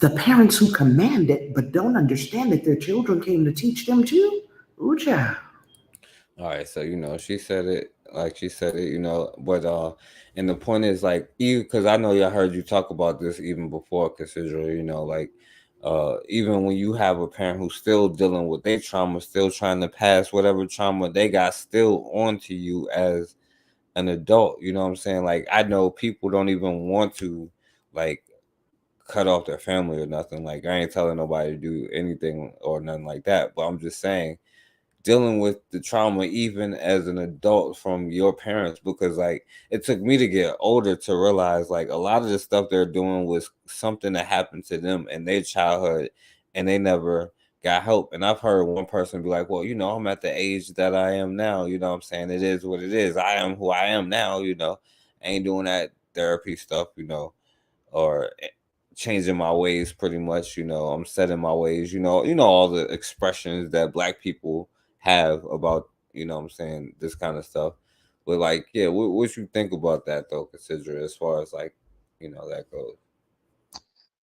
The parents who command it but don't understand that their children came to teach them too. Ooh, child. All right, so she said it like she said it, but and the point is like you, because I know I heard you talk about this even before, considering like even when you have a parent who's still dealing with their trauma, still trying to pass whatever trauma they got still onto you as an adult. You know what I'm saying? Like I know people don't even want to like cut off their family or nothing. Like I ain't telling nobody to do anything or nothing like that, but I'm just saying dealing with the trauma even as an adult from your parents, because like it took me to get older to realize like a lot of the stuff they're doing was something that happened to them in their childhood and they never got help. And I've heard one person be like, well, I'm at the age that I am now, you know what I'm saying? It is what it is. I am who I am now, I ain't doing that therapy stuff, or changing my ways pretty much. I'm setting my ways, all the expressions that black people have about, what I'm saying, this kind of stuff. But like, yeah, what you think about that though, consider as far as like, that goes.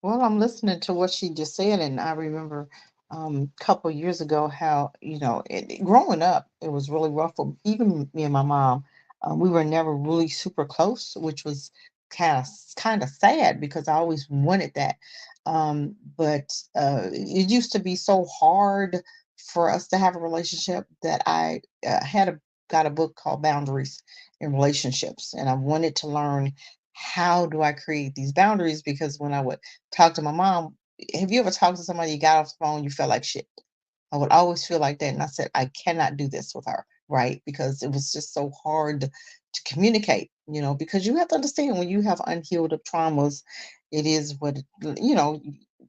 Well, I'm listening to what she just said, and I remember a couple years ago how, growing up, it was really rough for even me and my mom. We were never really super close, which was kind of sad because I always wanted that. But it used to be so hard for us to have a relationship that I got a book called Boundaries in Relationships, and I wanted to learn how do I create these boundaries, because when I would talk to my mom, have you ever talked to somebody, you got off the phone, you felt like shit? I would always feel like that. And I said, I cannot do this with her, right? Because it was just so hard to communicate, because you have to understand when you have unhealed traumas, it is what,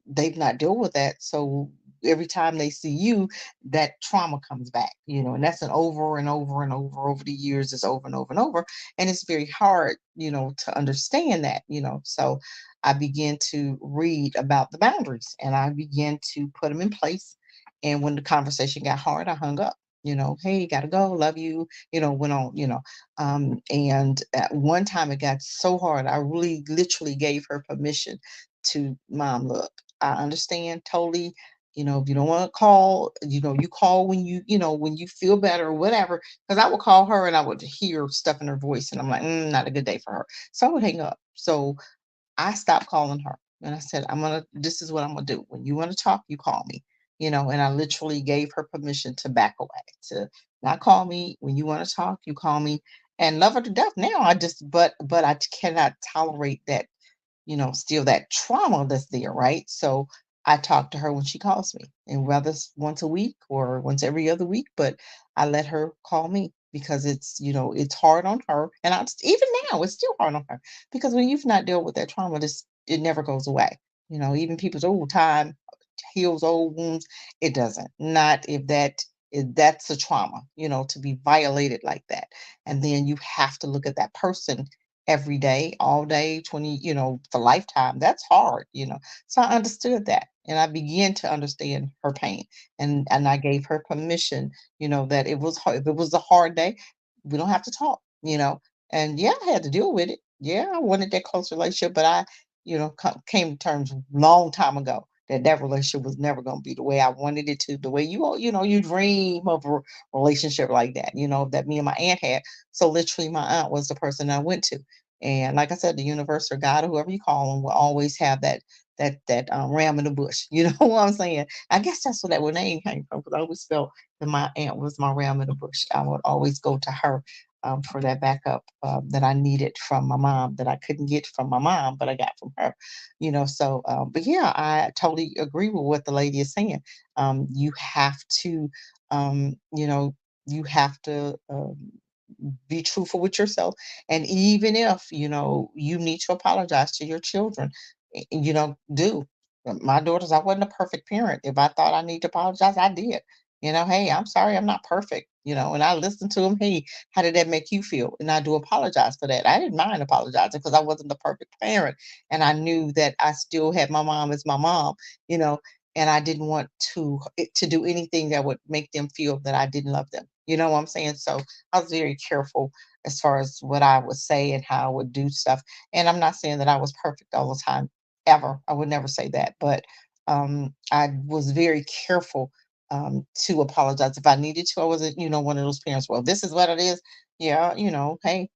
they've not dealt with that. So every time they see you, that trauma comes back, and that's an over and over and over the years, it's over and over and over. And it's very hard, to understand that, so I began to read about the boundaries and I began to put them in place. And when the conversation got hard, I hung up. Hey, gotta go, love you. Went on. And at one time it got so hard, I really literally gave her permission to, Mom, look, I understand totally. If you don't want to call, you call when when you feel better or whatever. Because I would call her and I would hear stuff in her voice, and I'm like, not a good day for her. So I would hang up. So I stopped calling her and I said, this is what I'm gonna do. When you want to talk, you call me, and I literally gave her permission to back away, to not call me. When you want to talk, you call me, and love her to death. Now but I cannot tolerate that, still that trauma that's there, right? So I talk to her when she calls me, and whether it's once a week or once every other week, but I let her call me because it's hard on her. And even now, it's still hard on her because when you've not dealt with that trauma, it never goes away. Even people say, oh, time heals old wounds. It doesn't. Not if that's a trauma, to be violated like that. And then you have to look at that person every day, all day, 20, for lifetime. That's hard, So I understood that. And I began to understand her pain. And I gave her permission, that it was hard. If it was a hard day, we don't have to talk. And yeah, I had to deal with it. Yeah, I wanted that close relationship, but I, came to terms long time ago that relationship was never going to be the way I wanted it to, the way you dream of a relationship like that, that me and my aunt had. So literally my aunt was the person I went to. And like I said, the universe or God, or whoever you call them, will always have that ram in the bush. You know what I'm saying? I guess that's where that name came from, because I always felt that my aunt was my ram in the bush. I would always go to her for that backup that I needed from my mom, that I couldn't get from my mom, but I got from her. So but yeah, I totally agree with what the lady is saying. You have to, um, you know, you have to be truthful with yourself. And even if, you need to apologize to your children, do. My daughters, I wasn't a perfect parent. If I thought I need to apologize, I did. Hey, I'm sorry, I'm not perfect, and I listened to them. Hey, how did that make you feel? And I do apologize for that. I didn't mind apologizing because I wasn't the perfect parent. And I knew that I still had my mom as my mom, you know, and I didn't want to do anything that would make them feel that I didn't love them. You know what I'm saying? So I was very careful as far as what I would say and how I would do stuff. And I'm not saying that I was perfect all the time. ever. I would never say that, but I was very careful to apologize if I needed to. I wasn't, one of those parents. Well, this is what it is. Yeah, hey,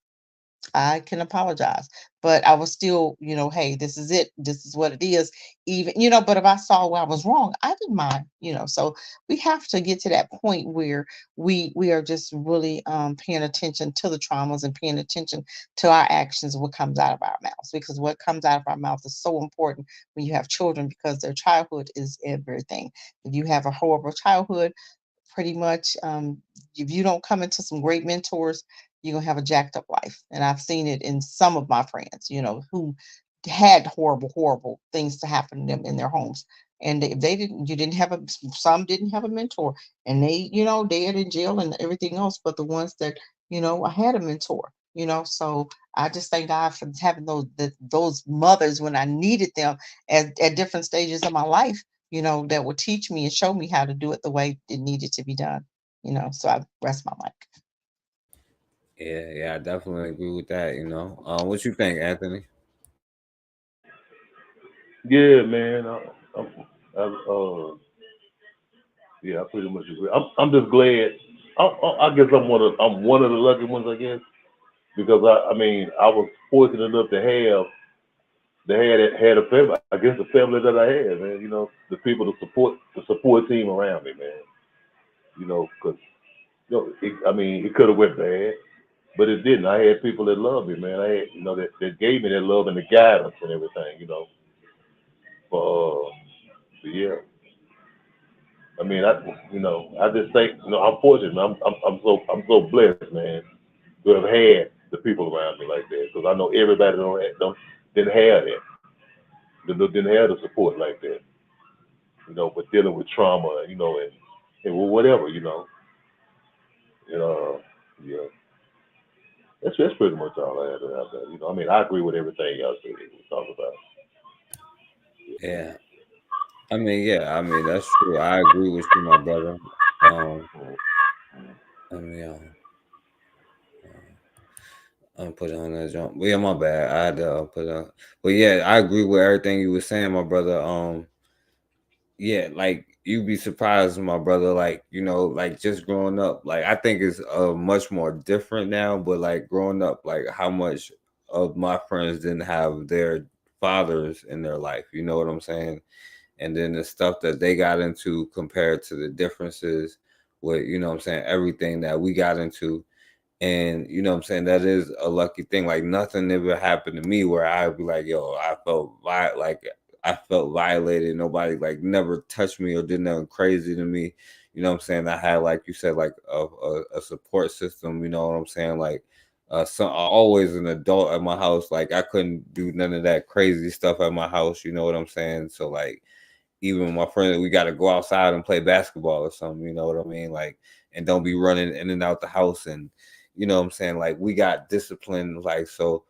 I can apologize, but I was still, hey, this is it. This is what it is. Even, but if I saw where I was wrong, I didn't mind, So we have to get to that point where we are just really paying attention to the traumas and paying attention to our actions, what comes out of our mouths, because what comes out of our mouth is so important when you have children because their childhood is everything. If you have a horrible childhood, pretty much if you don't come into some great mentors, you're gonna have a jacked up life. And I've seen it in some of my friends, who had horrible, horrible things to happen to them in their homes. And if they didn't, you didn't have some didn't have a mentor, and they, dead in jail and everything else. But the ones that, I had a mentor, So I just thank God for having those mothers when I needed them at different stages of my life, that would teach me and show me how to do it the way it needed to be done, So I rest my mic. Yeah, I definitely agree with that. What you think, Anthony? Yeah, man. I, yeah, I pretty much agree. I'm just glad. I guess I'm one of the lucky ones, I guess, because I mean I was fortunate enough to have had a family. I guess the family that I had, man. The people to support the support team around me, man. Because I mean it could have went bad, but it didn't. I had people that loved me, man. I had that gave me that love and the guidance and everything. But yeah. I mean, I just think, I'm fortunate. Man. I'm so blessed, man, to have had the people around me like that. Because I know everybody didn't have that. Didn't have the support like that. But dealing with trauma, and whatever, yeah. That's pretty much all I had to have that. I mean, I agree with everything y'all said we talked about. Yeah. I mean, that's true. I agree with you, my brother. I mean, I'm put on that jump. But yeah, my bad. I had to put on. But yeah, I agree with everything you were saying, my brother. Yeah, like you'd be surprised, my brother. Like like just growing up, like I think it's much more different now. But like growing up, like how much of my friends didn't have their fathers in their life. You know what I'm saying? And then the stuff that they got into compared to the differences with what I'm saying, everything that we got into. And what I'm saying, that is a lucky thing. Like nothing ever happened to me where I'd be like, yo, I felt violated. Nobody like never touched me or did nothing crazy to me. What I'm saying? I had, like you said, like a support system, you know what I'm saying? Like always an adult at my house. Like I couldn't do none of that crazy stuff at my house, you know what I'm saying? So like even my friend, we got to go outside and play basketball or something, you know what I mean? Like, and don't be running in and out the house. And you know what I'm saying? Like, we got discipline. Like, so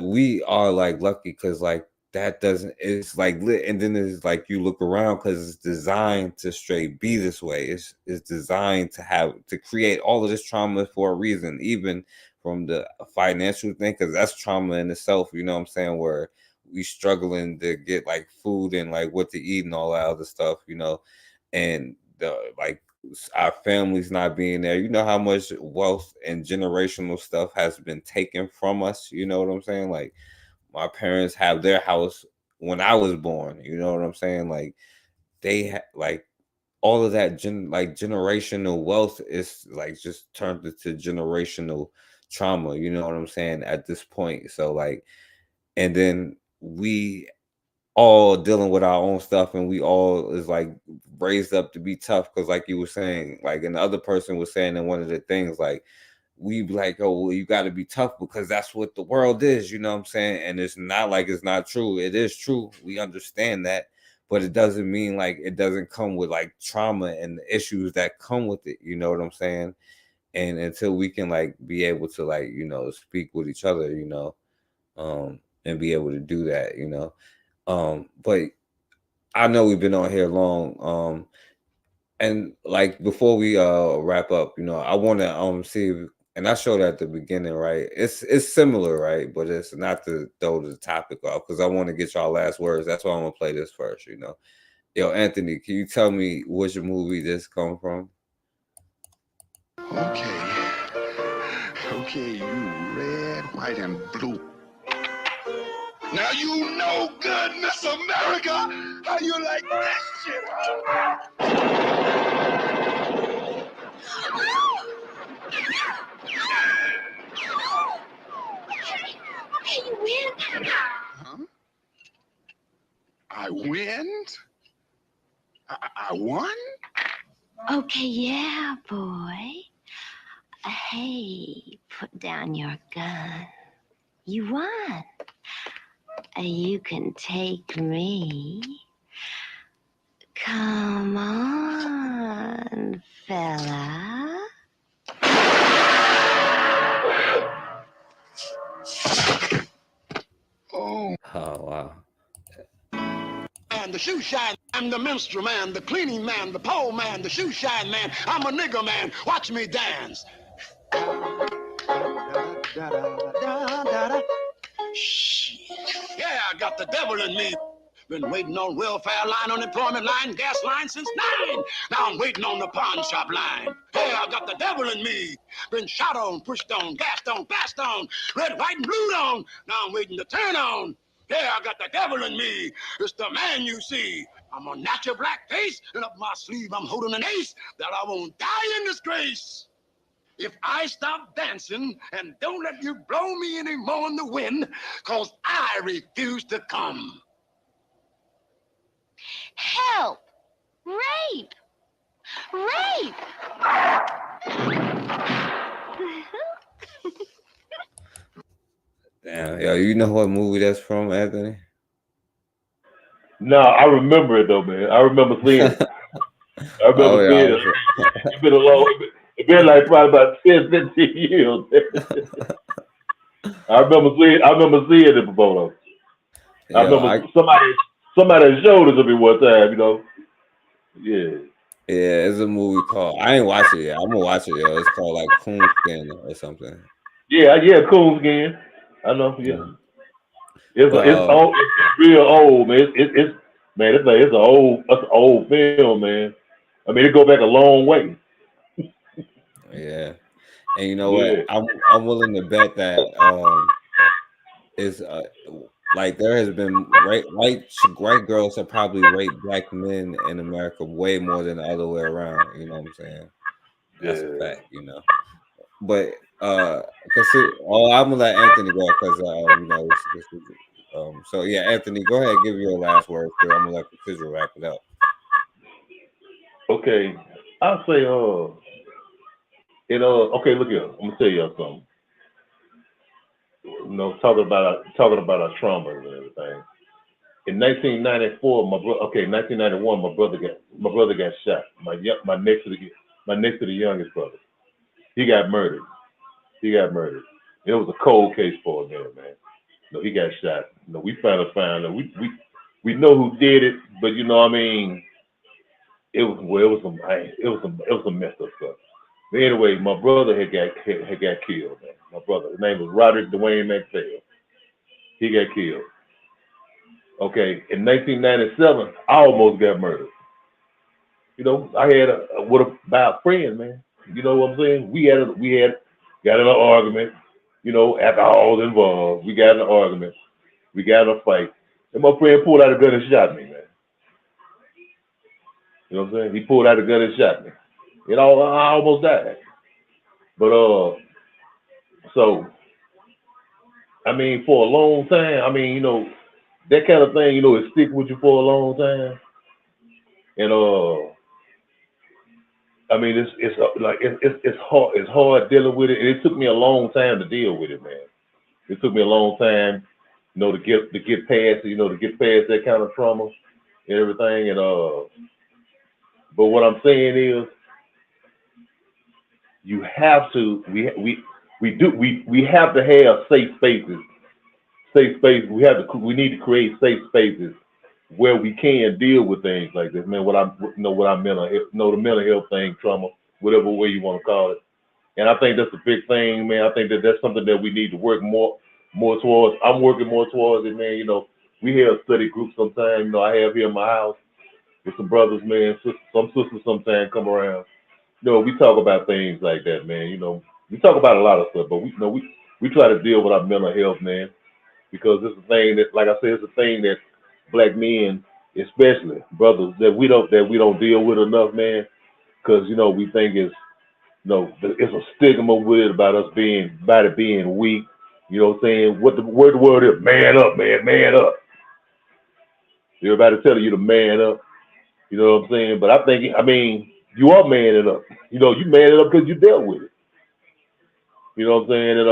we are like lucky because like that doesn't, it's like lit. And then it's like you look around because it's designed to straight be this way. It's designed to create all of this trauma for a reason, even from the financial thing, because that's trauma in itself, you know what I'm saying? Where we struggling to get like food and like what to eat and all that other stuff, and the like our families not being there. You know how much wealth and generational stuff has been taken from us. You know what I'm saying? Like my parents have their house when I was born. You know what I'm saying? Like like all of that like generational wealth is like just turned into generational trauma. You know what I'm saying? At this point, so like, and then we all dealing with our own stuff, and we all is like raised up to be tough because like you were saying, like, and the other person was saying in one of the things, like we be like, oh well, you got to be tough because that's what the world is, you know what I'm saying? And it's not like it's not true. It is true, we understand that, but it doesn't mean like it doesn't come with like trauma and the issues that come with it, you know what I'm saying? And until we can like be able to like speak with each other, and be able to do that, but I know we've been on here long. And like before we wrap up, I want to see if and I showed at the beginning, right? It's similar, right? But it's not to throw the topic off because I want to get y'all last words. That's why I'm gonna play this first. Yo, Anthony, can you tell me which movie this come from? Okay, you red, white, and blue. Now you know good, Miss America. How you like that shit, huh? Okay, you win. Huh? I win? I won? Okay, yeah, boy. Hey, put down your gun. You won. You can take me. Come on, fella. Oh, wow. Man, the shoe shine, I'm the minstrel man, the cleaning man, the pole man, the shoe shine man, I'm a nigger man, watch me dance. Yeah, I got the devil in me. Been waiting on welfare line, unemployment line, gas line since 9. Now I'm waiting on the pawn shop line. Yeah, I got the devil in me. Been shot on, pushed on, gassed on, passed on, red, white, and blue on. Now I'm waiting to turn on. Yeah, I got the devil in me. It's the man you see. I'm a natural black face, and up my sleeve I'm holding an ace that I won't die in disgrace. If I stop dancing and don't let you blow me anymore in the wind, cause I refuse to come. Help! Rape! Rape! Damn, yo, you know what movie that's from, Anthony? No, I remember it though, man. I remember seeing it. I Oh remember seeing yeah. it. It's been a long. It's been like probably about 10, 15 years. I remember seeing it before though. I Yo, remember somebody showed it to me one time. Yeah. yeah, it's a movie called. I ain't watched it yet. I'm gonna watch it, yo. It's called like Coonskin or something. Yeah, Coonskin. I know. Yeah. It's But old. It's real old, man. It's man. It's an old film, man. I mean, it go back a long way. yeah, and you know Yeah. what? I'm willing to bet that is like there has been white girls have probably raped black men in America way more than the other way around. You know what I'm saying? That's a fact. But I'm gonna let Anthony go because so yeah, Anthony, go ahead, give your last words because I'm gonna let Cassandra wrap it up. Okay. I'll say okay, look here. I'm gonna tell y'all something. Talking about our traumas and everything. In 1994, 1991, my brother got shot. My next to the youngest brother. He got murdered. It was a cold case for him, man. He got shot. We finally found out. We know who did it, but you know what I mean. It was some messed up stuff. But anyway, my brother had got killed, man. My brother, his name was Roderick Dwayne McPhail. He got killed. Okay, in 1997, I almost got murdered. I had by a friend, man. You know what I'm saying? We got in an argument. Alcohol was involved. We got in an argument. We got in a fight, and my friend pulled out a gun and shot me, man. You know what I'm saying? He pulled out a gun and shot me. I almost died. But so I mean, for a long time, I mean, that kind of thing, it stick with you for a long time. And I mean, it's hard dealing with it, and it took me a long time to deal with it, man. It took me a long time, to get past, to get past that kind of trauma and everything. And but what I'm saying is, you have to, we have to have safe spaces. Safe space. We need to create safe spaces where we can deal with things like this, man. What I mental health, the mental health thing, trauma, whatever way you want to call it. And I think that's a big thing, man. I think that that's something that we need to work more towards. I'm working more towards it, man. You know, we have study groups sometimes. You know, I have here in my house with some brothers, man. Some sisters sometimes come around. You know, we talk about things like that, man. You know, we talk about a lot of stuff, but we try to deal with our mental health, man, because it's a thing that, like I said, it's a thing that black men, especially brothers, that we don't deal with enough, man. Because you know we think it's a stigma with it about us being weak. You know what I'm saying? What the word is? Man up, man, man up. Everybody telling you to man up. You know what I'm saying? But I mean, you are manning up. You know, you manning up because you dealt with it. You know what I'm saying? And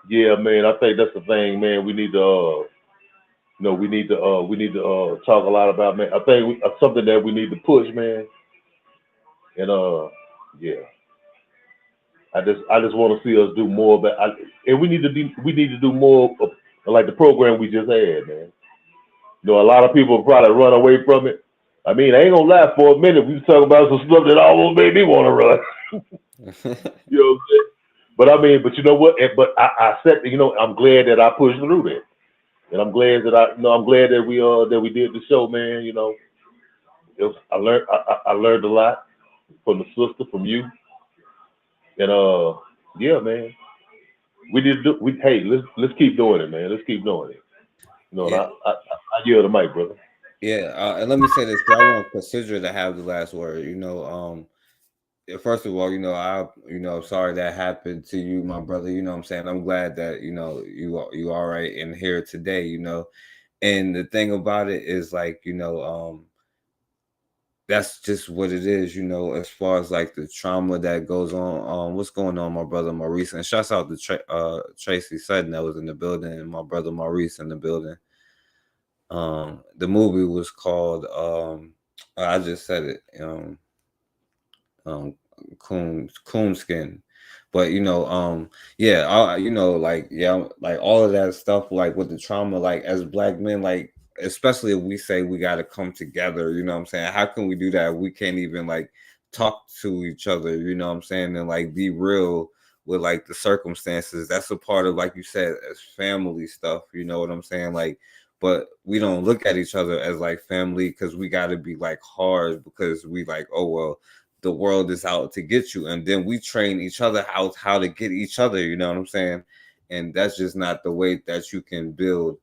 yeah, man, I think that's the thing, man. We need to, talk a lot about, man. I think something that we need to push, man. And yeah, I just want to see us do more of that. And we need to do more of, like the program we just had, man. You know, a lot of people probably run away from it. I mean, I ain't gonna lie. For a minute, we was talking about some stuff that almost made me want to run. You know what I'm saying? But I mean, but you know what? But I said, you know, I'm glad that I pushed through that, and I'm glad that I'm glad that we did the show, man. You know, I learned a lot from the sister, from you, and yeah, man. We need to do. Hey, let's keep doing it, man. Let's keep doing it. You know, and Yeah, I yield the mic, brother. yeah. And let me say this, 'cause I want Cassandra to have the last word. Yeah, first of all, sorry that happened to you, my brother. You know what I'm saying? I'm glad that, you all right in here today. And the thing about it is like, that's just what it is, as far as like the trauma that goes on. What's going on, my brother Maurice? And shouts out to Tracy Sutton that was in the building, and my brother Maurice in the building. The movie was called I just said it. Um Coonskin. But yeah, like, yeah, like all of that stuff, like with the trauma, like as black men, like especially if we say we got to come together, you know what I'm saying? How can we do that? We can't even like talk to each other, you know what I'm saying? And like be real with like the circumstances. That's a part of, like you said, as family stuff, you know what I'm saying? Like, but we don't look at each other as like family because we got to be like hard because we like, oh well, the world is out to get you, and then we train each other how to get each other, you know what I'm saying? And that's just not the way that you can build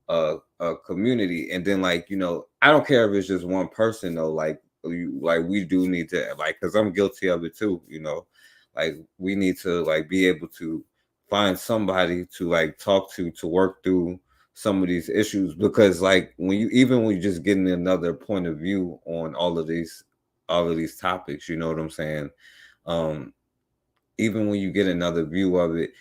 a community. And then, like, I don't care if it's just one person though, like we do need to, like, because I'm guilty of it too, like we need to like be able to find somebody to like talk to work through some of these issues, because like when you just getting another point of view on all of these topics, you know what I'm saying? Um, Even when you get another view of it,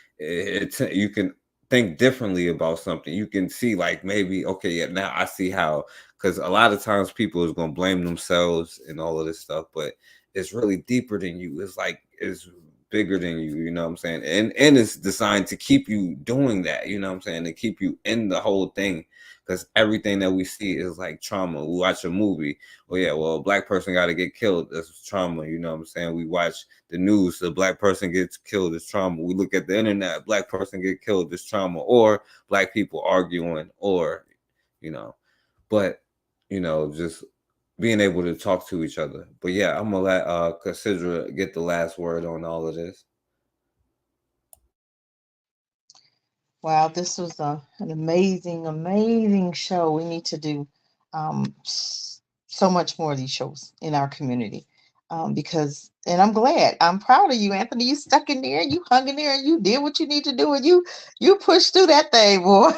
you can think differently about something. You can see like maybe, okay, yeah, now I see how. Because a lot of times people is gonna blame themselves and all of this stuff, but it's really deeper than you. It's like it's bigger than you. You know what I'm saying? And it's designed to keep you doing that. You know what I'm saying? To keep you in the whole thing. Because everything that we see is like trauma. We watch a movie. Oh yeah, well, a black person got to get killed. That's trauma. You know what I'm saying? We watch the news, the black person gets killed, is trauma. We look at the internet, black person get killed, is trauma. Or black people arguing, or you know, but just being able to talk to each other. But yeah, I'm gonna let Cassidra get the last word on all of this. Wow, this was an amazing, amazing show. We need to do so much more of these shows in our community, because, and I'm glad, I'm proud of you, Anthony. You stuck in there, you hung in there, and you did what you need to do, and you pushed through that thing, boy.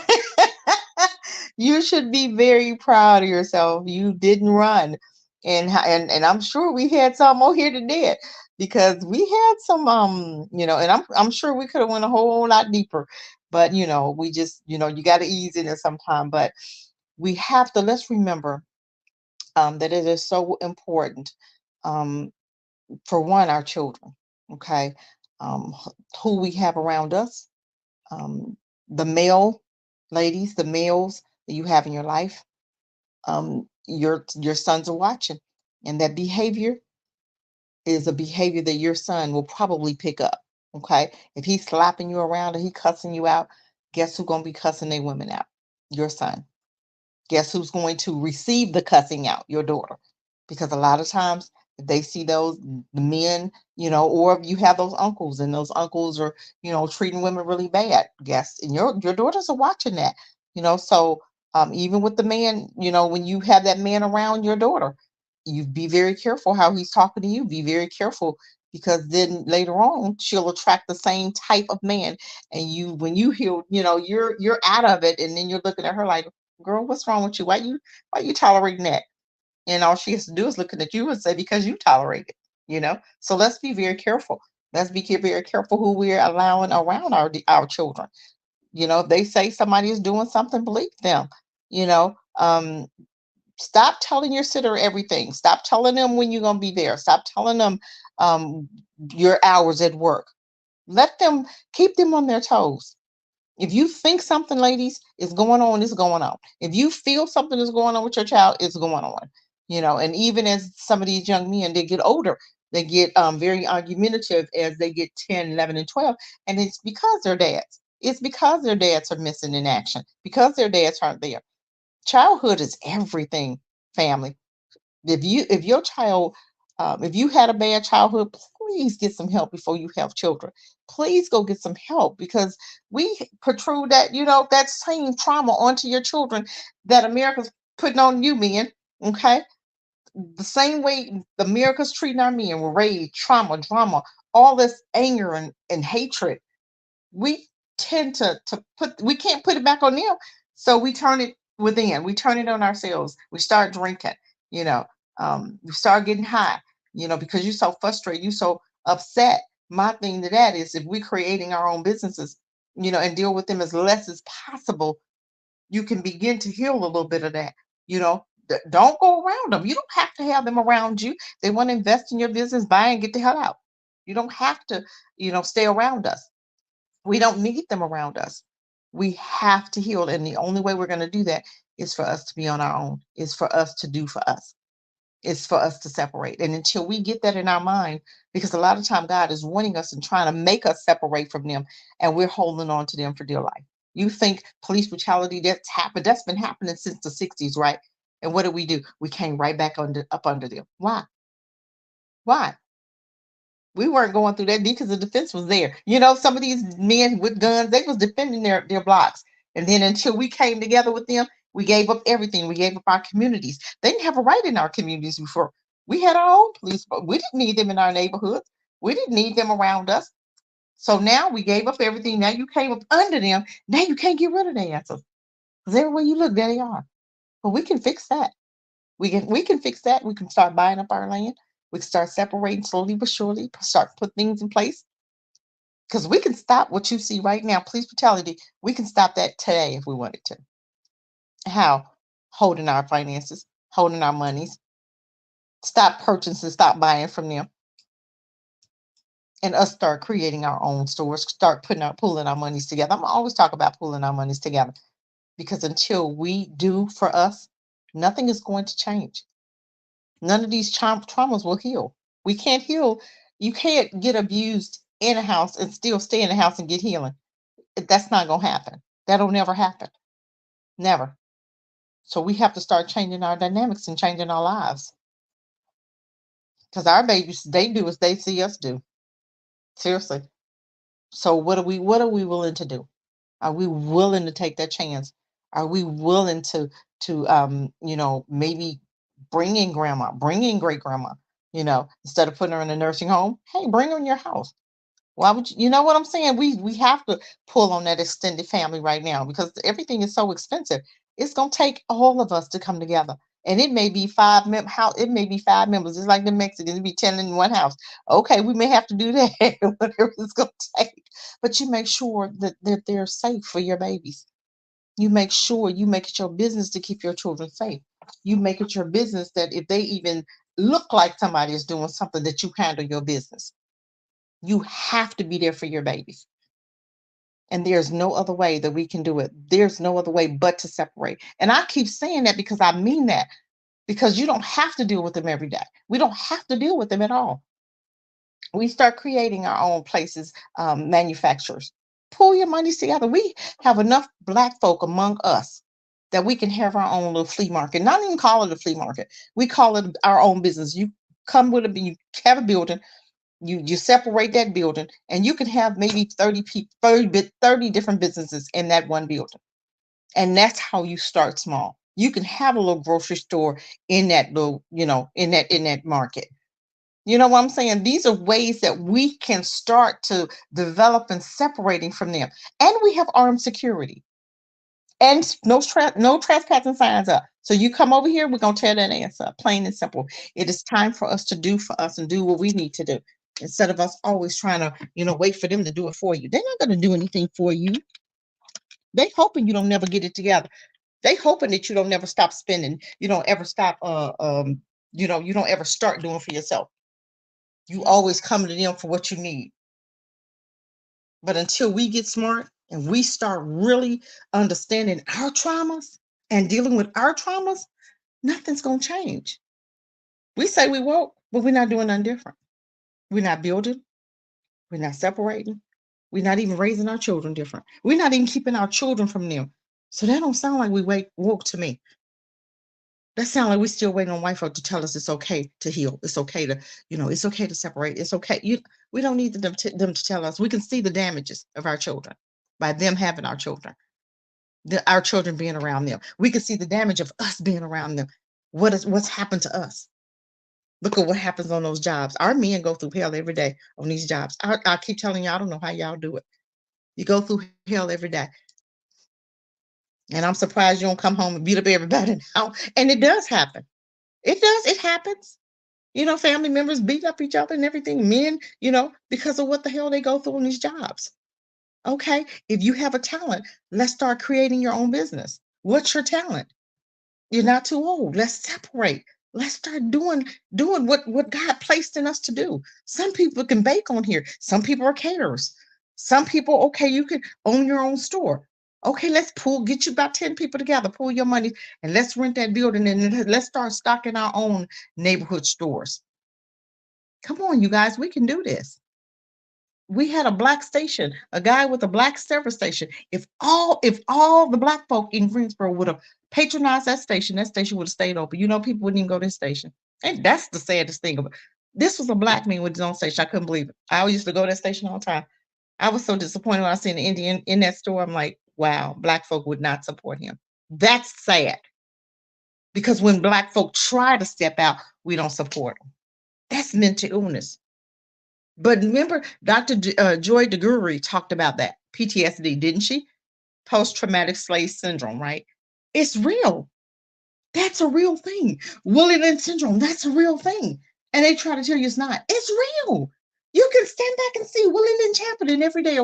You should be very proud of yourself. You didn't run, and I'm sure we had some more here than that, because we had some and I'm sure we could have went a whole lot deeper, but we just you got to ease in it sometime. But we have to, let's remember that it is so important, um, for one, our children, okay, who we have around us, um, the male ladies, the males that you have in your life, your sons are watching, and that behavior is a behavior that your son will probably pick up. Okay. If he's slapping you around or he cussing you out, guess who's gonna be cussing their women out? Your son. Guess who's going to receive the cussing out? Your daughter. Because a lot of times if they see those men, or if you have those uncles and those uncles are, treating women really bad, guess, and your daughters are watching that, so even with the man, when you have that man around your daughter, you be very careful how he's talking to you. Be very careful because then later on she'll attract the same type of man. And when you heal, you're out of it, and then you're looking at her like, girl, what's wrong with you? Why you tolerating that? And all she has to do is looking at you and say, because you tolerate it. So let's be very careful. Let's be very careful who we're allowing around our children. If they say somebody is doing something, believe them. You know, um, Stop telling your sitter everything. Stop telling them when you're gonna be there. Stop telling them um, your hours at work. Let them keep them on their toes. If you think something, ladies, is going on, it's going on. If you feel something is going on with your child, it's going on. And even as some of these young men, they get older, they get very argumentative as they get 10, 11, and 12. And it's because their dads. It's because their dads are missing in action, because their dads aren't there. Childhood is everything, family. If your child, if you had a bad childhood, please get some help before you have children. Please go get some help, because we protrude that same trauma onto your children that America's putting on you, men. Okay, the same way America's treating our men with rage, trauma, drama, all this anger and hatred. We tend to put we can't put it back on them, so we turn it within. We turn it on ourselves. We start drinking. You know, we start getting high. Because you're so frustrated, you're so upset. My thing to that is, if we're creating our own businesses, and deal with them as less as possible, you can begin to heal a little bit of that. Don't go around them. You don't have to have them around you. They want to invest in your business, buy and get the hell out. You don't have to, stay around us. We don't need them around us. We have to heal. And the only way we're going to do that is for us to be on our own, is for us to do for us, is for us to separate. And until we get that in our mind, because a lot of time God is wanting us and trying to make us separate from them, and we're holding on to them for dear life. You think police brutality that's happened, that's been happening since the 60s, right? And what do? We came right back up under them. Why? Why? We weren't going through that because the defense was there. Some of these men with guns, they was defending their blocks. And then until we came together with them, we gave up everything. We gave up our communities. They didn't have a right in our communities before. We had our own police, but we didn't need them in our neighborhoods. We didn't need them around us. So now we gave up everything. Now you came up under them. Now you can't get rid of their answers. Because everywhere you look, there they are. But we can fix that. We can fix that. We can start buying up our land. We can start separating slowly but surely, start put things in place. Because we can stop what you see right now, police brutality. We can stop that today if we wanted to. How? Holding our finances, holding our monies, stop purchasing, stop buying from them, and us start creating our own stores, start pulling our monies together. I'm always talk about pulling our monies together, because until we do for us, nothing is going to change. None of these traumas will heal. We can't heal. You can't get abused in a house and still stay in the house and get healing. That's not going to happen. That'll never happen. Never. So we have to start changing our dynamics and changing our lives. Because our babies, they do as they see us do. Seriously. So what are we willing to do? Are we willing to take that chance? Are we willing to maybe bring in grandma, bring in great grandma, instead of putting her in a nursing home? Hey, bring her in your house. Why would you know what I'm saying? We have to pull on that extended family right now, because everything is so expensive. It's gonna take all of us to come together. And it may be it may be 5 members. It's like the Mexicans, it be 10 in one house. Okay, we may have to do that, whatever it's gonna take. But you make sure that they're safe for your babies. You make sure you make it your business to keep your children safe. You make it your business that if they even look like somebody is doing something, that you handle your business. You have to be there for your babies. And there's no other way that we can do it. There's no other way but to separate. And I keep saying that because I mean that. Because you don't have to deal with them every day. We don't have to deal with them at all. We start creating our own places, manufacturers. Pull your monies together. We have enough Black folk among us that we can have our own little flea market. Not even call it a flea market. We call it our own business. You come with a, you have a building, you separate that building, and you can have maybe 30 people, 30 different businesses in that one building. And that's how you start small. You can have a little grocery store in that little, in that market. You know what I'm saying? These are ways that we can start to develop and separating from them. And we have armed security and no trespassing signs up. So you come over here, we're gonna tear that ass up, plain and simple. It is time for us to do for us and do what we need to do instead of us always trying to, wait for them to do it for you. They're not gonna do anything for you. They hoping you don't never get it together. They hoping that you don't never stop spending. You don't ever stop. You don't ever start doing for yourself. You always come to them for what you need. But until we get smart and we start really understanding our traumas and dealing with our traumas, nothing's going to change. We say we woke, but we're not doing nothing different. We're not building. We're not separating. We're not even raising our children different. We're not even keeping our children from them. So that don't sound like we woke to me. That sounds like we're still waiting on white folk to tell us it's okay to heal. It's okay to, it's okay to separate. It's okay. We don't need them to tell us. We can see the damages of our children by them having our children, our children being around them. We can see the damage of us being around them. What's happened to us? Look at what happens on those jobs. Our men go through hell every day on these jobs. I keep telling you, I don't know how y'all do it. You go through hell every day. And I'm surprised you don't come home and beat up everybody now. And it does happen. It does. It happens. Family members beat up each other and everything. Men, because of what the hell they go through on these jobs. Okay. If you have a talent, let's start creating your own business. What's your talent? You're not too old. Let's separate. Let's start doing what God placed in us to do. Some people can bake on here. Some people are caterers. Some people, okay, you can own your own store. Okay, let's get you about 10 people together, pull your money, and let's rent that building and let's start stocking our own neighborhood stores. Come on, you guys, we can do this. We had a Black station, a guy with a Black service station. If all the Black folk in Greensboro would have patronized that station would have stayed open. People wouldn't even go to this station. And that's the saddest thing about it. This was a Black man with his own station. I couldn't believe it. I used to go to that station all the time. I was so disappointed when I seen the Indian in that store. I'm like, wow, Black folk would not support him. That's sad. Because when Black folk try to step out, we don't support them. That's mental illness. But remember, Dr. Joy DeGury talked about that PTSD, didn't she? Post-traumatic slave syndrome, right? It's real. That's a real thing. Woolly syndrome, that's a real thing. And they try to tell you it's not. It's real. You can stand back and see Woolly happening every day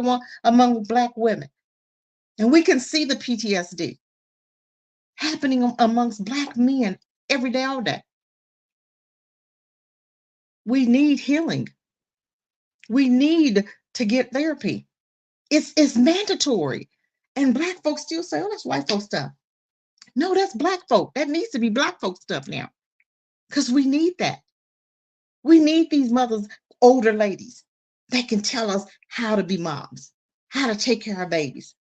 among Black women. And we can see the PTSD happening amongst Black men every day, all day. We need healing. We need to get therapy. It's mandatory. And Black folks still say, oh, that's white folk stuff. No, that's Black folk. That needs to be Black folk stuff now. Because we need that. We need these mothers, older ladies, that can tell us how to be moms, how to take care of babies.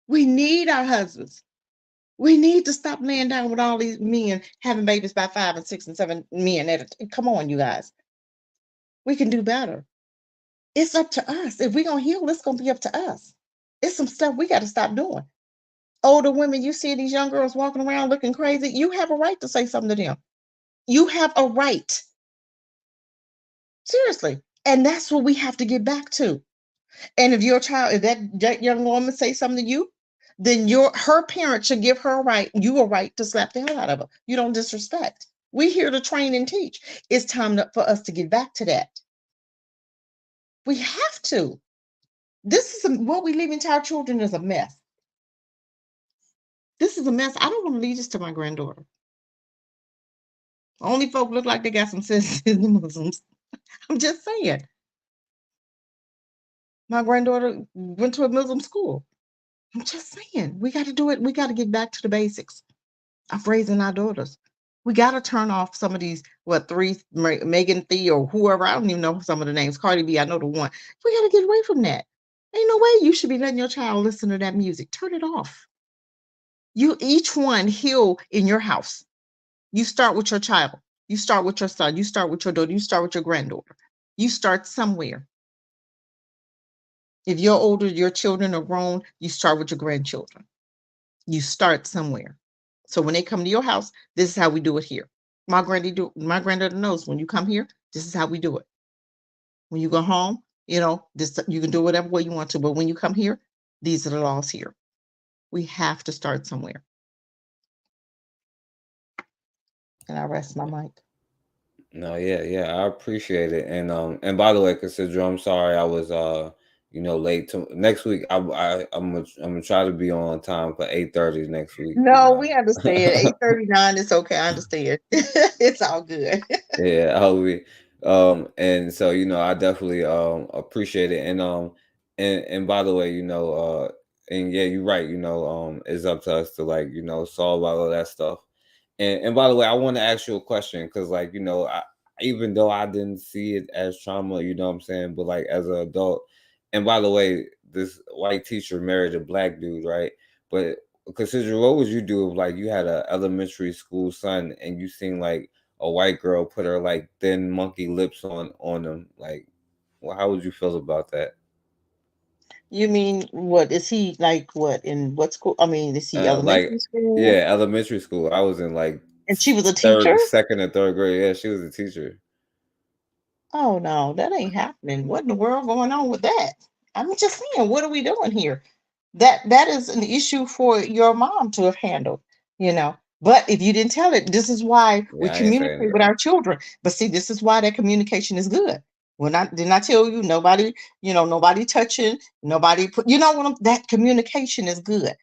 We need our husbands. We need to stop laying down with all these men having babies by 5 and 6 and 7 men. Come on, you guys. We can do better. It's up to us. If we're going to heal, it's going to be up to us. It's some stuff we got to stop doing. Older women, you see these young girls walking around looking crazy. You have a right to say something to them. You have a right. Seriously. And that's what we have to get back to. And if your child, if that young woman say something to you, then her parent should give her a right to slap the hell out of her. You don't disrespect. We're here to train and teach. It's time for us to get back to that. We have to. This is what we leave into our children is a mess. This is a mess. I don't want to leave this to my granddaughter. Only folk look like they got some sense in the Muslims. I'm just saying. My granddaughter went to a Muslim school. I'm just saying. We got to do it. We got to get back to the basics of raising our daughters. We got to turn off some of these, Megan Thee or whoever. I don't even know some of the names. Cardi B, I know the one. We got to get away from that. Ain't no way you should be letting your child listen to that music. Turn it off. You each one heal in your house. You start with your child. You start with your son. You start with your daughter. You start with your granddaughter. You start somewhere. If you're older, your children are grown, you start with your grandchildren. You start somewhere. So when they come to your house, this is how we do it here. My granddaughter knows when you come here, this is how we do it. When you go home, this you can do whatever way you want to, but when you come here, these are the laws here. We have to start somewhere. And I rest my mic. No, yeah, I appreciate it. And by the way, Cassidra, I'm sorry I was late. To next week, I'm gonna try to be on time for 8:30 next week. No, we understand. 8:39 is okay. I understand. It's all good. Yeah, I'll be. And so I definitely appreciate it. And by the way, and yeah, you're right. It's up to us to solve all of that stuff. And by the way, I want to ask you a question because, even though I didn't see it as trauma, you know what I'm saying, but as an adult, and by the way, this white teacher married a black dude, right? But consider, what would you do if you had a elementary school son and you seen a white girl put her thin monkey lips on him? How would you feel about that? You mean what is he what in what school? I mean, is he elementary school? Yeah, elementary school. I was in And she was a teacher? second or third grade. Yeah, she was a teacher. Oh no, that ain't happening. What in the world going on with that? I'm just saying, what are we doing here? That is an issue for your mom to have handled, you know. But if you didn't tell it, this is why we Yeah, I ain't saying communicate with that. our children. But see, this is why that communication is good. Didn't I tell you nobody, nobody touching, nobody put, that communication is good.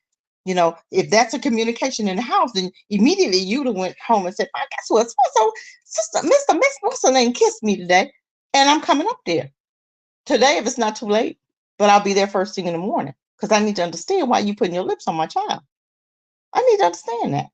If that's a communication in the house, then immediately you'd have went home and said, I guess what? So, sister, Miss, what's her name? Kissed me today. And I'm coming up there today if it's not too late, but I'll be there first thing in the morning because I need to understand why you putting your lips on my child. I need to understand that.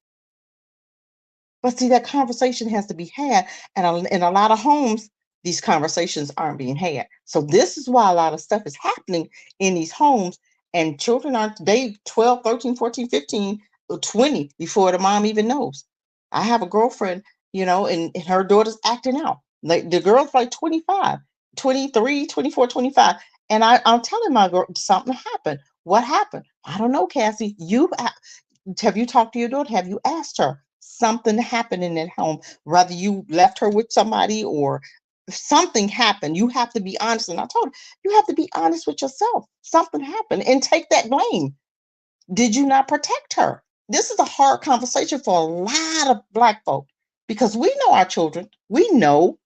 But see, that conversation has to be had. And in a lot of homes, these conversations aren't being had. So this is why a lot of stuff is happening in these homes. And children aren't, they 12, 13, 14, 15, 20 before the mom even knows. I have a girlfriend, and her daughter's acting out. Like the girl's like 25, 23, 24, 25. And I'm telling my girl, something happened. What happened? I don't know, Cassie. Have you talked to your daughter? Have you asked her? Something happened in that home, whether you left her with somebody or something happened. You have to be honest. And I told her, you have to be honest with yourself. Something happened and take that blame. Did you not protect her? This is a hard conversation for a lot of Black folk because we know our children. We know.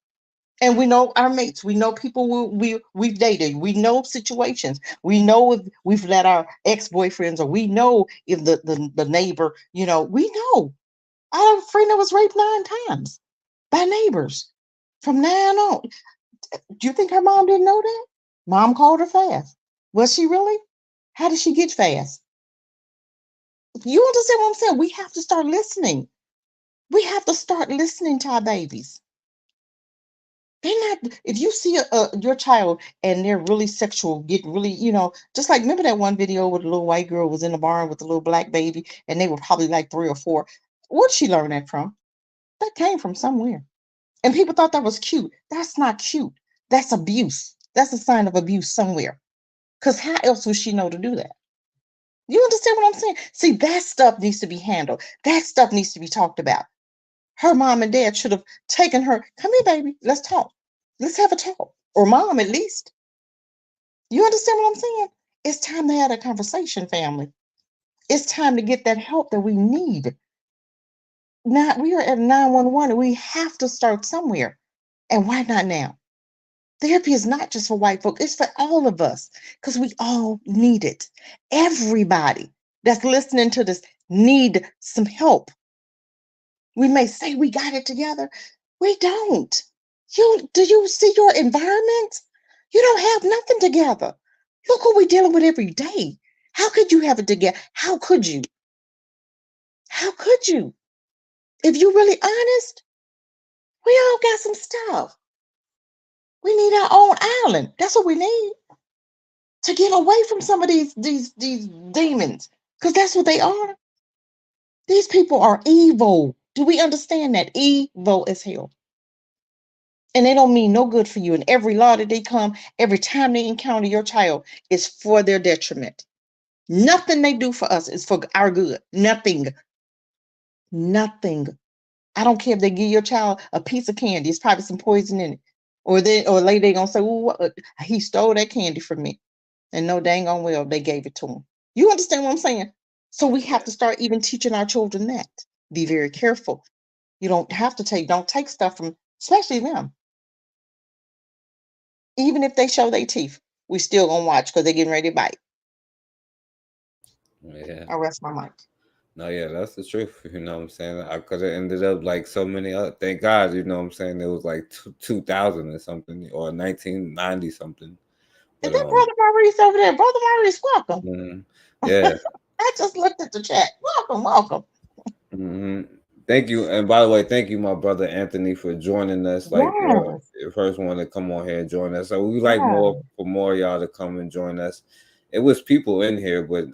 And we know our mates. We know people we've dated. We know situations. We know if we've let our ex-boyfriends, or we know if the neighbor, we know. I have a friend that was raped 9 times by neighbors from 9 on. Do you think her mom didn't know that? Mom called her fast. Was she really? How did she get fast? You understand what I'm saying? We have to start listening. We have to start listening to our babies. They're not, if you see your child and they're really sexual, get really, just like, remember that one video where the little white girl was in the barn with the little black baby and they were probably like 3 or 4. Where'd she learn that from? That came from somewhere. And people thought that was cute. That's not cute. That's abuse. That's a sign of abuse somewhere. Because how else would she know to do that? You understand what I'm saying? See, that stuff needs to be handled. That stuff needs to be talked about. Her mom and dad should have taken her. Come here, baby. Let's talk. Let's have a talk. Or mom, at least. You understand what I'm saying? It's time to have a conversation, family. It's time to get that help that we need. Now, we are at 911 and we have to start somewhere. And why not now? Therapy is not just for white folk, it's for all of us because we all need it. Everybody that's listening to this need some help. We may say we got it together. We don't. Do you see your environment? You don't have nothing together. Look what we're dealing with every day. How could you have it together? How could you? How could you? If you're really honest, we all got some stuff. We need our own island. That's what we need to get away from some of these demons, because that's what they are. These people are evil. Do we understand that? Evil as hell. And they don't mean no good for you. And every law that they come, every time they encounter your child, is for their detriment. Nothing they do for us is for our good. Nothing. Nothing. I don't care if they give your child a piece of candy. It's probably some poison in it. Or later they gonna say, "Ooh, he stole that candy from me," and no dang on well they gave it to him. You understand what I'm saying? So we have to start even teaching our children that. Be very careful. You don't have to don't take stuff from, especially them. Even if they show their teeth, we still gonna watch because they're getting ready to bite. Yeah. I rest my mic. No, yeah, that's the truth. You know what I'm saying? Because it ended up like so many other. Thank God, you know what I'm saying? It was like 2000 or something, or 1990 something. Is But that Brother Maurice over there? Brother Maurice, welcome. yeah. I just looked at the chat. Welcome, welcome. Thank you, and by the way, thank you, my brother Anthony, for joining us. Like, Yes. the first one to come on here and join us. So we like Yes. more of y'all to come and join us. It was people in here, but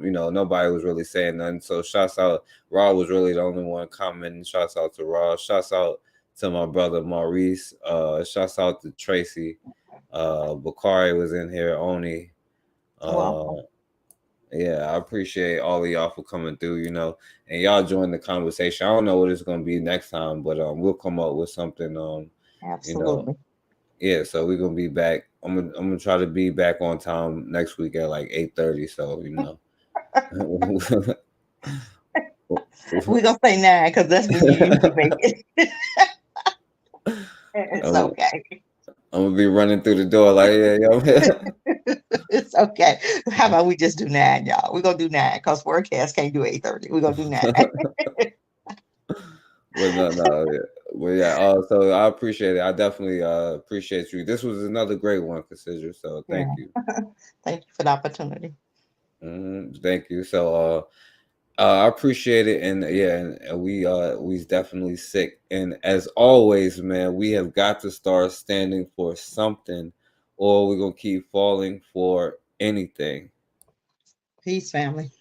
you know, nobody was really saying nothing. So shouts out, Raw was really the only one commenting. Shouts out to Raw. Shouts out to my brother Maurice. Shouts out to Tracy. Bakari was in here. Oni. Welcome. Yeah, I appreciate all of y'all for coming through, you know, and y'all join the conversation. I don't know what it's gonna be next time, but we'll come up with something. You know, Absolutely. yeah. So we're gonna be back. I'm gonna try to be back on time next week at like 8:30. So you know, We're gonna say 9 because that's when you usually make it. It's okay. I'm gonna be running through the door like, yeah, yo. It's okay. How about we just do 9, y'all? We're gonna do 9 because Wordcast can't do 8:30. We're gonna do 9. Well, no, yeah. Well, yeah. So I appreciate it. I definitely appreciate you. This was another great one, Cassidra. So thank Yeah. you. Thank you for the opportunity. Thank you. So I appreciate it, and yeah, and we's definitely sick. And as always, man, we have got to start standing for something, or we're gonna keep falling for anything. Peace, family.